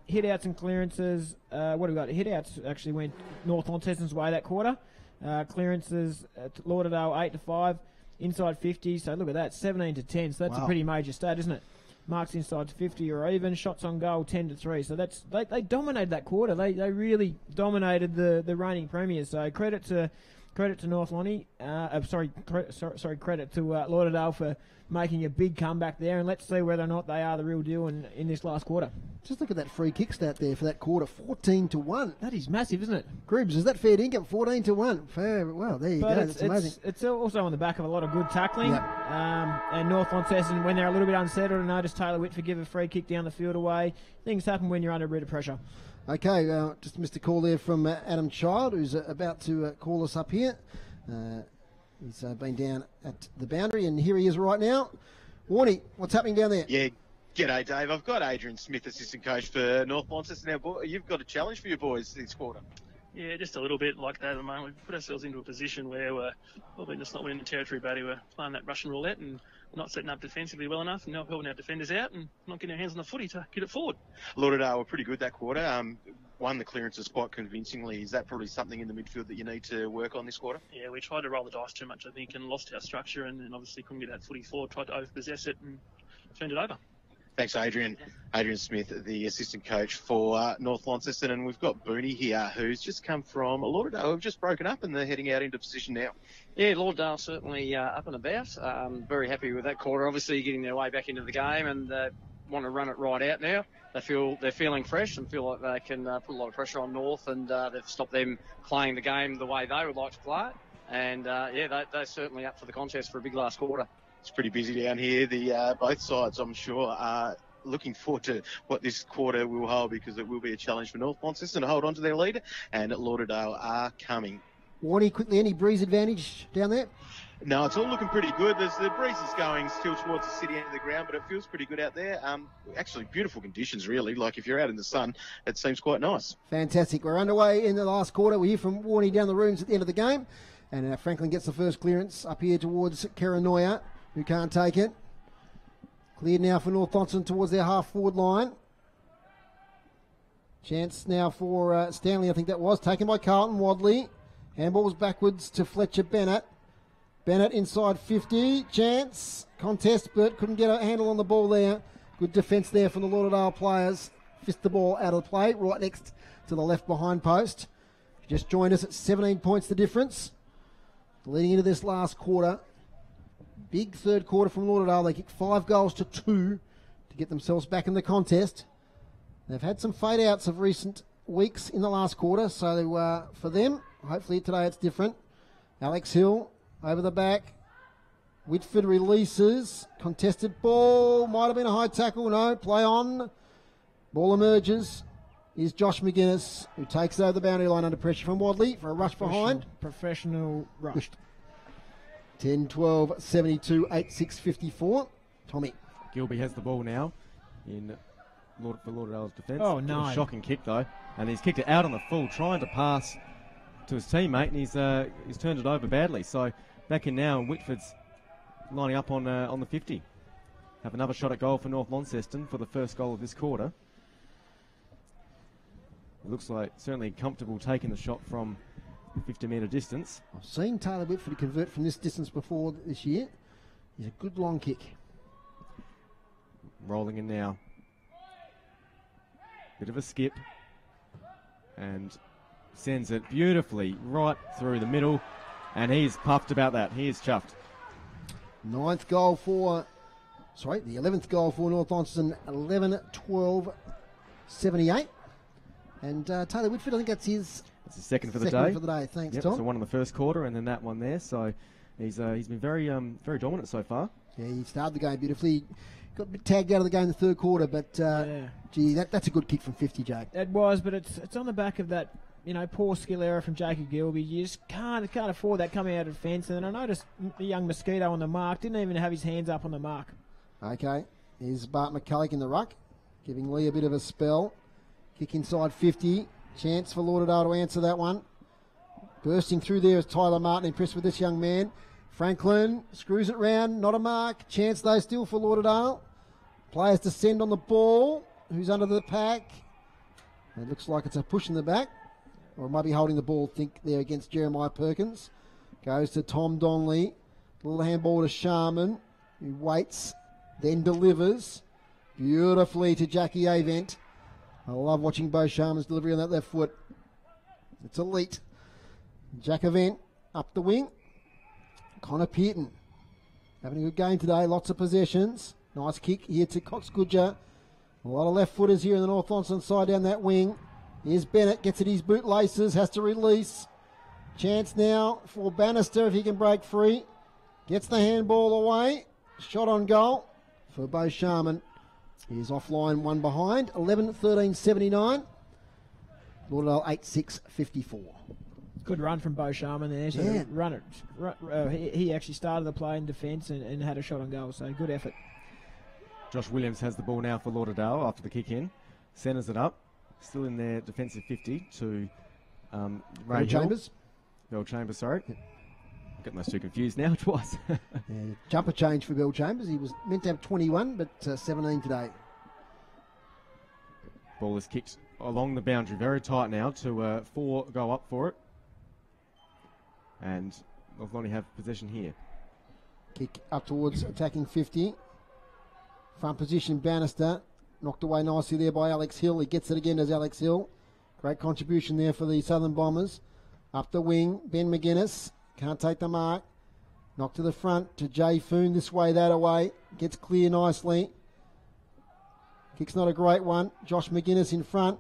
Hit-outs and clearances, what have we got? Hit-outs actually went North Launceston's way that quarter. Clearances at Lauderdale 8-5. Inside 50, so look at that, 17-10. So that's a pretty major stat, isn't it? Marks inside 50 or even. Shots on goal 10-3. So that's they dominated that quarter. They really dominated the reigning premiers. So credit to North Lonnie. Credit to Lauderdale for making a big comeback there. And let's see whether or not they are the real deal in this last quarter. Just look at that free kick stat there for that quarter, 14-1. That is massive, isn't it? Grubbs, is that fair income? 14-1. Fair. Well, there you go. That's amazing. It's also on the back of a lot of good tackling. Yep. And North Launceston, when they're a little bit unsettled, and notice Taylor Whitford give a free kick down the field away. Things happen when you're under a bit of pressure. Okay, just missed a call there from Adam Child, who's about to call us up here. He's been down at the boundary, and here he is right now. Warnie, what's happening down there? Yeah, g'day, Dave. I've got Adrian Smith, assistant coach for North Launceston. Now, you've got a challenge for your boys this quarter. Yeah, just a little bit like that at the moment. We've put ourselves into a position where we're just not winning the territory battle. We're playing that Russian roulette and not setting up defensively well enough and not helping our defenders out and not getting our hands on the footy to get it forward. Lauderdale were pretty good that quarter. Won the clearances quite convincingly. Is that probably something in the midfield that you need to work on this quarter? Yeah, we tried to roll the dice too much, I think, and lost our structure and obviously couldn't get that footy forward, tried to overpossess it and turned it over. Thanks, Adrian. Adrian Smith, the assistant coach for North Launceston, and we've got Booney here, who's just come from Lauderdale, who've just broken up and they're heading out into position now. Yeah, Lauderdale certainly up and about. Very happy with that quarter. Obviously getting their way back into the game and want to run it right out now. They're feeling fresh and feel like they can put a lot of pressure on North, and they've stopped them playing the game the way they would like to play it. And they're certainly up for the contest for a big last quarter. It's pretty busy down here. Both sides, I'm sure, are looking forward to what this quarter will hold, because it will be a challenge for North Launceston to hold on to their lead, and Lauderdale are coming. Warnie, quickly, any breeze advantage down there? No, it's all looking pretty good. The breeze is going still towards the city end of the ground, but it feels pretty good out there. Actually, beautiful conditions, really. Like, if you're out in the sun, it seems quite nice. Fantastic. We're underway in the last quarter. We hear from Warnie down the rooms at the end of the game, and Franklin gets the first clearance up here towards Keranoia, who can't take it. Cleared now for North Launceston towards their half-forward line. Chance now for Stanley, I think that was. Taken by Carlton Wadley. Handballs backwards to Fletcher Bennett. Bennett inside 50. Chance. Contest, but couldn't get a handle on the ball there. Good defence there from the Lauderdale players. Fist the ball out of the play, right next to the left behind post. Just joined us at 17 points the difference. Leading into this last quarter. Big third quarter from Lauderdale. They kicked 5 goals to 2 to get themselves back in the contest. They've had some fade outs of recent weeks in the last quarter, so for them, hopefully today it's different. Alex Hill over the back. Whitford releases. Contested ball. Might have been a high tackle. No, play on. Ball emerges. Here's Josh McGuinness, who takes over the boundary line under pressure from Wadley for a rush behind. Professional rush. 10, 12, 72, 8, 6, 54. Tommy. Gilby has the ball now for Lauderdale's defence. Oh, no. Shocking kick, though. And he's kicked it out on the full, trying to pass to his teammate, and he's turned it over badly. So back in now, and Whitford's lining up on the 50. Have another shot at goal for North Launceston for the first goal of this quarter. It looks like certainly comfortable taking the shot from 50-metre distance. I've seen Taylor Whitford convert from this distance before this year. He's a good long kick. Rolling in now. Bit of a skip. And sends it beautifully right through the middle. And he's puffed about that. He is chuffed. The 11th goal for North Launceston, 11-12, 78. And Taylor Whitford, I think that's his second for the day. Thanks, yep, Tom. So one in the first quarter and then that one there. So he's been very dominant so far. Yeah, he started the game beautifully. Got a bit tagged out of the game in the third quarter, but gee, that's a good kick from 50, Jake. It was, but it's on the back of that, poor skill error from Jacob Gilby. You just can't afford that coming out of defence. And then I noticed the young Mosquito on the mark didn't even have his hands up on the mark. Okay, here's Bart McCulloch in the ruck, giving Lee a bit of a spell. Kick inside 50. Chance for Lauderdale to answer that one. Bursting through there is Tyler Martin, impressed with this young man. Franklin screws it round, not a mark. Chance though still for Lauderdale. Players descend on the ball. Who's under the pack? It looks like it's a push in the back. Or it might be holding the ball, think there against Jeremiah Perkins. Goes to Tom Donnelly. Little handball to Sharman, who waits, then delivers beautifully to Jackie Avent. I love watching Bo Sharman's delivery on that left foot. It's elite. Jack Avent up the wing. Connor Pearton having a good game today. Lots of possessions. Nice kick here to Cox Goodger. A lot of left footers here in the North Launceston side down that wing. Here's Bennett. Gets at his bootlaces. Has to release. Chance now for Bannister if he can break free. Gets the handball away. Shot on goal for Bo Sharman. He's offline, one behind. 11-13-79. Lauderdale 8-6-54. Good run from Bo Sharman there. So Yeah. he actually started the play in defence and had a shot on goal. So good effort. Josh Williams has the ball now for Lauderdale after the kick in. Centres it up. Still in their defensive 50 to Ray Chambers. Bill Chambers, sorry. I'm getting those two confused now twice. Yeah, jumper change for Bill Chambers. He was meant to have 21, but 17 today. Ball is kicked along the boundary, very tight now to 4 go up for it. And North Lonnie have possession here. Kick up towards attacking 50. Front position, Bannister. Knocked away nicely there by Alex Hill. He gets it again as Alex Hill. Great contribution there for the Southern Bombers. Up the wing, Ben McGuinness. Can't take the mark. Knocked to the front to Jay Foon. This way, that away. Gets clear nicely. Kick's not a great one. Josh McGuinness in front.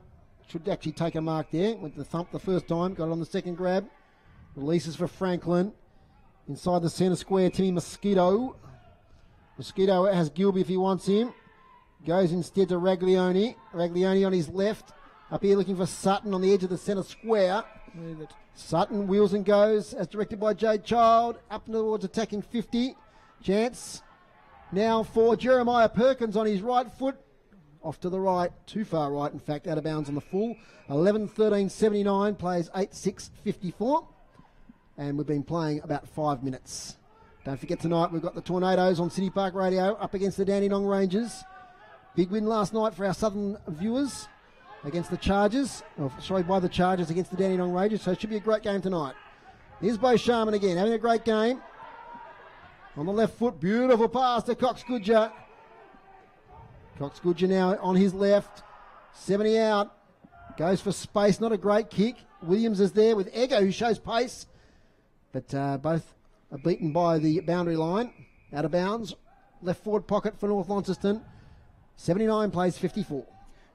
Should actually take a mark there. Went to the thump the first time. Got it on the second grab. Releases for Franklin. Inside the centre square, Timmy Mosquito. Mosquito has Gilby if he wants him. Goes instead to Raglione. Raglione on his left. Up here looking for Sutton on the edge of the centre square. Move it. Sutton wheels and goes as directed by Jade Child. Up towards attacking 50. Chance now for Jeremiah Perkins on his right foot. Off to the right. Too far right, in fact. Out of bounds on the full. 11-13-79. Plays 8-6-54. And we've been playing about 5 minutes. Don't forget tonight we've got the Tornadoes on City Park Radio up against the Dandenong Rangers. Big win last night for our southern viewers against the Chargers. By the Chargers against the Dandenong Rangers. So it should be a great game tonight. Here's Bo Sharman again, having a great game. On the left foot, beautiful pass to Cox Goodger. Cox Goodger now on his left. 70 out. Goes for space, not a great kick. Williams is there with Eggo who shows pace. But both are beaten by the boundary line. Out of bounds. Left forward pocket for North Launceston. 79 plays 54.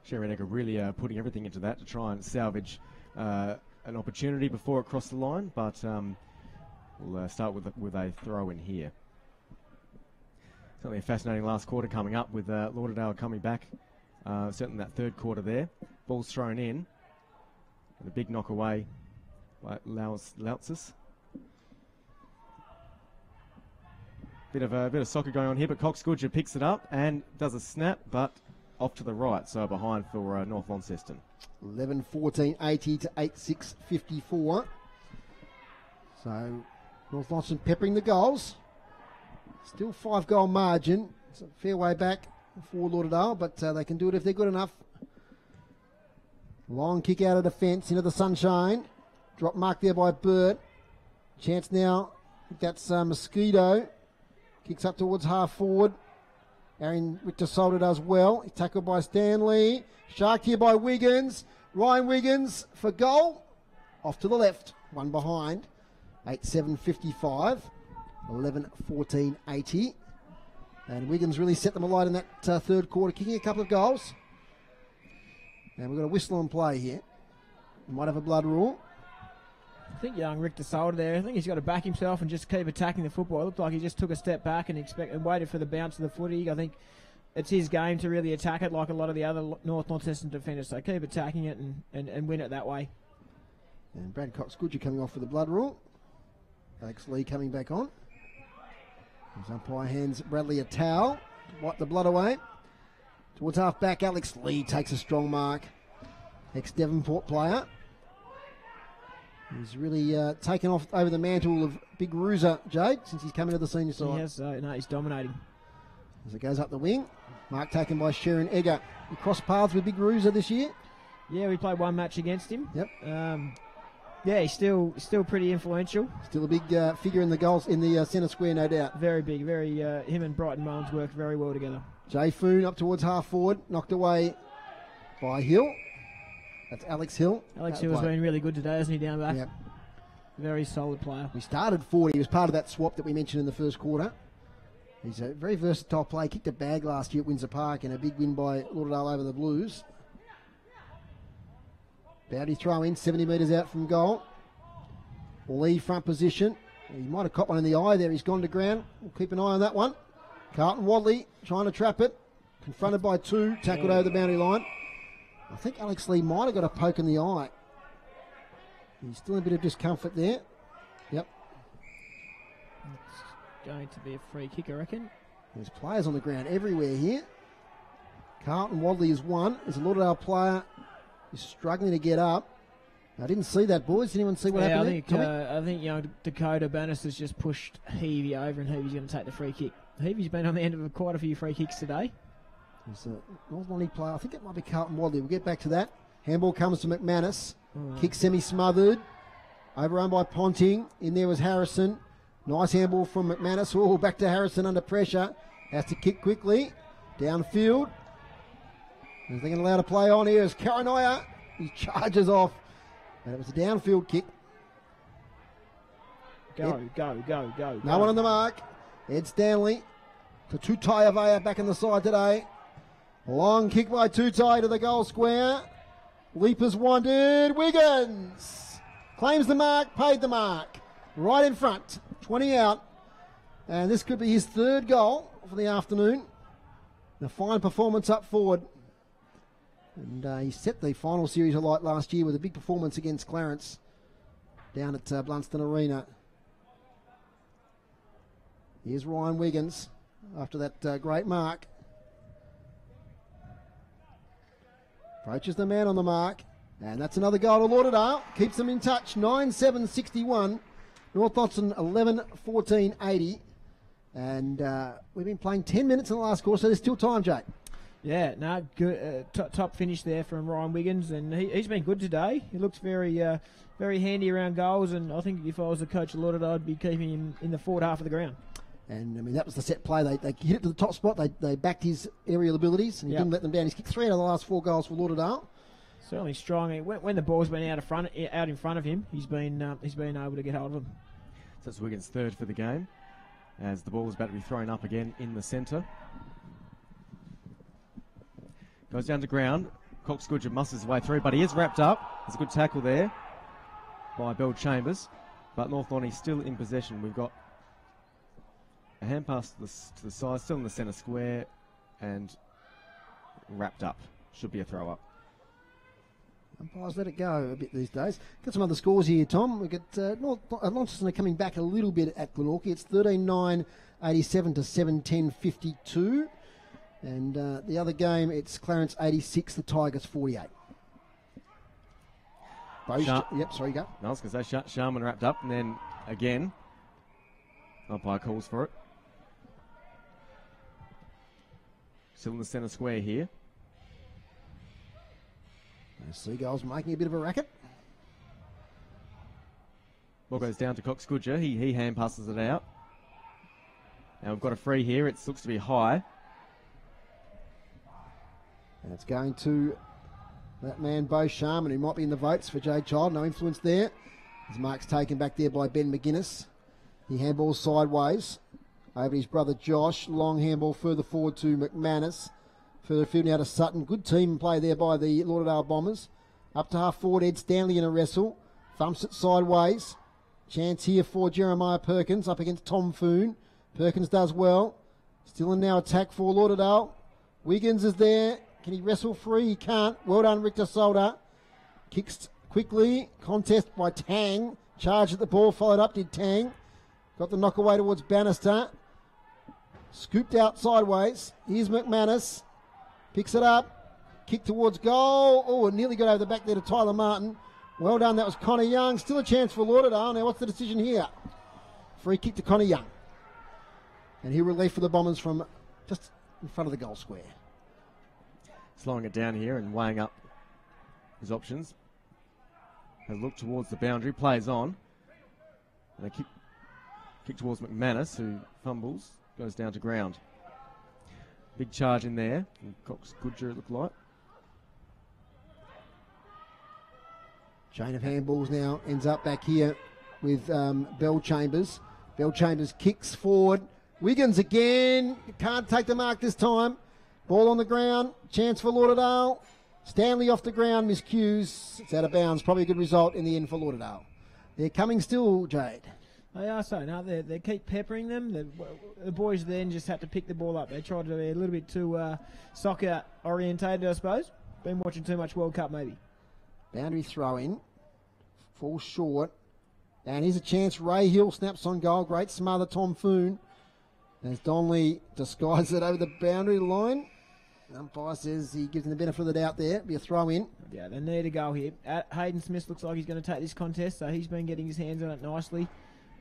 Sherry Egger really putting everything into that to try and salvage an opportunity before it crossed the line. But we'll start with a throw in here. Certainly a fascinating last quarter coming up with Lauderdale coming back. Certainly that third quarter there. Ball's thrown in. And a big knock away by Lautzes. Bit of soccer going on here, but Cox Goodger picks it up and does a snap, but off to the right, so behind for North Launceston. 11-14-80 to 8-6-54. So North Launceston peppering the goals. Still 5-goal margin. It's a fair way back for Lauderdale, but they can do it if they're good enough. Long kick out of defence into the sunshine. Drop mark there by Burt. Chance now. I think that's Mosquito. Kicks up towards half forward. Aaron Richter Solder does well. He's tackled by Stanley. Sharked here by Wiggins. Ryan Wiggins for goal. Off to the left. One behind. 8-7-55. 11-14-80. And Wiggins really set them alight in that third quarter, kicking a couple of goals. And we've got a whistle on play here. Might have a blood rule. I think young Rick DeSolder there, I think he's got to back himself and just keep attacking the football. It looked like he just took a step back and waited for the bounce of the footy. I think it's his game to really attack it like a lot of the other Launceston defenders. So keep attacking it and win it that way. And Brad Cox-Goodger coming off with the blood rule. Alex Lee coming back on. His umpire hands Bradley a towel to wipe the blood away. Towards half back, Alex Lee takes a strong mark. Ex-Devonport player. He's really taken off over the mantle of Big Ruser, Jade, since he's come into the senior side. Yes, he's dominating. As it goes up the wing, mark taken by Sharon Egger. He crossed paths with Big Ruser this year. Yeah, we played one match against him. Yep. Yeah, he's still pretty influential. Still a big figure in the goals in the centre square, no doubt. Very big, him and Brighton Mullins work very well together. Jay Foon up towards half forward, knocked away by Hill. That's Alex Hill. Alex Hill has been really good today, hasn't he, down back? Yep. Very solid player. We started 40. He was part of that swap that we mentioned in the first quarter. He's a very versatile player. Kicked a bag last year at Windsor Park and a big win by Lauderdale over the Blues. Bowdy throw in, 70 metres out from goal. Lee front position. He might have caught one in the eye there. He's gone to ground. We'll keep an eye on that one. Carlton Wadley trying to trap it. Confronted by two. Tackled over the boundary line. I think Alex Lee might have got a poke in the eye. He's still in a bit of discomfort there. Yep. It's going to be a free kick, I reckon. There's players on the ground everywhere here. Carlton Wadley is one. There's a Lauderdale player who's struggling to get up. I didn't see that, boys. Did anyone see what happened there? I think young Dakota Bannister's just pushed Heavey over, and Heavey's going to take the free kick. Heavey's been on the end of quite a few free kicks today. There's a North Lonnie player. I think it might be Carlton Wadley. We'll get back to that. Handball comes to McManus. Kick semi-smothered. Overrun by Ponting. In there was Harrison. Nice handball from McManus. Oh, back to Harrison under pressure. Has to kick quickly. Downfield. Is they going to allow to play on here? Is Karanaya. He charges off. And it was a downfield kick. Go. No one on the mark. Ed Stanley to Tutai Avea back in the side today. Long kick by Tutai to the goal square. Leapers wanted. Wiggins claims the mark, paid the mark. Right in front, 20 out. And this could be his third goal for the afternoon. A fine performance up forward. And he set the final series alight last year with a big performance against Clarence down at Blunston Arena. Here's Ryan Wiggins after that great mark. Approaches the man on the mark. And that's another goal to Lauderdale. Keeps them in touch. 9-7-61. North Launceston 11-14-80. And we've been playing 10 minutes in the last quarter, so there's still time, Jake. Yeah, no, good top finish there from Ryan Wiggins, and he's been good today. He looks very handy around goals, and I think if I was the coach of Lauderdale, I'd be keeping him in the forward half of the ground. And, I mean, that was the set play. They hit it to the top spot. They backed his aerial abilities, and he didn't let them down. He's kicked 3 out of the last 4 goals for Lauderdale. Certainly strong. When the ball's been out in front of him, he's been able to get hold of them. So it's Wiggins' third for the game, as the ball is about to be thrown up again in the centre. Goes down to ground. Cox-Goodger musters his way through, but he is wrapped up. There's a good tackle there by Bell Chambers, but North Lonnie still in possession. We've got a hand pass to the side, still in the centre square, and wrapped up. Should be a throw up. Umpires let it go a bit these days. Got some other scores here, Tom. We got Launceston are coming back a little bit at Glenorchy. It's 13-9, 87 to 7-10, 52. And the other game, it's Clarence 86, the Tigers 48. Yep, sorry, go. No, I was going to say Sharman wrapped up, and then again, umpire calls for it. Still in the centre square here. Seagulls making a bit of a racket. Ball goes down to Cox-Goodger. He hand passes it out. Now we've got a free here. It looks to be high. And it's going to that man, Bo Sharman, who might be in the votes for Jade Child. No influence there. His mark's taken back there by Ben McGuinness. He handballs sideways over to his brother Josh. Long handball further forward to McManus. Further field now to Sutton. Good team play there by the Lauderdale Bombers. Up to half forward, Ed Stanley in a wrestle. Thumps it sideways. Chance here for Jeremiah Perkins up against Tom Foon. Perkins does well. Still in now attack for Lauderdale. Wiggins is there. Can he wrestle free? He can't. Well done, Richter Solder. Kicks quickly. Contest by Tang. Charge at the ball. Followed up, did Tang. Got the knock away towards Bannister. Scooped out sideways. Here's McManus. Picks it up. Kick towards goal. Oh, it nearly got over the back there to Tyler Martin. Well done. That was Connor Young. Still a chance for Lauderdale. Now, what's the decision here? Free kick to Connor Young. And he relief for the Bombers from just in front of the goal square. Slowing it down here and weighing up his options. Has looked towards the boundary. Plays on. And a kick towards McManus, who fumbles. Goes down to ground. Big charge in there from Cox Goodger, it looked like. Chain of handballs now ends up back here with Bell Chambers. Bell Chambers kicks forward. Wiggins again. Can't take the mark this time. Ball on the ground. Chance for Lauderdale. Stanley off the ground. Miscues. It's out of bounds. Probably a good result in the end for Lauderdale. They're coming still, Jade. They are so. No, they keep peppering them. The boys then just had to pick the ball up. They tried to be a little bit too soccer orientated, I suppose. Been watching too much World Cup, maybe. Boundary throw in. Falls short. And here's a chance. Ray Hill snaps on goal. Great smother, Tom Foon. As Donnelly disguises it over the boundary line. The umpire says he gives him the benefit of the doubt there. Be a throw in. Yeah, they need a goal here. Hayden Smith looks like he's going to take this contest, so he's been getting his hands on it nicely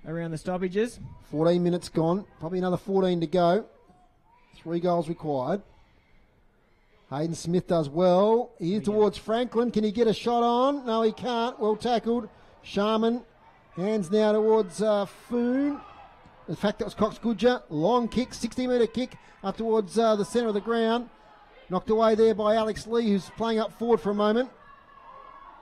around the stoppages. 14 minutes gone. Probably another 14 to go. 3 goals required. Hayden Smith does well. Here towards Franklin. Can he get a shot on? No, he can't. Well tackled. Sharman. Hands now towards Foon. In fact, that was Cox Goodger. Long kick, 60-metre kick up towards the centre of the ground. Knocked away there by Alex Lee, who's playing up forward for a moment.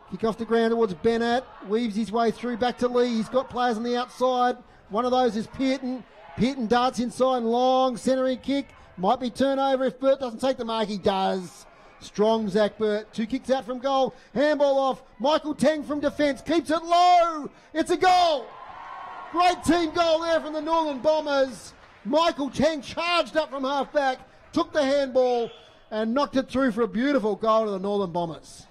Kick off the ground towards Bennett. Weaves his way through back to Lee. He's got players on the outside. One of those is Pearton. Pearton darts inside. Long centering kick. Might be turnover if Burt doesn't take the mark. He does. Strong Zach Burt. 2 kicks out from goal. Handball off. Michael Tang from defence. Keeps it low. It's a goal. Great team goal there from the Northern Bombers. Michael Tang charged up from half back. Took the handball and knocked it through for a beautiful goal to the Northern Bombers.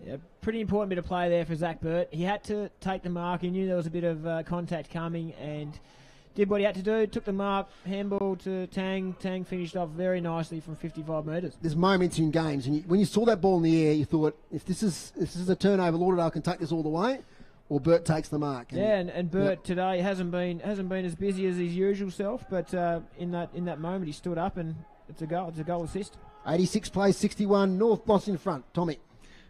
Yeah, pretty important bit of play there for Zach Burt. He had to take the mark. He knew there was a bit of contact coming and did what he had to do. Took the mark, handball to Tang. Tang finished off very nicely from 55 metres. There's moments in games, and when you saw that ball in the air, you thought, if this is a turnover, Lauderdale can take this all the way, or Burt takes the mark. And Burt today hasn't been as busy as his usual self, but in that moment he stood up and it's a goal. It's a goal assist. 86 plays 61. North Launceston in front. Tommy.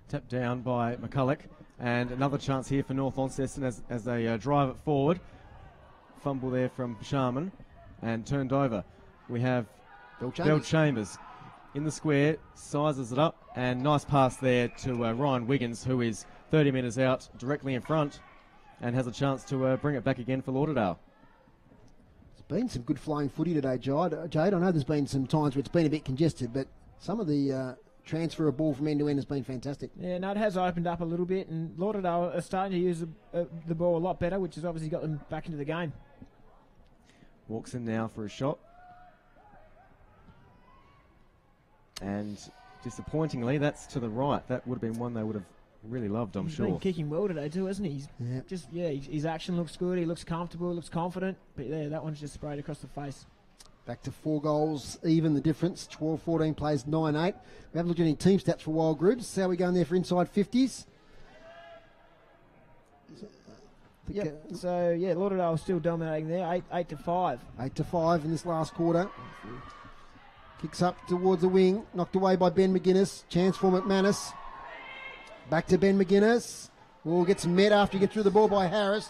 Tapped down by McCulloch, and another chance here for North Launceston as they drive it forward. Fumble there from Sharman and turned over. We have Bell Chambers in the square, sizes it up, and nice pass there to Ryan Wiggins, who is 30 metres out directly in front and has a chance to bring it back again for Lauderdale. There's been some good flowing footy today, Jade. I know there's been some times where it's been a bit congested, but some of the transfer of ball from end to end has been fantastic. Yeah, no, it has opened up a little bit, and Lauderdale are starting to use the ball a lot better, which has obviously got them back into the game. Walks in now for a shot. And disappointingly, that's to the right. That would have been one they would have really loved, I'm sure. He's been kicking well today too, hasn't he? His action looks good. He looks comfortable, looks confident. But yeah, that one's just sprayed across the face. Back to 4 goals, even the difference. 12-14 plays 9-8. We haven't looked at any team stats for Wild Groups. How are we going there for inside 50s? So yeah, Lauderdale still dominating there. 8-5. 8-5 in this last quarter. Kicks up towards the wing. Knocked away by Ben McGuinness. Chance for McManus. Back to Ben McGuinness. Ball gets met after he gets through the ball by Harris.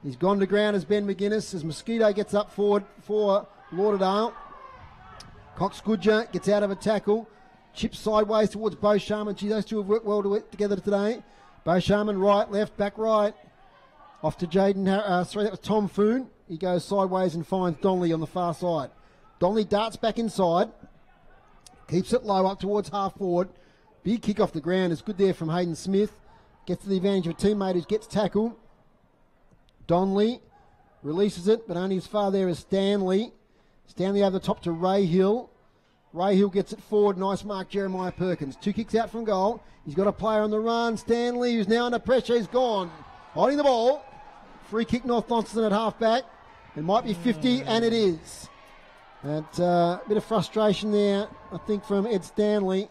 He's gone to ground as Ben McGuinness. As Mosquito gets up forward for Lauderdale. Cox Goodger gets out of a tackle. Chips sideways towards Bo Sharman. Gee, those two have worked well together today. Bo Sharman right, left, back right. Off to Jaden. Sorry, that was Tom Foon. He goes sideways and finds Donnelly on the far side. Donnelly darts back inside. Keeps it low up towards half forward. Big kick off the ground is good there from Hayden Smith. Gets to the advantage of a teammate who gets tackled. Donley releases it, but only as far there as Stanley. Stanley over the top to Ray Hill. Ray Hill gets it forward. Nice mark, Jeremiah Perkins. 2 kicks out from goal. He's got a player on the run. Stanley, who's now under pressure, is gone. Holding the ball. Free kick North Launceston at half-back. It might be 50, and it is. And a bit of frustration there, I think, from Ed Stanley.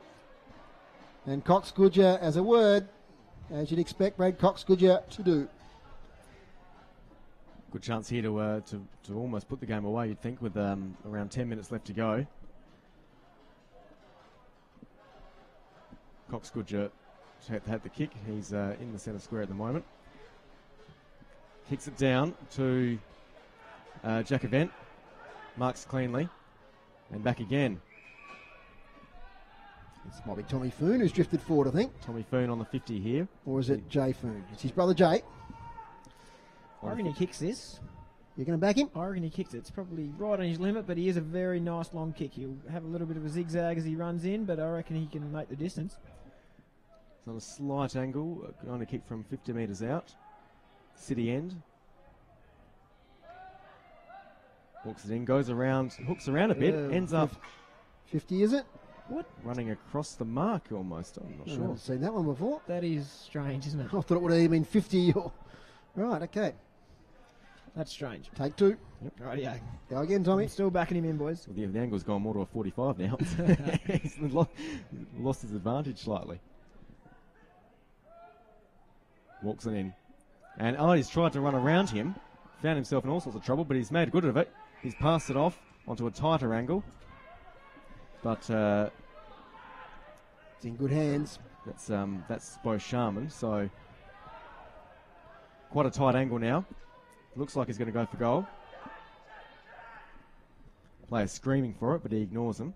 And Cox Goodger as a word, as you'd expect Brad Cox Goodger to do. Good chance here to almost put the game away, you'd think, with around 10 minutes left to go. Cox Goodger had the kick. He's in the centre square at the moment. Kicks it down to Jack Event. Marks cleanly. And back again. This might be Tommy Foon who's drifted forward, I think. Tommy Foon on the 50 here. Or is it Jay Foon? It's his brother Jay. I reckon he kicks this. You're going to back him? I reckon he kicks it. It's probably right on his limit, but he is a very nice long kick. He'll have a little bit of a zigzag as he runs in, but I reckon he can make the distance. It's on a slight angle. On a kick from 50 metres out. City end. Walks it in, goes around, hooks around a bit, ends up 50, is it? What? Running across the mark almost. I'm not I sure. haven't seen that one before. That is strange, isn't it? I thought it would have been 50 or... Right, okay. That's strange. Take 2. Yep. Right, yeah. Go again, Tommy. I'm still backing him in, boys. Well, the angle's gone more to a 45 now. He's lost his advantage slightly. Walks it in. And he's tried to run around him. Found himself in all sorts of trouble, but he's made good of it. He's passed it off onto a tighter angle. But it's in good hands. That's Bo Sharman, so quite a tight angle now. Looks like he's going to go for goal. Player screaming for it, but he ignores him.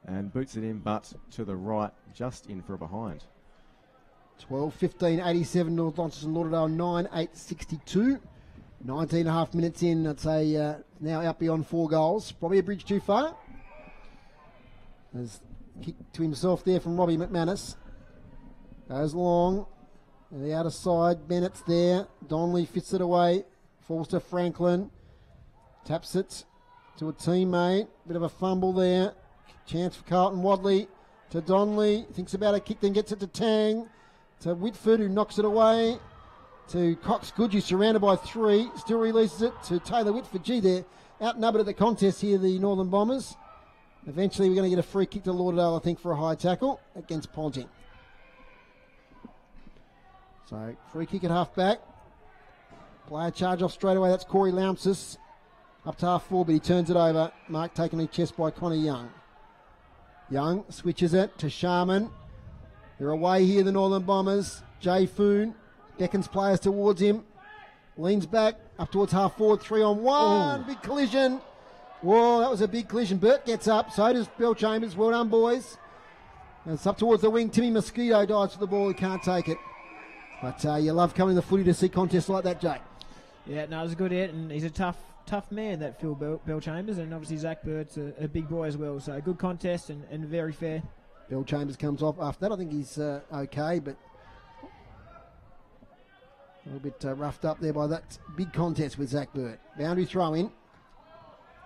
And boots it in, but to the right, just in for a behind. 12-15-87 North Launceston, Lauderdale 9-8-62. 19 and a half minutes in, I'd say now out beyond 4 goals. Probably a bridge too far. There's a kick to himself there from Robbie McManus. Goes long. The outer side, Bennett's there. Donley fits it away. Falls to Franklin. Taps it to a teammate. Bit of a fumble there. Chance for Carlton Wadley. To Donley. Thinks about a kick, then gets it to Tang. To Whitford, who knocks it away. To Cox Goodger, surrounded by 3. Still releases it to Taylor Whitford. Gee, they're outnumbered at the contest here, the Northern Bombers. Eventually, we're going to get a free kick to Lauderdale, I think, for a high tackle against Ponting. So, free kick at half-back. Player charge off straight away. That's Corey Launces. Up to half-forward, but he turns it over. Mark taken in the chest by Connor Young. Young switches it to Sharman. They're away here, the Northern Bombers. Jay Foon beckons players towards him. Leans back up towards half-forward. 3-on-1. Ooh. Big collision. Whoa, that was a big collision. Burt gets up. So does Bill Chambers. Well done, boys. And it's up towards the wing. Timmy Mosquito dives for the ball. He can't take it. But you love coming to the footy to see contests like that, Jake. Yeah, no, it was a good hit, and he's a tough man, that Phil Bill Chambers, and obviously Zach Burt's a big boy as well. So a good contest and very fair. Bill Chambers comes off after that. I think he's okay, but a little bit roughed up there by that big contest with Zach Burt. Boundary throw in.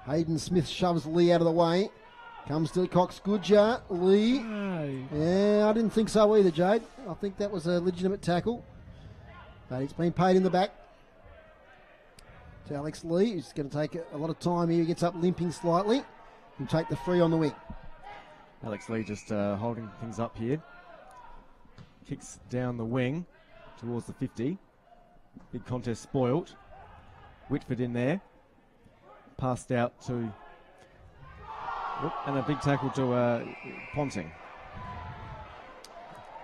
Hayden Smith shoves Lee out of the way. Comes to Cox Goodger. Lee. No. Yeah, I didn't think so either, Jade. I think that was a legitimate tackle. But it's been paid in the back to Alex Lee, who's going to take a lot of time here. He gets up limping slightly and take the free on the wing. Alex Lee just holding things up here. Kicks down the wing towards the 50. Big contest spoilt. Whitford in there. Passed out to... and a big tackle to Ponting.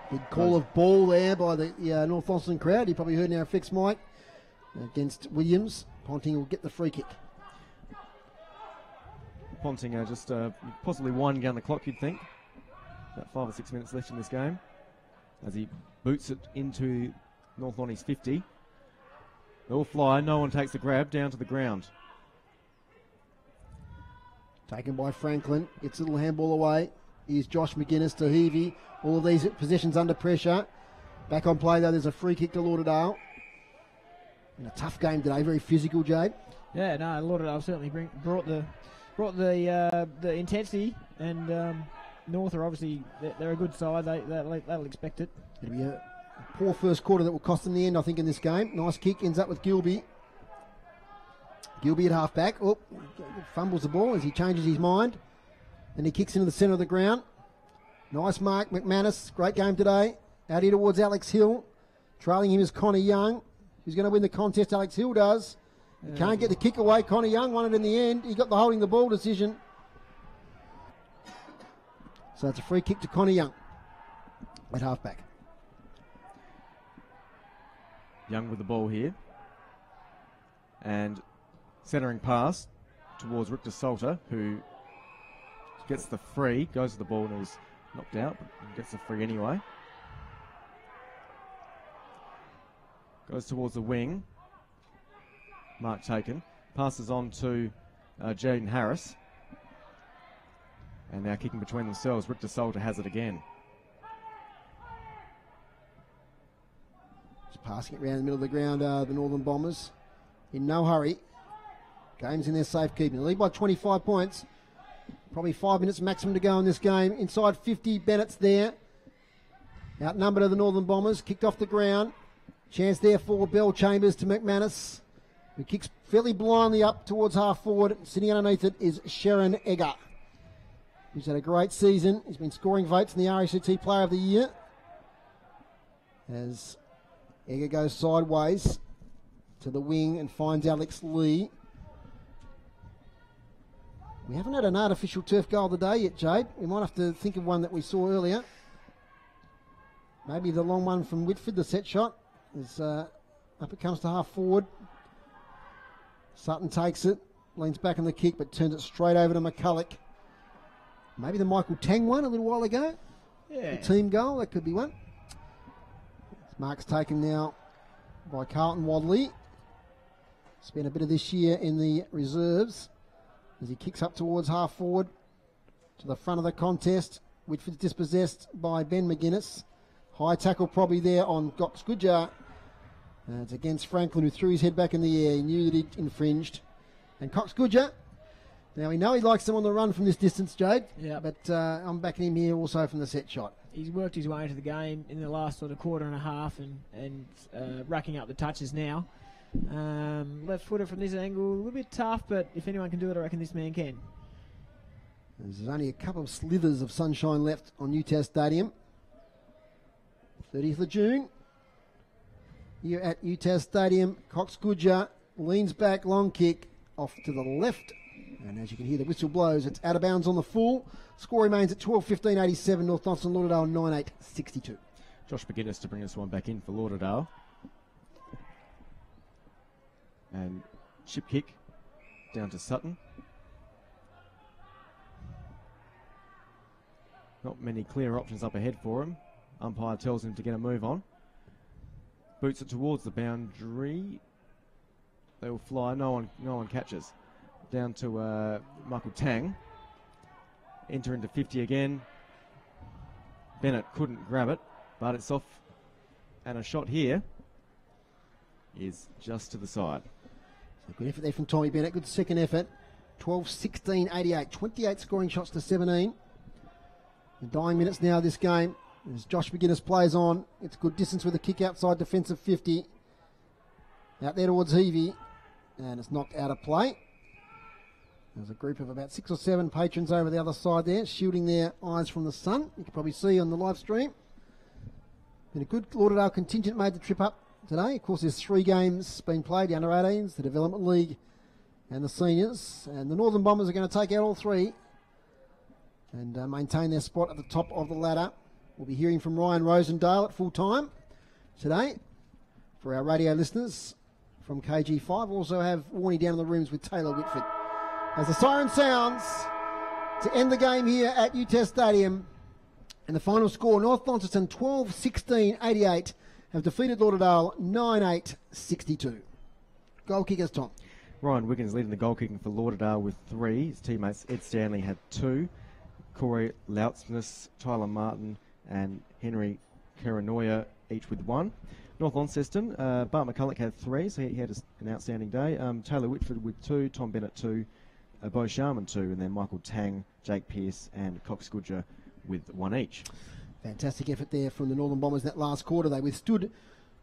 Big call of ball there by the North Launceston crowd. You probably heard in our fixed mic against Williams. Ponting will get the free kick. Ponting just possibly winding down the clock, you'd think. About 5 or 6 minutes left in this game. As he boots it into North Lonnie's 50. They all fly. No one takes the grab down to the ground. Taken by Franklin. Gets a little handball away. Here's Josh McGuinness to Heavey. All of these possessions under pressure. Back on play though, there's a free kick to Lauderdale. In a tough game today, very physical, Jade. Yeah, no, Lauderdale certainly brought the intensity, and North are obviously they're a good side. They'll expect it. It'll be a poor first quarter that will cost them the end, I think, in this game. Nice kick, ends up with Gilby. Gilby at half-back. Oh, fumbles the ball as he changes his mind. And he kicks into the centre of the ground. Nice mark, McManus. Great game today. Out here towards Alex Hill. Trailing him is Connor Young. Who's going to win the contest? Alex Hill does. He can't get the kick away. Connor Young won it in the end. He got the holding the ball decision. So it's a free kick to Connor Young at half-back. Young with the ball here. And centering pass towards Richter Salter, who gets the free, goes to the ball and is knocked out, but gets the free anyway. Goes towards the wing. Mark taken. Passes on to Jaden Harris. And now kicking between themselves, Richter Salter has it again. Just passing it around the middle of the ground, the Northern Bombers. In no hurry. Game's in their safekeeping. They lead by 25 points. Probably 5 minutes maximum to go in this game. Inside 50, Bennett's there. Outnumbered are the Northern Bombers. Kicked off the ground. Chance there for Bell Chambers to McManus, who kicks fairly blindly up towards half forward. Sitting underneath it is Sharon Egger, who's had a great season. He's been scoring votes in the RACT Player of the Year. As Egger goes sideways to the wing and finds Alex Lee. We haven't had an artificial turf goal of the day yet, Jade. We might have to think of one that we saw earlier. Maybe the long one from Whitford, the set shot. As up it comes to half forward. Sutton takes it, leans back on the kick, but turns it straight over to McCulloch. Maybe the Michael Tang one a little while ago. Yeah. The team goal, that could be one. Mark's taken now by Carlton Wadley. Spent a bit of this year in the reserves as he kicks up towards half forward to the front of the contest. Whitford's dispossessed by Ben McGuinness. High tackle probably there on Gox Goodjar. It's against Franklin, who threw his head back in the air. He knew that he'd infringed. And Cox Goodjar. Now we know he likes them on the run from this distance, Jade. Yeah. But I'm backing him here also from the set shot. He's worked his way into the game in the last sort of quarter and a half and racking up the touches now. Left footer from this angle, a little bit tough, but if anyone can do it, I reckon this man can. There's only a couple of slithers of sunshine left on UTAS Stadium. 30th of June. Here at UTAS Stadium, Cox Goodjar leans back, long kick off to the left. And as you can hear, the whistle blows. It's out of bounds on the full. Score remains at 12-15-87. North Launceston, Lauderdale 9-8-62. Josh McGuinness to bring this one back in for Lauderdale. And chip kick down to Sutton. Not many clear options up ahead for him. Umpire tells him to get a move on. Boots it towards the boundary. They will fly. No one catches. Down to Michael Tang. Enter into 50 again. Bennett couldn't grab it, but it's off. And a shot here is just to the side. So good effort there from Tommy Bennett. Good second effort. 12-16-88. 28 scoring shots to 17. The dying minutes now of this game. As Josh McGuinness plays on, it's good distance with a kick outside defensive 50. Out there towards Heavey, and it's knocked out of play. There's a group of about 6 or 7 patrons over the other side there, shielding their eyes from the sun. You can probably see on the live stream. Been a good Lauderdale contingent made the trip up today. Of course, there's 3 games being played, the Under-18s, the Development League, and the Seniors. And the Northern Bombers are going to take out all 3 and maintain their spot at the top of the ladder. We'll be hearing from Ryan Rosendale at full time today for our radio listeners from KG5. We'll also have Warnie down in the rooms with Taylor Whitford. As the siren sounds to end the game here at UTAS Stadium, and the final score, North Launceston 12-16-88 have defeated Lauderdale 9-8-62. Goal kickers, Tom. Ryan Wiggins leading the goal kicking for Lauderdale with 3. His teammates Ed Stanley had 2. Corey Launceston, Tyler Martin and Henry Karanoya each with 1. North Launceston, Bart McCulloch had 3, so he had an outstanding day. Taylor Whitford with 2, Tom Bennett 2, Bo Sharman 2, and then Michael Tang, Jake Pearce and Cox Goodger with 1 each. Fantastic effort there from the Northern Bombers that last quarter. They withstood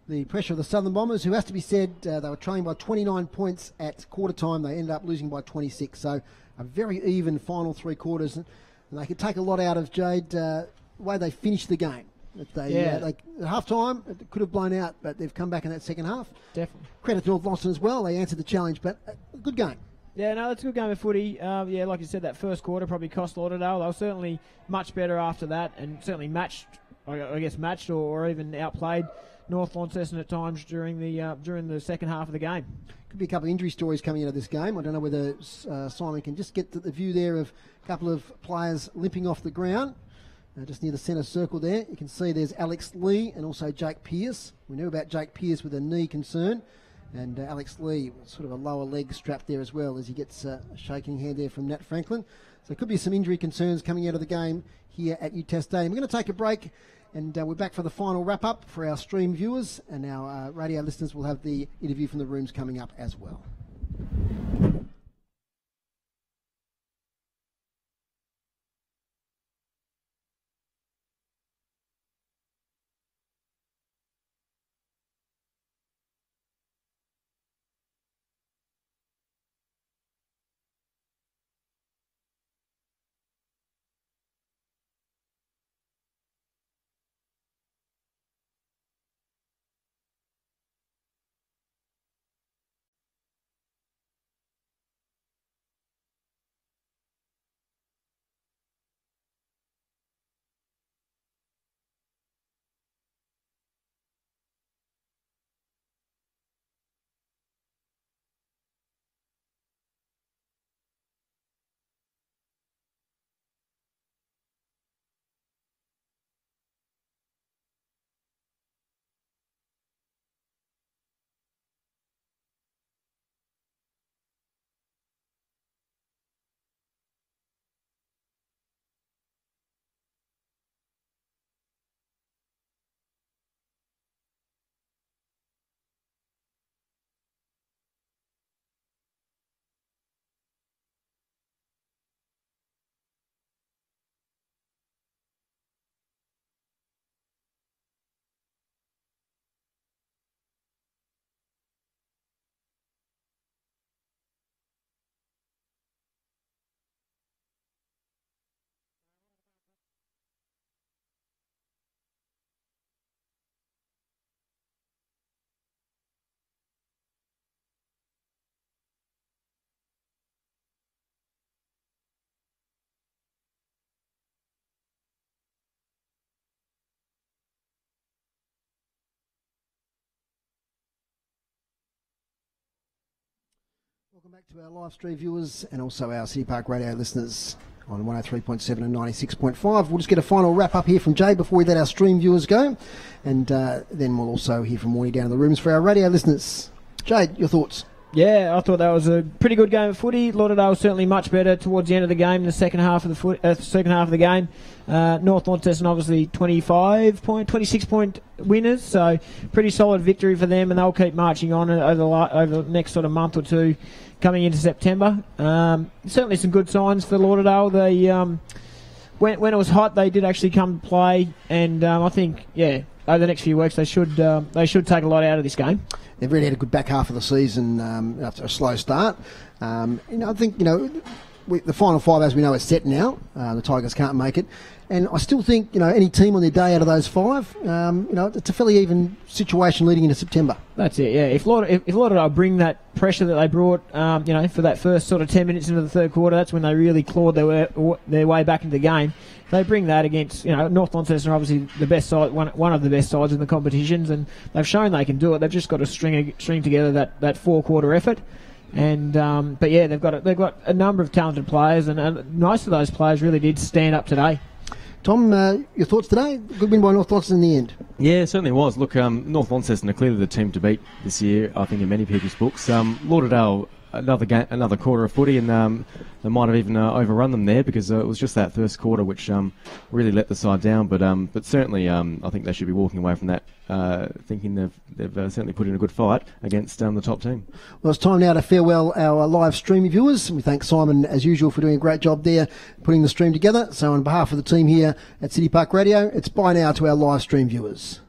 the pressure of the Southern Bombers, who has to be said, they were trailing by 29 points at quarter time. They ended up losing by 26, so a very even final 3 quarters. And they could take a lot out of Jade, the way they finished the game. At half time, it could have blown out, but they've come back in that second half. Definitely. Credit to North Launceston as well. They answered the challenge, but a good game. Yeah, no, that's a good game of footy. Like you said, that first quarter probably cost Lauderdale. They were certainly much better after that, and certainly matched or even outplayed North Launceston at times during the second half of the game. Could be a couple of injury stories coming out of this game. I don't know whether Simon can just get the view there of a couple of players limping off the ground. Just near the centre circle there, you can see there's Alex Lee and also Jake Pearce. We knew about Jake Pearce with a knee concern, and Alex Lee, sort of a lower leg strap there as well, as he gets a shaking hand there from Nat Franklin. So there could be some injury concerns coming out of the game here at UTAS Stadium. We're going to take a break, and we're back for the final wrap-up for our stream viewers, and our radio listeners will have the interview from the rooms coming up as well. Welcome back to our live stream viewers and also our City Park Radio listeners on 103.7 and 96.5. We'll just get a final wrap up here from Jade before we let our stream viewers go, and then we'll also hear from Warnie down in the rooms for our radio listeners. Jade, your thoughts? Yeah, I thought that was a pretty good game of footy. Lauderdale was certainly much better towards the end of the game, the second half of the game. North Launceston obviously 26 point winners, so pretty solid victory for them, and they'll keep marching on over the next sort of month or two coming into September. Certainly some good signs for Lauderdale. They when it was hot, they did actually come to play, and I think over the next few weeks they should take a lot out of this game. They've really had a good back half of the season after a slow start. I think the final 5, as we know, is set now. The Tigers can't make it, and I still think any team on their day out of those 5, it's a fairly even situation leading into September. That's it. Yeah, if Lauderdale bring that pressure that they brought, for that first sort of 10 minutes into the third quarter, that's when they really clawed their way back into the game. They bring that against, North Launceston are obviously the best side, one of the best sides in the competitions, and they've shown they can do it. They've just got to string together that 4-quarter effort, and they've got a number of talented players, and most of those players really did stand up today. Tom, your thoughts today? Good win by North Launceston in the end. Yeah, it certainly was. Look, North Launceston are clearly the team to beat this year, I think, in many people's books. Lauderdale another quarter of footy, and they might have even overrun them there because it was just that first quarter which really let the side down. But certainly, I think they should be walking away from that thinking they've certainly put in a good fight against the top team. Well, it's time now to farewell our live stream viewers. We thank Simon, as usual, for doing a great job there, putting the stream together. So on behalf of the team here at City Park Radio, it's bye now to our live stream viewers.